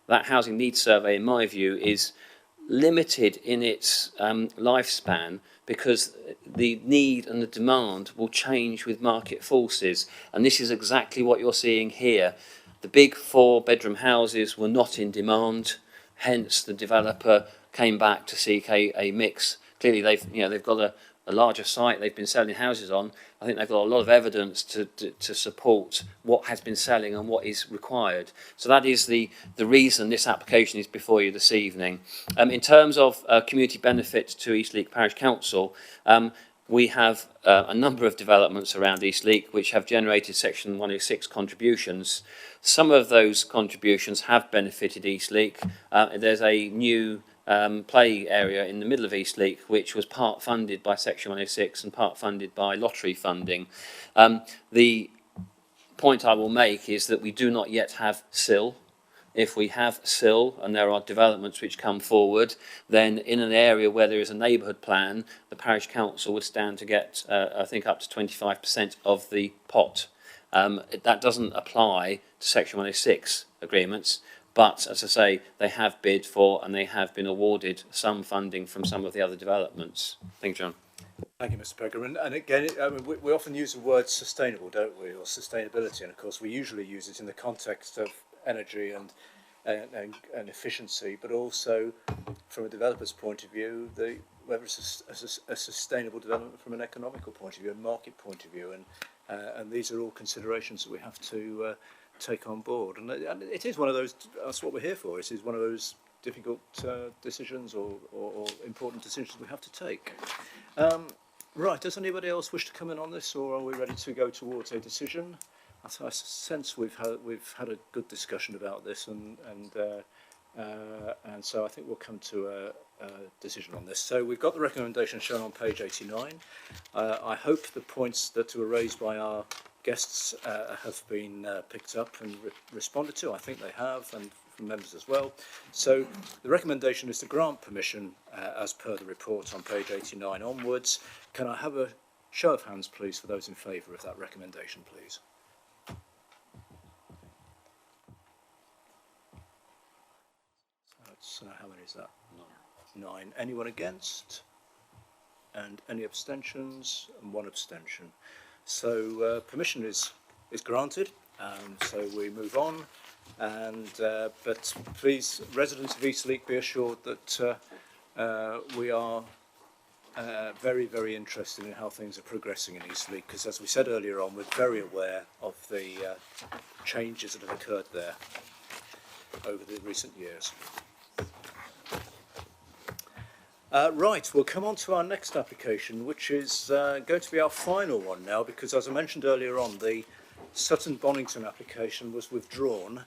That housing needs survey, in my view, is limited in its lifespan because the need and the demand will change with market forces, and this is exactly what you're seeing here. The big 4-bedroom houses were not in demand, hence the developer came back to seek a mix. Clearly, they've got a larger site they've been selling houses on. I think they've got a lot of evidence to support what has been selling and what is required. So that is the reason this application is before you this evening. In terms of community benefit to Eastleigh Parish Council, we have a number of developments around Eastleigh which have generated Section 106 contributions. Some of those contributions have benefited Eastleigh. There's a new play area in the middle of Eastleigh, which was part funded by Section 106 and part funded by lottery funding. The point I will make is that we do not yet have SIL. If we have SIL and there are developments which come forward, then in an area where there is a neighbourhood plan, the parish council would stand to get, I think, up to 25% of the pot. That doesn't apply to Section 106 agreements. But, as I say, they have bid for and they have been awarded some funding from some of the other developments. Thank you, John. Thank you, Mr. Pegram. And again, we often use the word sustainable, don't we, or sustainability, and of course we usually use it in the context of energy and efficiency, but also from a developer's point of view, whether it's a sustainable development from an economical point of view, a market point of view, and these are all considerations that we have to take on board. And it is one of those, that's what we're here for, it is one of those difficult decisions or important decisions we have to take. Right, does anybody else wish to come in on this, or are we ready to go towards a decision? I sense we've had a good discussion about this, and so I think we'll come to a decision on this. So we've got the recommendation shown on page 89. I hope the points that were raised by our guests have been picked up and responded to. I think they have, and from members as well. So the recommendation is to grant permission as per the report on page 89 onwards. Can I have a show of hands, please, for those in favour of that recommendation, please? So how many is that? 9. Anyone against? And any abstentions? And 1 abstention. So permission is granted, so we move on. And but please, residents of Eastleigh, be assured that we are very, very interested in how things are progressing in Eastleigh, because as we said earlier on, we're very aware of the changes that have occurred there over the recent years. Right, we'll come on to our next application, which is going to be our final one now, because as I mentioned earlier on, the Sutton Bonington application was withdrawn.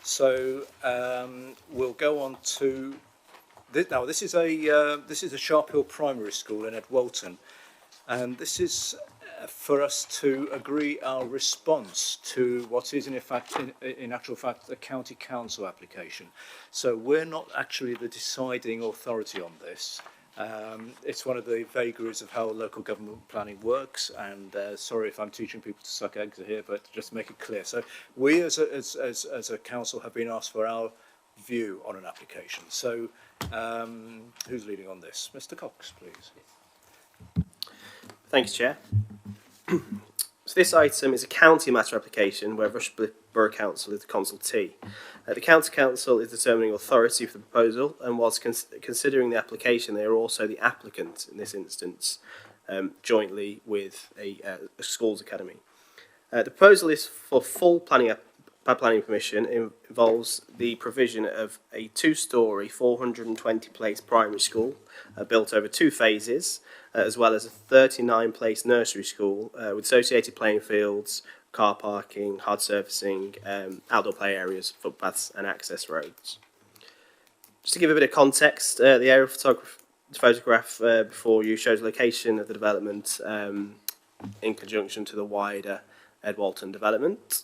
So we'll go on to this now. This is a Sharp Hill Primary School in Edwalton, and this is for us to agree our response to what is in actual fact a county council application. So we're not actually the deciding authority on this. It's one of the vagaries of how local government planning works, and sorry if I'm teaching people to suck eggs here, but just to make it clear. So we as a council have been asked for our view on an application. So who's leading on this? Mr. Cox, please. Thanks, Chair. So this item is a county matter application where Rushbrook Borough Council is the consultee. The County Council is the determining authority for the proposal, and whilst considering the application, they are also the applicant in this instance, jointly with a schools academy. The proposal is for full planning permission. Involves the provision of a 2-storey, 420-place primary school built over 2 phases, as well as a 39-place nursery school with associated playing fields, car parking, hard surfacing, outdoor play areas, footpaths and access roads. Just to give a bit of context, the aerial photograph before you shows the location of the development in conjunction to the wider Edwalton development.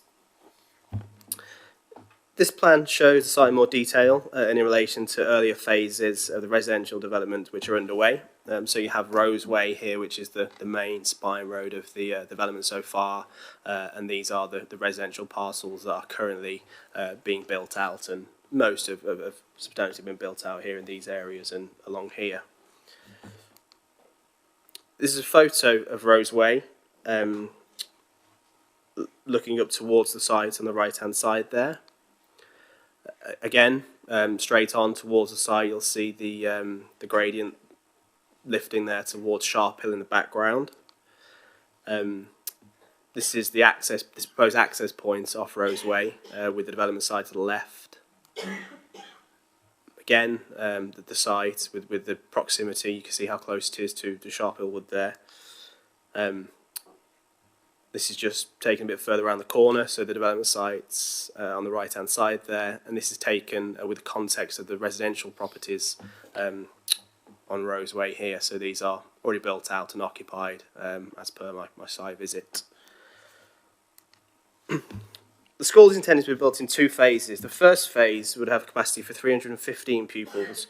This plan shows the site in more detail in relation to earlier phases of the residential development which are underway. So you have Roseway here, which is the main spine road of the development so far, and these are the residential parcels that are currently being built out, and most have substantially been built out here in these areas and along here. This is a photo of Roseway. looking up towards the site on the right-hand side there. Again, straight on towards the site, you'll see the gradient lifting there towards Sharp Hill in the background. This is the this proposed access point off Roseway with the development site to the left. Again, the site with the proximity, you can see how close it is to Sharp Hill Wood there. This is just taken a bit further around the corner, so the development site's on the right-hand side there, and this is taken with the context of the residential properties on Roseway here. So these are already built out and occupied as per my site visit. The school is intended to be built in 2 phases. The first phase would have capacity for 315 pupils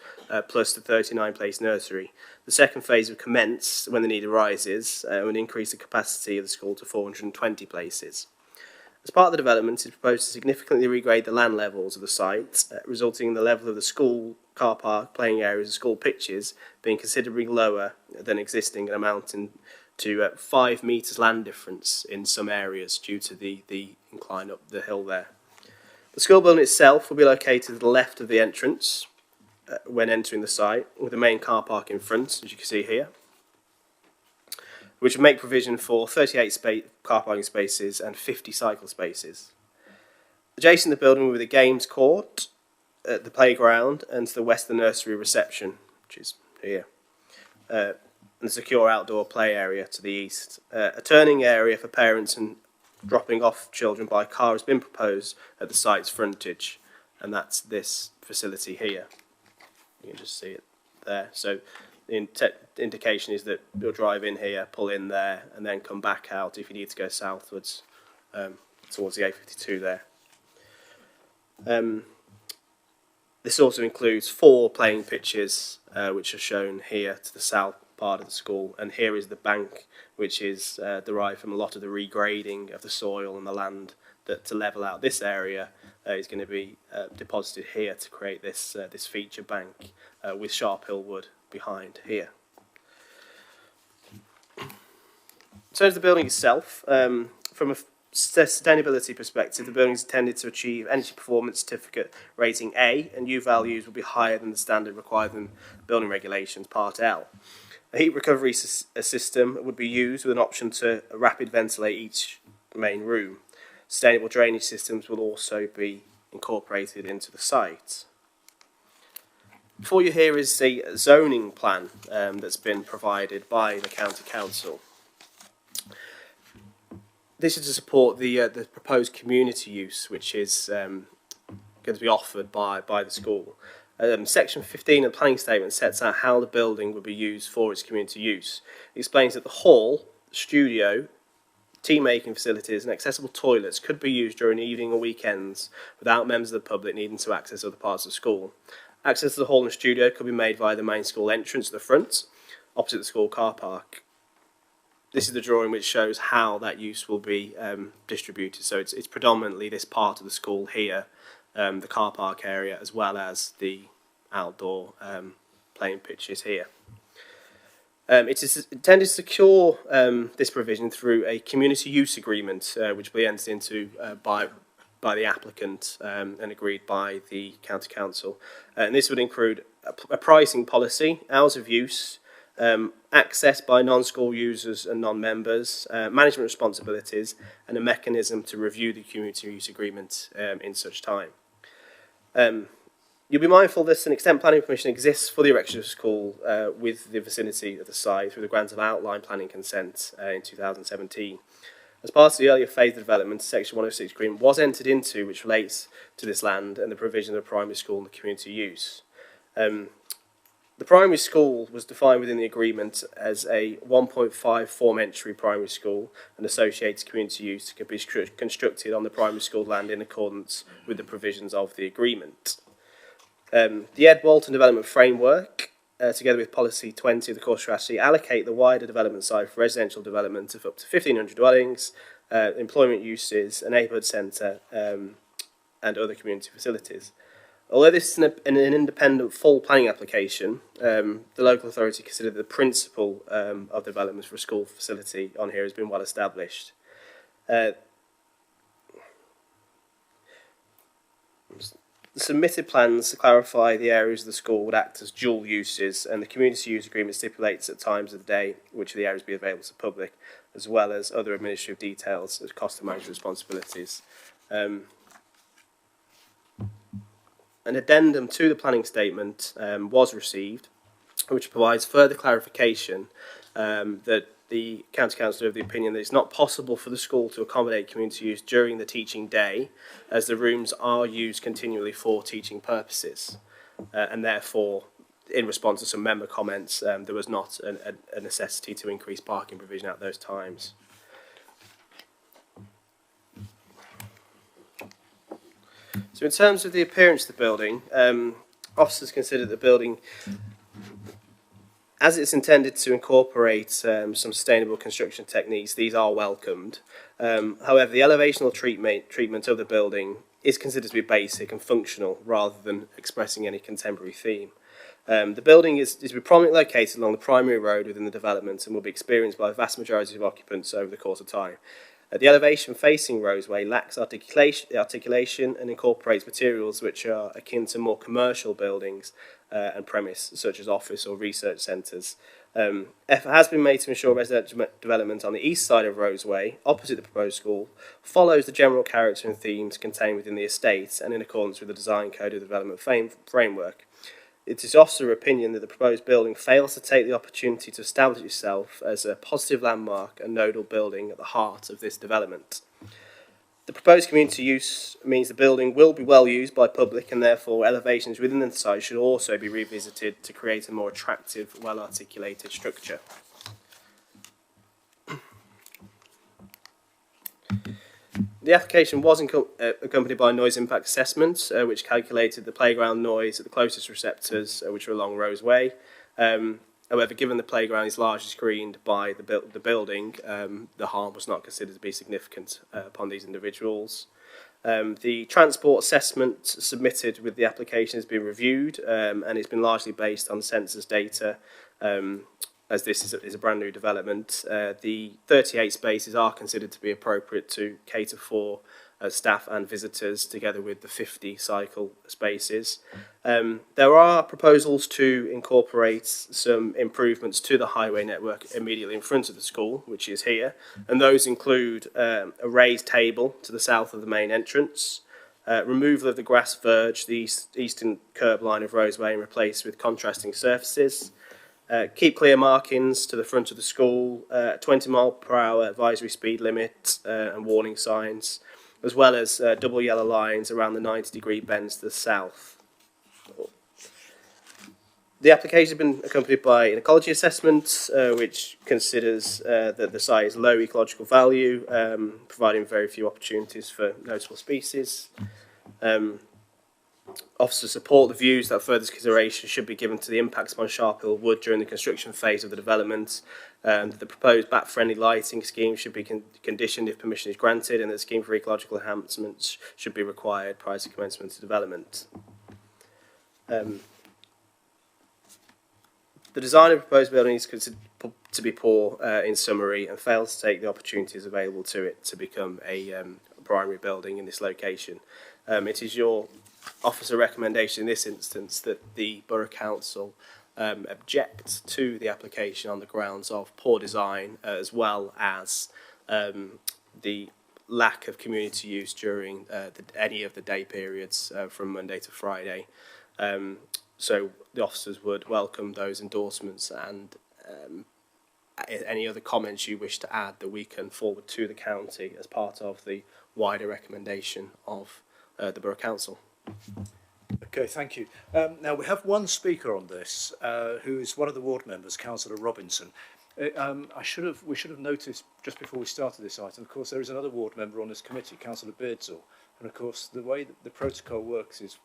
plus the 39-place nursery. The second phase would commence when the need arises and would increase the capacity of the school to 420 places. As part of the development, it is proposed to significantly regrade the land levels of the site, resulting in the level of the school, car park, playing areas and school pitches being considerably lower than existing and amounting to 5 metres land difference in some areas due to the incline up the hill there. The school building itself will be located to the left of the entrance when entering the site, with the main car park in front, as you can see here, which will make provision for 38 car parking spaces and 50 cycle spaces. Adjacent to the building will be the games court, the playground, and to the west the nursery reception, which is here, and the secure outdoor play area to the east. A turning area for parents and dropping off children by car has been proposed at the site's frontage, and that's this facility here. You can just see it there. So the indication is that you'll drive in here, pull in there, and then come back out if you need to go southwards towards the A52 there. This also includes 4 playing pitches, which are shown here to the south part of the school, and here is the bank, which is derived from a lot of the regrading of the soil and the land that to level out this area is going to be deposited here to create this this feature bank with Sharp Hill Wood behind here. In terms of the building itself, from a sustainability perspective, the building is intended to achieve Energy Performance Certificate rating A, and U values will be higher than the standard required in Building Regulations Part L. A heat recovery system would be used with an option to rapid ventilate each main room. Sustainable drainage systems will also be incorporated into the site. Before you here is a zoning plan that's been provided by the County Council. This is to support the proposed community use, which is going to be offered by the school. Section 15 of the planning statement sets out how the building would be used for its community use. It explains that the hall, studio, tea-making facilities and accessible toilets could be used during the evening or weekends without members of the public needing to access other parts of the school. Access to the hall and studio could be made via the main school entrance at the front, opposite the school car park. This is the drawing which shows how that use will be distributed. So it's predominantly this part of the school here, the car park area, as well as the outdoor playing pitches here. It is intended to secure this provision through a community use agreement, which will be entered into by the applicant and agreed by the County Council. And this would include a pricing policy, hours of use, access by non-school users and non-members, management responsibilities, and a mechanism to review the community use agreement in such time. You'll be mindful that an extent planning permission exists for the erection of a school with the vicinity of the site through the grant of outline planning consent in 2017. As part of the earlier phase of development, Section 106 agreement was entered into, which relates to this land and the provision of a primary school and the community use. The primary school was defined within the agreement as a 1.5 form entry primary school, and associated community use can be constructed on the primary school land in accordance with the provisions of the agreement. The Ed Walton Development Framework, together with Policy 20 of the Core Strategy, allocate the wider development site for residential development of up to 1,500 dwellings, employment uses, a neighbourhood centre, and other community facilities. Although this is an independent full planning application, the local authority considered that the principle of development for a school facility on here has been well established. The submitted plans clarify the areas of the school would act as dual uses, and the community use agreement stipulates at times of the day which of the areas be available to the public, as well as other administrative details such as cost and management responsibilities. An addendum to the planning statement was received, which provides further clarification that the County Council are of the opinion that it's not possible for the school to accommodate community use during the teaching day, as the rooms are used continually for teaching purposes. And therefore, in response to some member comments, there was not a necessity to increase parking provision at those times. So in terms of the appearance of the building, officers consider the building, as it's intended to incorporate some sustainable construction techniques, these are welcomed. However, the elevational treatment of the building is considered to be basic and functional rather than expressing any contemporary theme. The building is to be prominently located along the primary road within the development and will be experienced by the vast majority of occupants over the course of time. The elevation facing Roseway lacks articulation and incorporates materials which are akin to more commercial buildings and premise, such as office or research centres. Effort has been made to ensure residential development on the east side of Roseway, opposite the proposed school, follows the general character and themes contained within the estate and in accordance with the design code of the development framework. It is officer opinion that the proposed building fails to take the opportunity to establish itself as a positive landmark and nodal building at the heart of this development. The proposed community use means the building will be well used by public, and therefore elevations within the site should also be revisited to create a more attractive, well articulated structure. The application was accompanied by a noise impact assessment, which calculated the playground noise at the closest receptors, which are along Roseway. However, given the playground is largely screened by the building, the harm was not considered to be significant upon these individuals. The transport assessment submitted with the application has been reviewed, and it's been largely based on census data, as this is a brand new development. The 38 spaces are considered to be appropriate to cater for staff and visitors, together with the 50 cycle spaces. There are proposals to incorporate some improvements to the highway network immediately in front of the school, which is here, and those include a raised table to the south of the main entrance, removal of the grass verge, the eastern curb line of Roseway, and replaced with contrasting surfaces. Keep clear markings to the front of the school, 20 mile per hour advisory speed limit and warning signs, as well as double yellow lines around the 90-degree bends to the south. The application has been accompanied by an ecology assessment, which considers that the site is low ecological value, providing very few opportunities for notable species. Officers support the views that further consideration should be given to the impacts upon Sharp Hill Wood during the construction phase of the development. The proposed bat-friendly lighting scheme should be conditioned if permission is granted, and the scheme for ecological enhancements should be required prior to commencement of development. The design of the proposed building is considered to be poor in summary, and fails to take the opportunities available to it to become a primary building in this location. It is your officer recommendation in this instance that the Borough Council object to the application on the grounds of poor design, as well as the lack of community use during any of the day periods from Monday to Friday. So the officers would welcome those endorsements, and any other comments you wish to add that we can forward to the county as part of the wider recommendation of the Borough Council. Okay, thank you. Now we have one speaker on this, who is one of the ward members, Councillor Robinson. We should have noticed just before we started this item, of course, there is another ward member on this committee, Councillor Beardsall, and of course the way that the protocol works is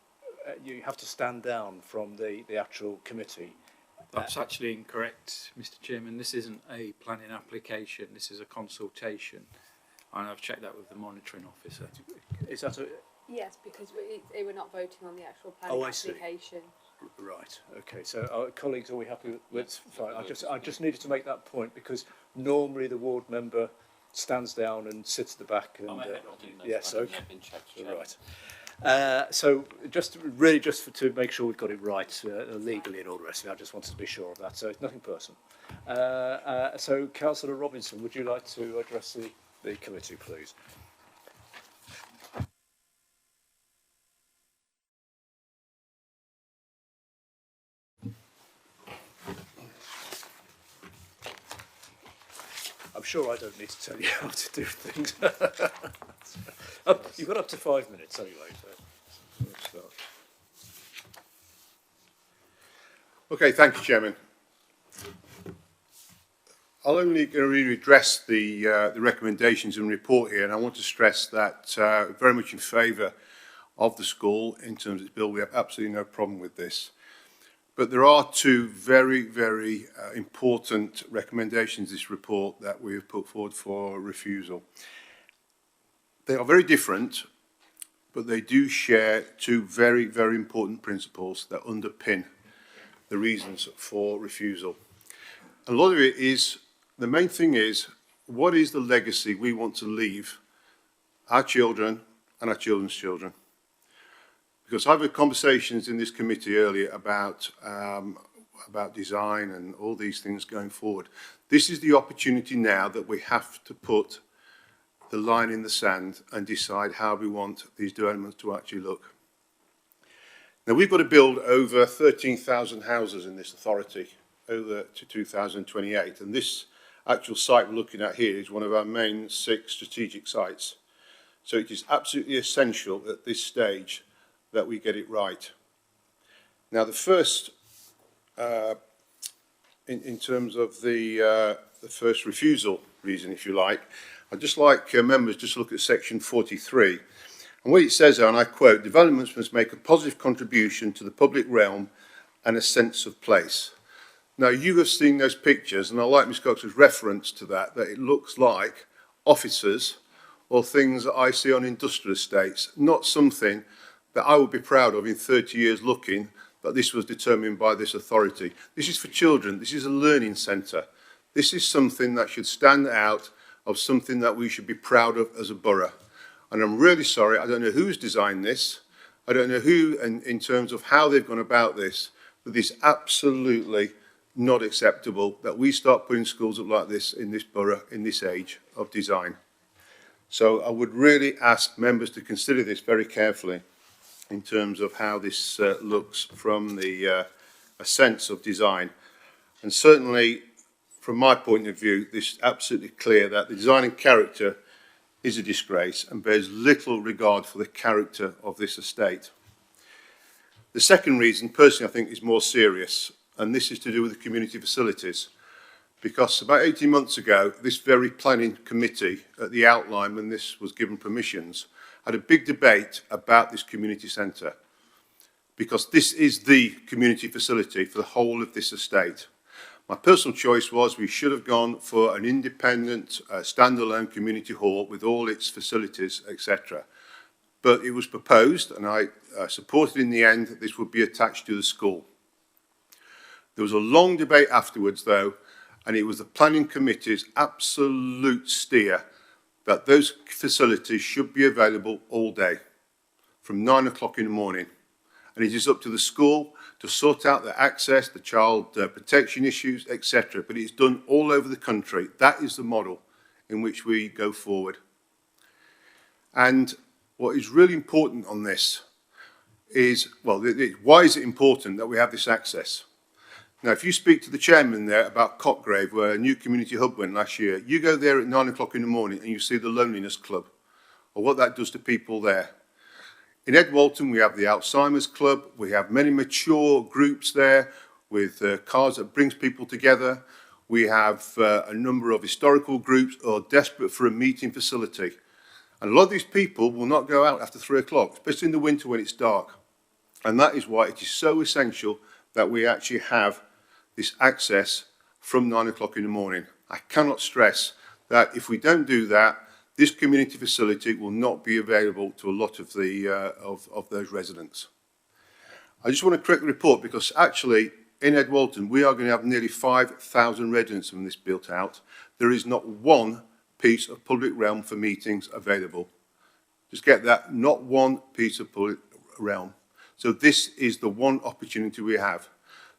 you have to stand down from the actual committee. That's actually incorrect, Mr. Chairman. This isn't a planning application. This is a consultation, and I've checked that with the monitoring officer. Is that a... Yes, because we're not voting on the actual planning application. Right. Okay. So, our colleagues, are we happy with? Fine. I just needed to make that point, because normally the ward member stands down and sits at the back. And yes. Okay. Right. So just really to make sure we've got it right legally and all the rest of it, I just wanted to be sure of that. So it's nothing personal. So Councillor Robinson, would you like to address the committee, please? I'm sure I don't need to tell you how to do things. You've got up to 5 minutes anyway. So let's start. Okay, thank you, Chairman. I'll only really address the recommendations and report here, and I want to stress that very much in favour of the school in terms of its bill. We have absolutely no problem with this. But there are two very, very important recommendations in this report that we have put forward for refusal. They are very different, but they do share two very, very important principles that underpin the reasons for refusal. A lot of it is, the main thing is, what is the legacy we want to leave our children and our children's children? Because I've had conversations in this committee earlier about design and all these things going forward. This is the opportunity now that we have to put the line in the sand and decide how we want these developments to actually look. Now, we've got to build over 13,000 houses in this authority over to 2028, and this actual site we're looking at here is one of our main 6 strategic sites. So it is absolutely essential at this stage that we get it right. Now, the first, in terms of the first refusal reason, if you like, I'd just like members just to look at section 43. And what it says there, and I quote, developments must make a positive contribution to the public realm and a sense of place. Now, you have seen those pictures, and I like Ms Cox's reference to that it looks like offices or things that I see on industrial estates, not something that I would be proud of in 30 years looking that this was determined by this authority. This is for children. This is a learning centre. This is something that should stand out of something that we should be proud of as a borough. And I'm really sorry, I don't know who's designed this. I don't know who, in terms of how they've gone about this, but it's absolutely not acceptable that we start putting schools up like this in this borough, in this age of design. So I would really ask members to consider this very carefully in terms of how this looks from a sense of design. And certainly, from my point of view, this is absolutely clear that the design and character is a disgrace and bears little regard for the character of this estate. The second reason, personally, I think is more serious, and this is to do with the community facilities. Because about 18 months ago, this very planning committee at the outline, when this was given permissions, had a big debate about this community centre, because this is the community facility for the whole of this estate. My personal choice was we should have gone for an independent, standalone community hall with all its facilities, etc. But it was proposed, and I supported in the end, that this would be attached to the school. There was a long debate afterwards, though, and it was the planning committee's absolute steer that those facilities should be available all day, from 9 o'clock in the morning. And it is up to the school to sort out the access, the child protection issues, etc. But it's done all over the country. That is the model in which we go forward. And what is really important on this is, well, why is it important that we have this access? Now, if you speak to the chairman there about Cotgrave, where a new community hub went last year, you go there at 9 o'clock in the morning and you see the Loneliness Club, or what that does to people there. In Ed Walton, we have the Alzheimer's Club. We have many mature groups there with cars that brings people together. We have a number of historical groups who are desperate for a meeting facility. And a lot of these people will not go out after 3 o'clock, especially in the winter when it's dark. And that is why it is so essential that we actually have this access from 9 o'clock in the morning. I cannot stress that if we don't do that, this community facility will not be available to a lot of those residents. I just want to correct the report because actually in Ed Walton we are going to have nearly 5,000 residents when this built out. There is not one piece of public realm for meetings available. Just get that, not one piece of realm. So this is the one opportunity we have.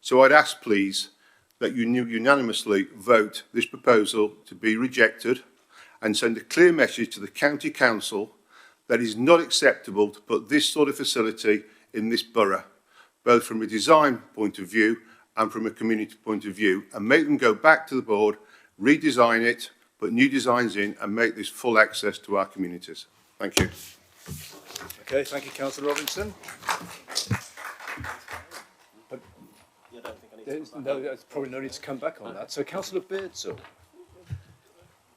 So I'd ask, please, that you unanimously vote this proposal to be rejected and send a clear message to the County Council that it is not acceptable to put this sort of facility in this borough, both from a design point of view and from a community point of view, and make them go back to the board, redesign it, put new designs in, and make this full access to our communities. Thank you. Okay, thank you, Councillor Robinson. There's probably no need to come back on that. So, Councillor Beardsall.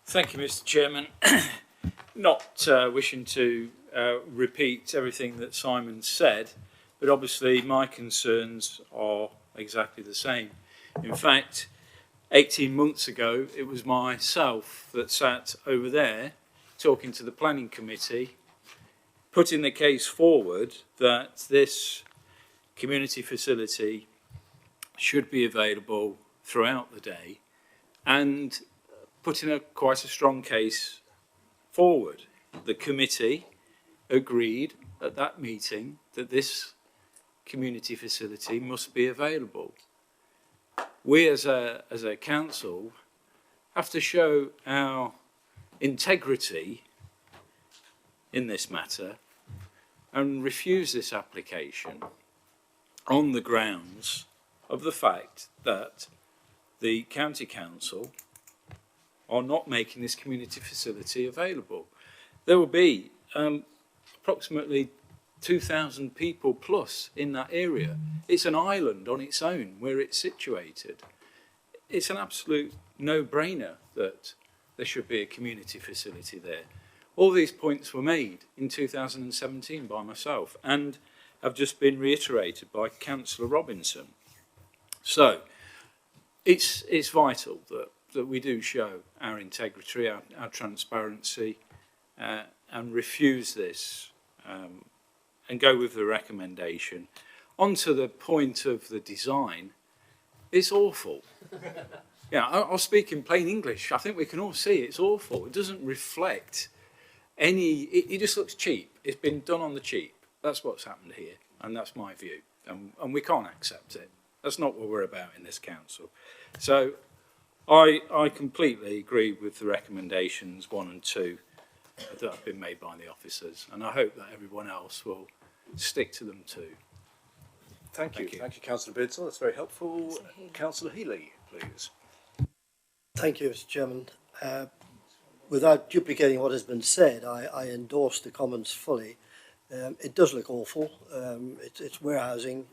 Thank you, Mr. Chairman. Not wishing to repeat everything that Simon said, but obviously my concerns are exactly the same. In fact, 18 months ago, it was myself that sat over there talking to the planning committee, putting the case forward that this community facility should be available throughout the day, and putting quite a strong case forward. The committee agreed at that meeting that this community facility must be available. We as a council have to show our integrity in this matter and refuse this application on the grounds of the fact that the county council are not making this community facility available. There will be approximately 2,000 people plus in that area. It's an island on its own where it's situated. It's an absolute no-brainer that there should be a community facility there. All these points were made in 2017 by myself and have just been reiterated by Councillor Robinson. So it's vital that we do show our integrity, our transparency, and refuse this and go with the recommendation. On to the point of the design, it's awful. Yeah, I'll speak in plain English. I think we can all see it's awful. It doesn't reflect any, it just looks cheap. It's been done on the cheap. That's what's happened here, and that's my view. And we can't accept it. That's not what we're about in this council. So I completely agree with the recommendations 1 and 2 that have been made by the officers, and I hope that everyone else will stick to them too. Thank you. Thank you, Councillor Beardsall. That's very helpful. Councillor Healy, please. Thank you, Mr. Chairman. Without duplicating what has been said, I endorse the comments fully. It does look awful. It's warehousing.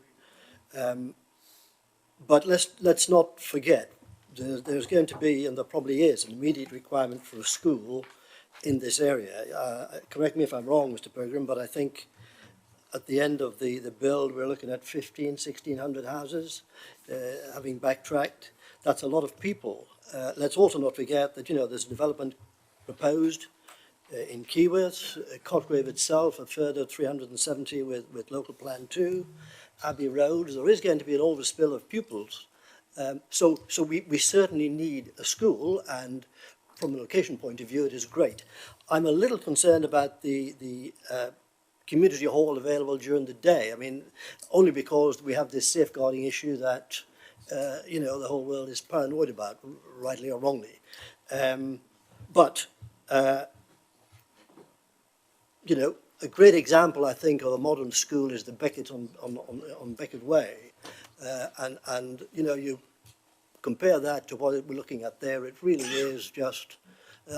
But let's not forget, there's going to be, and there probably is, an immediate requirement for a school in this area. Correct me if I'm wrong, Mr. Pegram, but I think at the end of the build, we're looking at 1,600 houses, having backtracked. That's a lot of people. Let's also not forget that, there's development proposed in Keyworth, Cotgrave itself, a further 370 with local plan 2, Abbey Road. There is going to be an overspill of pupils. So we certainly need a school, and from a location point of view, it is great. I'm a little concerned about the community hall available during the day. I mean, only because we have this safeguarding issue that, the whole world is paranoid about, rightly or wrongly. A great example, I think, of a modern school is the Beckett on Beckett Way. And you compare that to what we're looking at there, it really is just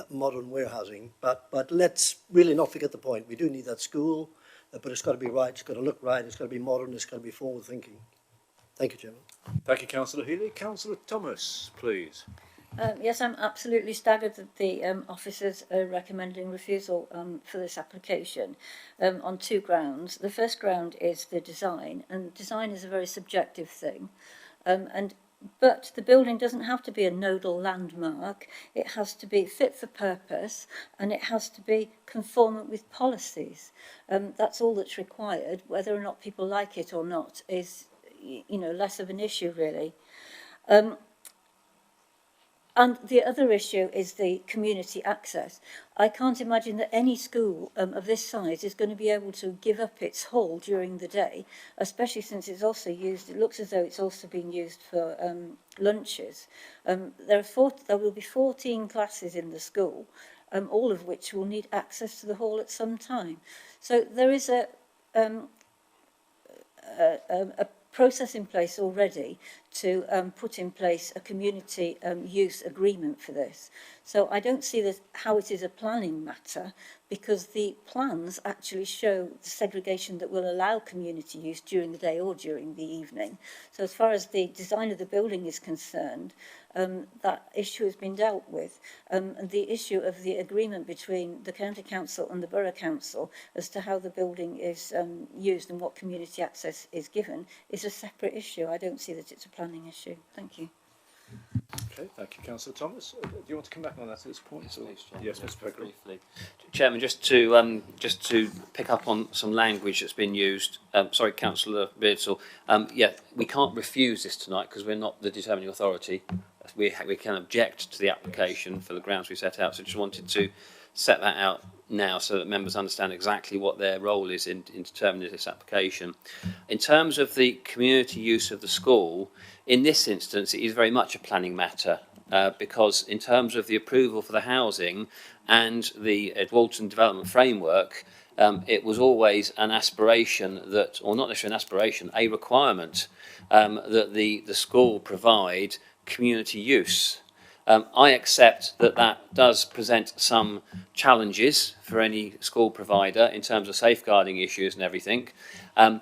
modern warehousing. But let's really not forget the point. We do need that school, but it's got to be right, it's got to look right, it's got to be modern, it's got to be forward-thinking. Thank you, Chairman. Thank you, Councillor Healy. Councillor Thomas, please. Yes, I'm absolutely staggered that the officers are recommending refusal for this application on 2 grounds. The first ground is the design, and design is a very subjective thing. But the building doesn't have to be a nodal landmark. It has to be fit for purpose, and it has to be conformant with policies. That's all that's required. Whether or not people like it or not is, less of an issue, really. And the other issue is the community access. I can't imagine that any school of this size is going to be able to give up its hall during the day, especially since it's also used, it looks as though it's also being used for lunches. There will be 14 classes in the school, all of which will need access to the hall at some time. So there is a process in place already to put in place a community use agreement for this. So I don't see this, how it is a planning matter, because the plans actually show the segregation that will allow community use during the day or during the evening. So as far as the design of the building is concerned, that issue has been dealt with. And the issue of the agreement between the County Council and the Borough Council as to how the building is used and what community access is given is a separate issue. I don't see that it's a planning issue. Thank you. Okay, thank you, Councillor Thomas. Do you want to come back on that at this point? Yes, or? Yes, Mr. Pegram. Briefly. Chairman, just to pick up on some language that's been used. Sorry, Councillor Beardsall. Yeah, we can't refuse this tonight because we're not the determining authority. We can object to the application for the grounds we set out. So just wanted to set that out now so that members understand exactly what their role is in determining this application. In terms of the community use of the school, in this instance, it is very much a planning matter because in terms of the approval for the housing and the Walton Development Framework, it was always an aspiration that, or not necessarily an aspiration, a requirement that the school provide community use. I accept that that does present some challenges for any school provider in terms of safeguarding issues and everything, and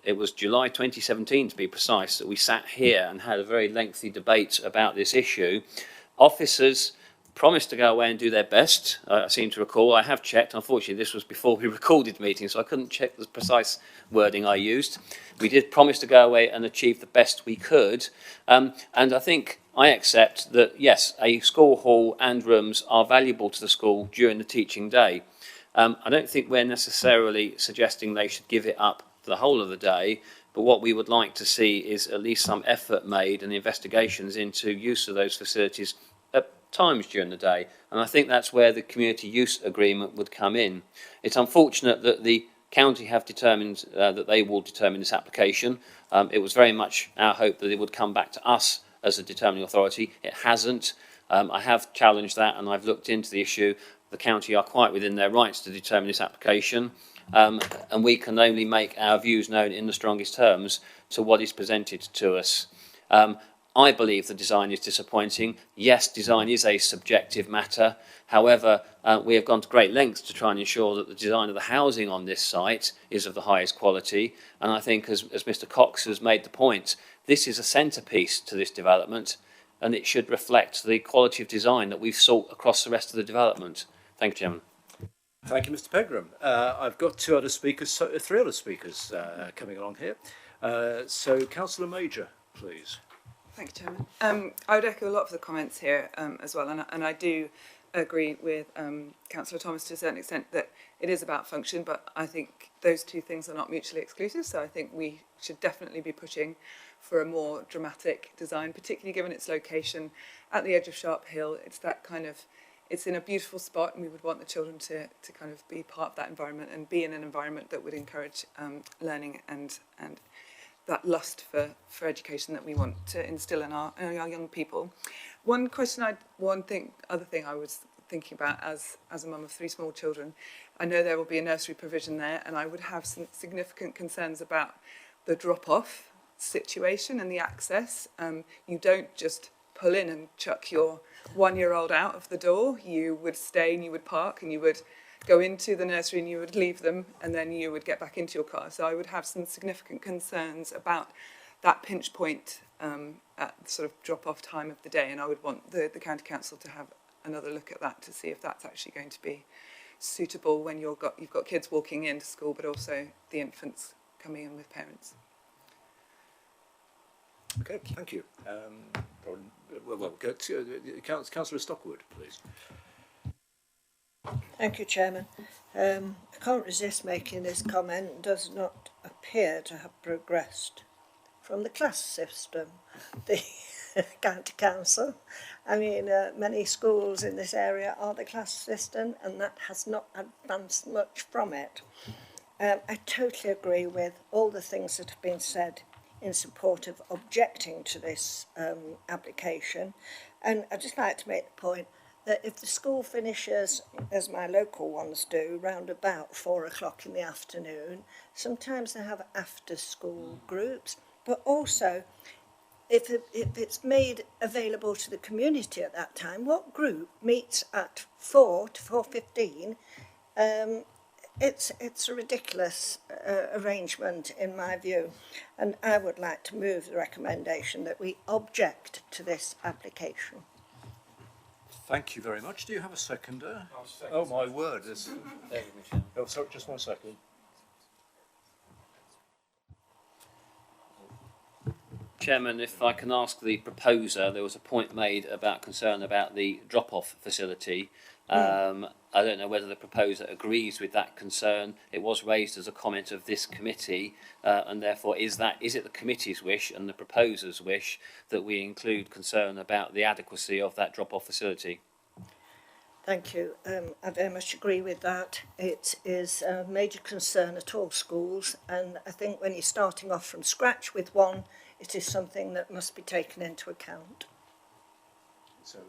it was July 2017 to be precise that we sat here and had a very lengthy debate about this issue. Officers promised to go away and do their best. I seem to recall, I have checked, unfortunately this was before we recorded the meeting, so I couldn't check the precise wording I used. We did promise to go away and achieve the best we could, and I think I accept that yes, a school hall and rooms are valuable to the school during the teaching day. I don't think we're necessarily suggesting they should give it up for the whole of the day, but what we would like to see is at least some effort made and investigations into use of those facilities at times during the day, and I think that's where the community use agreement would come in. It's unfortunate that the county have determined that they will determine this application. It was very much our hope that it would come back to us as a determining authority. It hasn't. I have challenged that and I've looked into the issue. The county are quite within their rights to determine this application, and we can only make our views known in the strongest terms to what is presented to us. I believe the design is disappointing. Yes, design is a subjective matter. However, we have gone to great lengths to try and ensure that the design of the housing on this site is of the highest quality. And I think, as Mr. Cox has made the point, this is a centrepiece to this development, and it should reflect the quality of design that we've sought across the rest of the development. Thank you, Chairman. Thank you, Mr. Pegram. I've got three other speakers coming along here. So, Councillor Major, please. Thank you, Chairman. I would echo a lot of the comments here as well, and I do agree with Councillor Thomas to a certain extent that it is about function, but I think those two things are not mutually exclusive, so I think we should definitely be pushing for a more dramatic design, particularly given its location at the edge of Sharp Hill. It's that kind of, it's in a beautiful spot, and we would want the children to kind of be part of that environment and be in an environment that would encourage learning and that lust for education that we want to instill in our young people. One other thing I was thinking about as a mum of 3 small children, I know there will be a nursery provision there, and I would have some significant concerns about the drop-off situation and the access. You don't just pull in and chuck your 1-year-old out of the door. You would stay and you would park and you would go into the nursery and you would leave them, and then you would get back into your car. So I would have some significant concerns about that pinch point at the sort of drop-off time of the day, and I would want the County Council to have another look at that to see if that's actually going to be suitable when you've got kids walking into school, but also the infants coming in with parents. Okay, thank you. Well, go to Councillor Stockwood, please. Thank you, Chairman. I can't resist making this comment. It does not appear to have progressed from the class system. county council. I mean, many schools in this area are the class system, and that has not advanced much from it. I totally agree with all the things that have been said in support of objecting to this application. And I'd just like to make the point that if the school finishes, as my local ones do, round about 4 o'clock in the afternoon, sometimes they have after-school groups, but also if it's made available to the community at that time, what group meets at 4 to 4:15? It's a ridiculous arrangement in my view, and I would like to move the recommendation that we object to this application. Thank you very much. Do you have a seconder? Oh my word! Oh, sorry, just 1 second. Chairman, if I can ask the proposer, there was a point made about concern about the drop-off facility. I don't know whether the proposer agrees with that concern. It was raised as a comment of this committee, and therefore is it the committee's wish and the proposer's wish that we include concern about the adequacy of that drop-off facility? Thank you. I very much agree with that. It is a major concern at all schools, and I think when you're starting off from scratch with one, it is something that must be taken into account. So,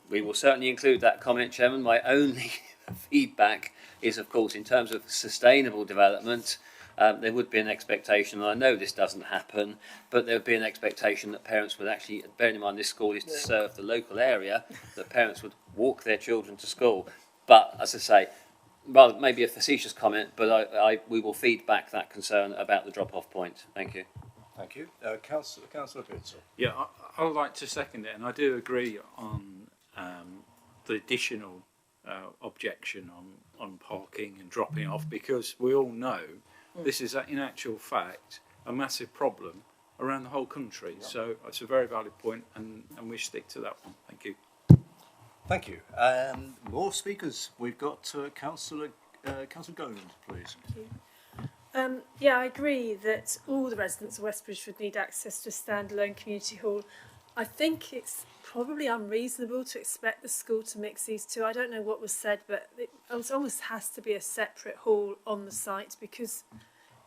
we will certainly include that comment, Chairman. My only feedback is, of course, in terms of sustainable development, there would be an expectation, and I know this doesn't happen, but there would be an expectation that parents would actually, bearing in mind this school is to serve the local area, that parents would walk their children to school. But, as I say, rather maybe a facetious comment, but we will feed back that concern about the drop-off point. Thank you. Thank you. Councillor Bitzel. Yeah, I would like to second it, and I do agree on the additional objection on parking and dropping off, because we all know this is in actual fact a massive problem around the whole country. Yeah. So it's a very valid point, and we stick to that one. Thank you. Thank you. More speakers. We've got Councillor Goland, please. Thank you. Yeah, I agree that all the residents of West Bridgford need access to a standalone community hall. I think it's probably unreasonable to expect the school to mix these two. I don't know what was said, but it almost has to be a separate hall on the site because,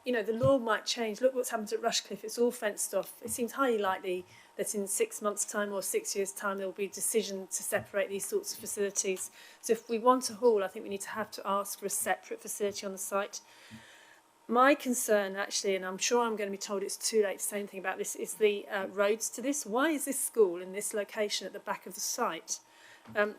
you know, the law might change. Look what's happened at Rushcliffe. It's all fenced off. It seems highly likely that in 6 months' time or 6 years' time there will be a decision to separate these sorts of facilities. So if we want a hall, I think we need to have to ask for a separate facility on the site. My concern, actually, and I'm sure I'm going to be told it's too late to say anything about this, is the roads to this. Why is this school in this location at the back of the site?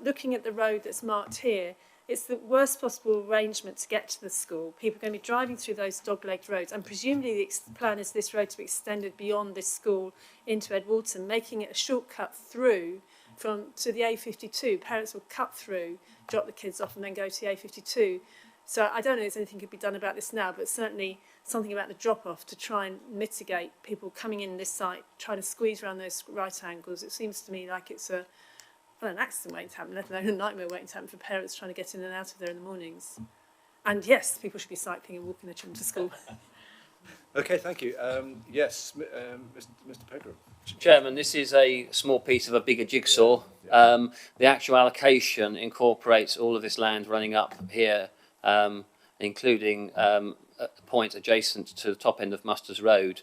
Looking at the road that's marked here, it's the worst possible arrangement to get to the school. People are going to be driving through those dog-legged roads, and presumably the plan is this road to be extended beyond this school into Edwalton, making it a shortcut through to the A52. Parents will cut through, drop the kids off, and then go to the A52. So I don't know if there's anything could be done about this now, but certainly something about the drop-off to try and mitigate people coming in this site, trying to squeeze around those right angles. It seems to me like it's an accident waiting to happen, let alone a nightmare waiting to happen for parents trying to get in and out of there in the mornings. And yes, people should be cycling and walking their children to school. Okay, thank you. Yes, Mr. Pegram. Chairman, this is a small piece of a bigger jigsaw. The actual allocation incorporates all of this land running up here, including a point adjacent to the top end of Musters Road.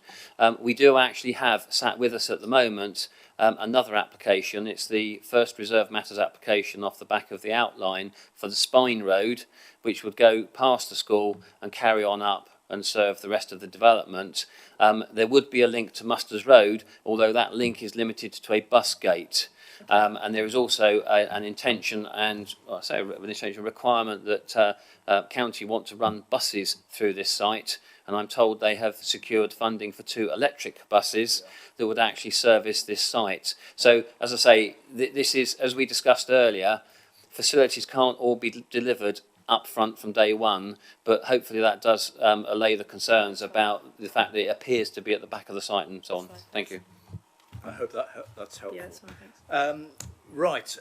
We do actually have sat with us at the moment another application. It's the first Reserve Matters application off the back of the outline for the Spine Road, which would go past the school and carry on up and serve the rest of the development. There would be a link to Musters Road, although that link is limited to a bus gate. And there is also an intention and a requirement that County want to run buses through this site, and I'm told they have secured funding for 2 electric buses that would actually service this site. So, as I say, this is, as we discussed earlier, facilities can't all be delivered up front from day one, but hopefully that does allay the concerns about the fact that it appears to be at the back of the site and so on. Thank you. I hope that's helpful. Yeah, that's fine, thanks. Right.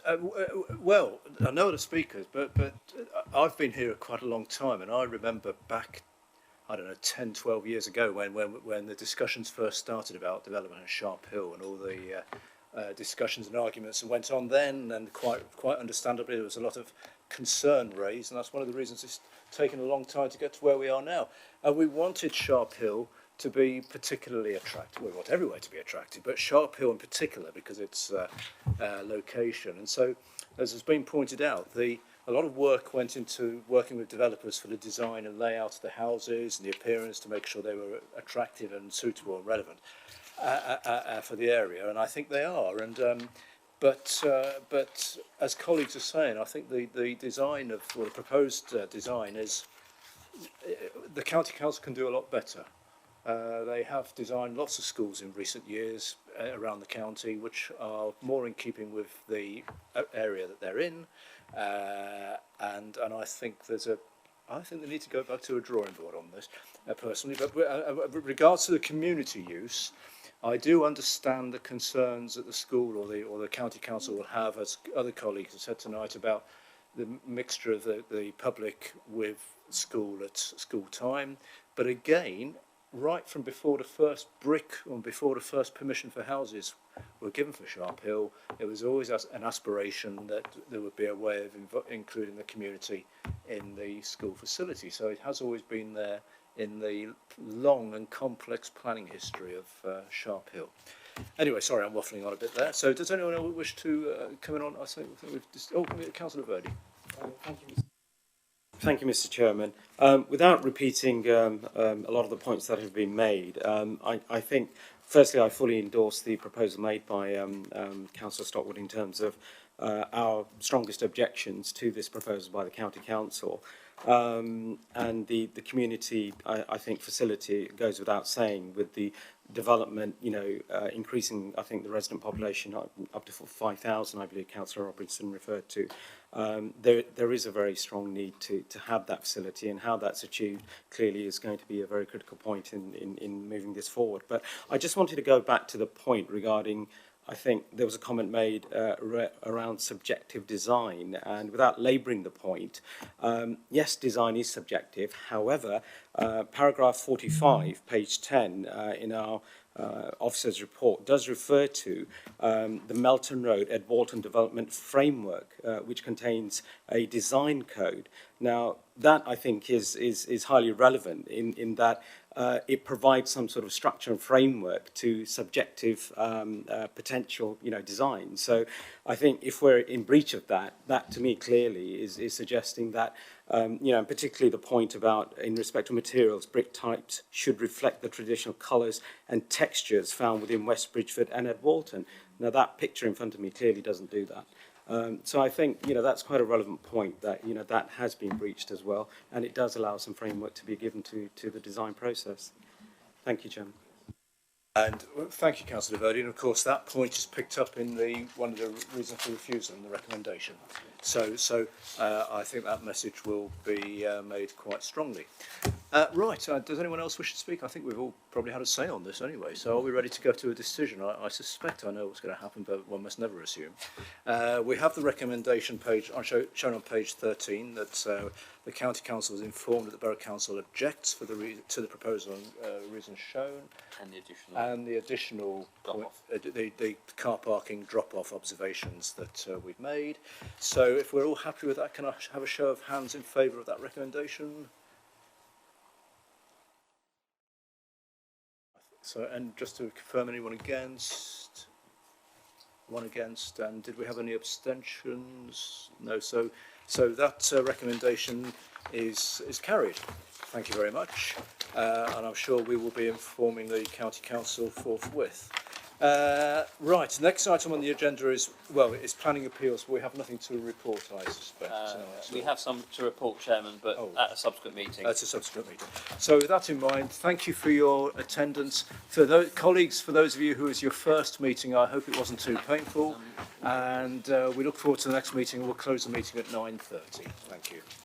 Well, I know the speakers, but I've been here quite a long time, and I remember back, I don't know, 10, 12 years ago when the discussions first started about development in Sharp Hill, and all the discussions and arguments that went on then, and quite understandably there was a lot of concern raised, and that's one of the reasons it's taken a long time to get to where we are now. And we wanted Sharp Hill to be particularly attractive. We want everywhere to be attractive, but Sharp Hill in particular because its location. And so, as has been pointed out, a lot of work went into working with developers for the design and layout of the houses and the appearance to make sure they were attractive and suitable and relevant for the area, and I think they are. And but as colleagues are saying, I think the design of, or the proposed design is, the county council can do a lot better. They have designed lots of schools in recent years around the county which are more in keeping with the area that they're in, and I think I think they need to go back to a drawing board on this personally. But with regards to the community use, I do understand the concerns that the school or the county council will have, as other colleagues have said tonight, about the mixture of the public with school at school time. But again, right from before the first brick or before the first permission for houses were given for Sharp Hill, it was always an aspiration that there would be a way of including the community in the school facility. So it has always been there in the long and complex planning history of Sharp Hill. Anyway, sorry, I'm waffling on a bit there. So does anyone else wish to come in on? I think we've just, Councillor Verdi. Thank you, Thank you, Mr. Chairman. Without repeating a lot of the points that have been made, I think, firstly, I fully endorse the proposal made by Councillor Stockwood in terms of our strongest objections to this proposal by the County Council. And the community, I think, facility goes without saying, with the development, increasing, I think, the resident population up to 5,000, I believe Councillor Robertson referred to. There is a very strong need to have that facility, and how that's achieved clearly is going to be a very critical point in moving this forward. But I just wanted to go back to the point regarding, I think there was a comment made around subjective design, and without labouring the point, yes, design is subjective. However, paragraph 45, page 10 in our officer's report does refer to the Melton Road Edwalton Development Framework, which contains a design code. Now, that I think is highly relevant in that it provides some sort of structure and framework to subjective potential, design. So I think if we're in breach of that, that to me clearly is suggesting that, and particularly the point about, in respect to materials, brick types should reflect the traditional colours and textures found within West Bridgford and Edwalton. Now that picture in front of me clearly doesn't do that. So I think, that's quite a relevant point that, that has been breached as well, and it does allow some framework to be given to the design process. Thank you, Chairman. And thank you, Councillor Verdi. And of course, that point is picked up in one of the reasons for refusal in the recommendation. So I think that message will be made quite strongly. Right, does anyone else wish to speak? I think we've all probably had a say on this anyway. So are we ready to go to a decision? I suspect I know what's going to happen, but one must never assume. We have the recommendation page shown on page 13 that the County Council is informed that the Borough Council objects to the proposal on reasons shown. And the additional the car parking drop-off observations that we've made. So if we're all happy with that, can I have a show of hands in favour of that recommendation? So, and just to confirm, anyone against? One against, and did we have any abstentions? No, so that recommendation is carried. Thank you very much, and I'm sure we will be informing the County Council forthwith. Right, next item on the agenda is planning appeals. We have nothing to report, I suspect. We have some to report, Chairman, but at a subsequent meeting. That's a subsequent meeting. So with that in mind, thank you for your attendance. For those colleagues, for those of you who is your first meeting, I hope it wasn't too painful. And we look forward to the next meeting. We'll close the meeting at 9:30. Thank you.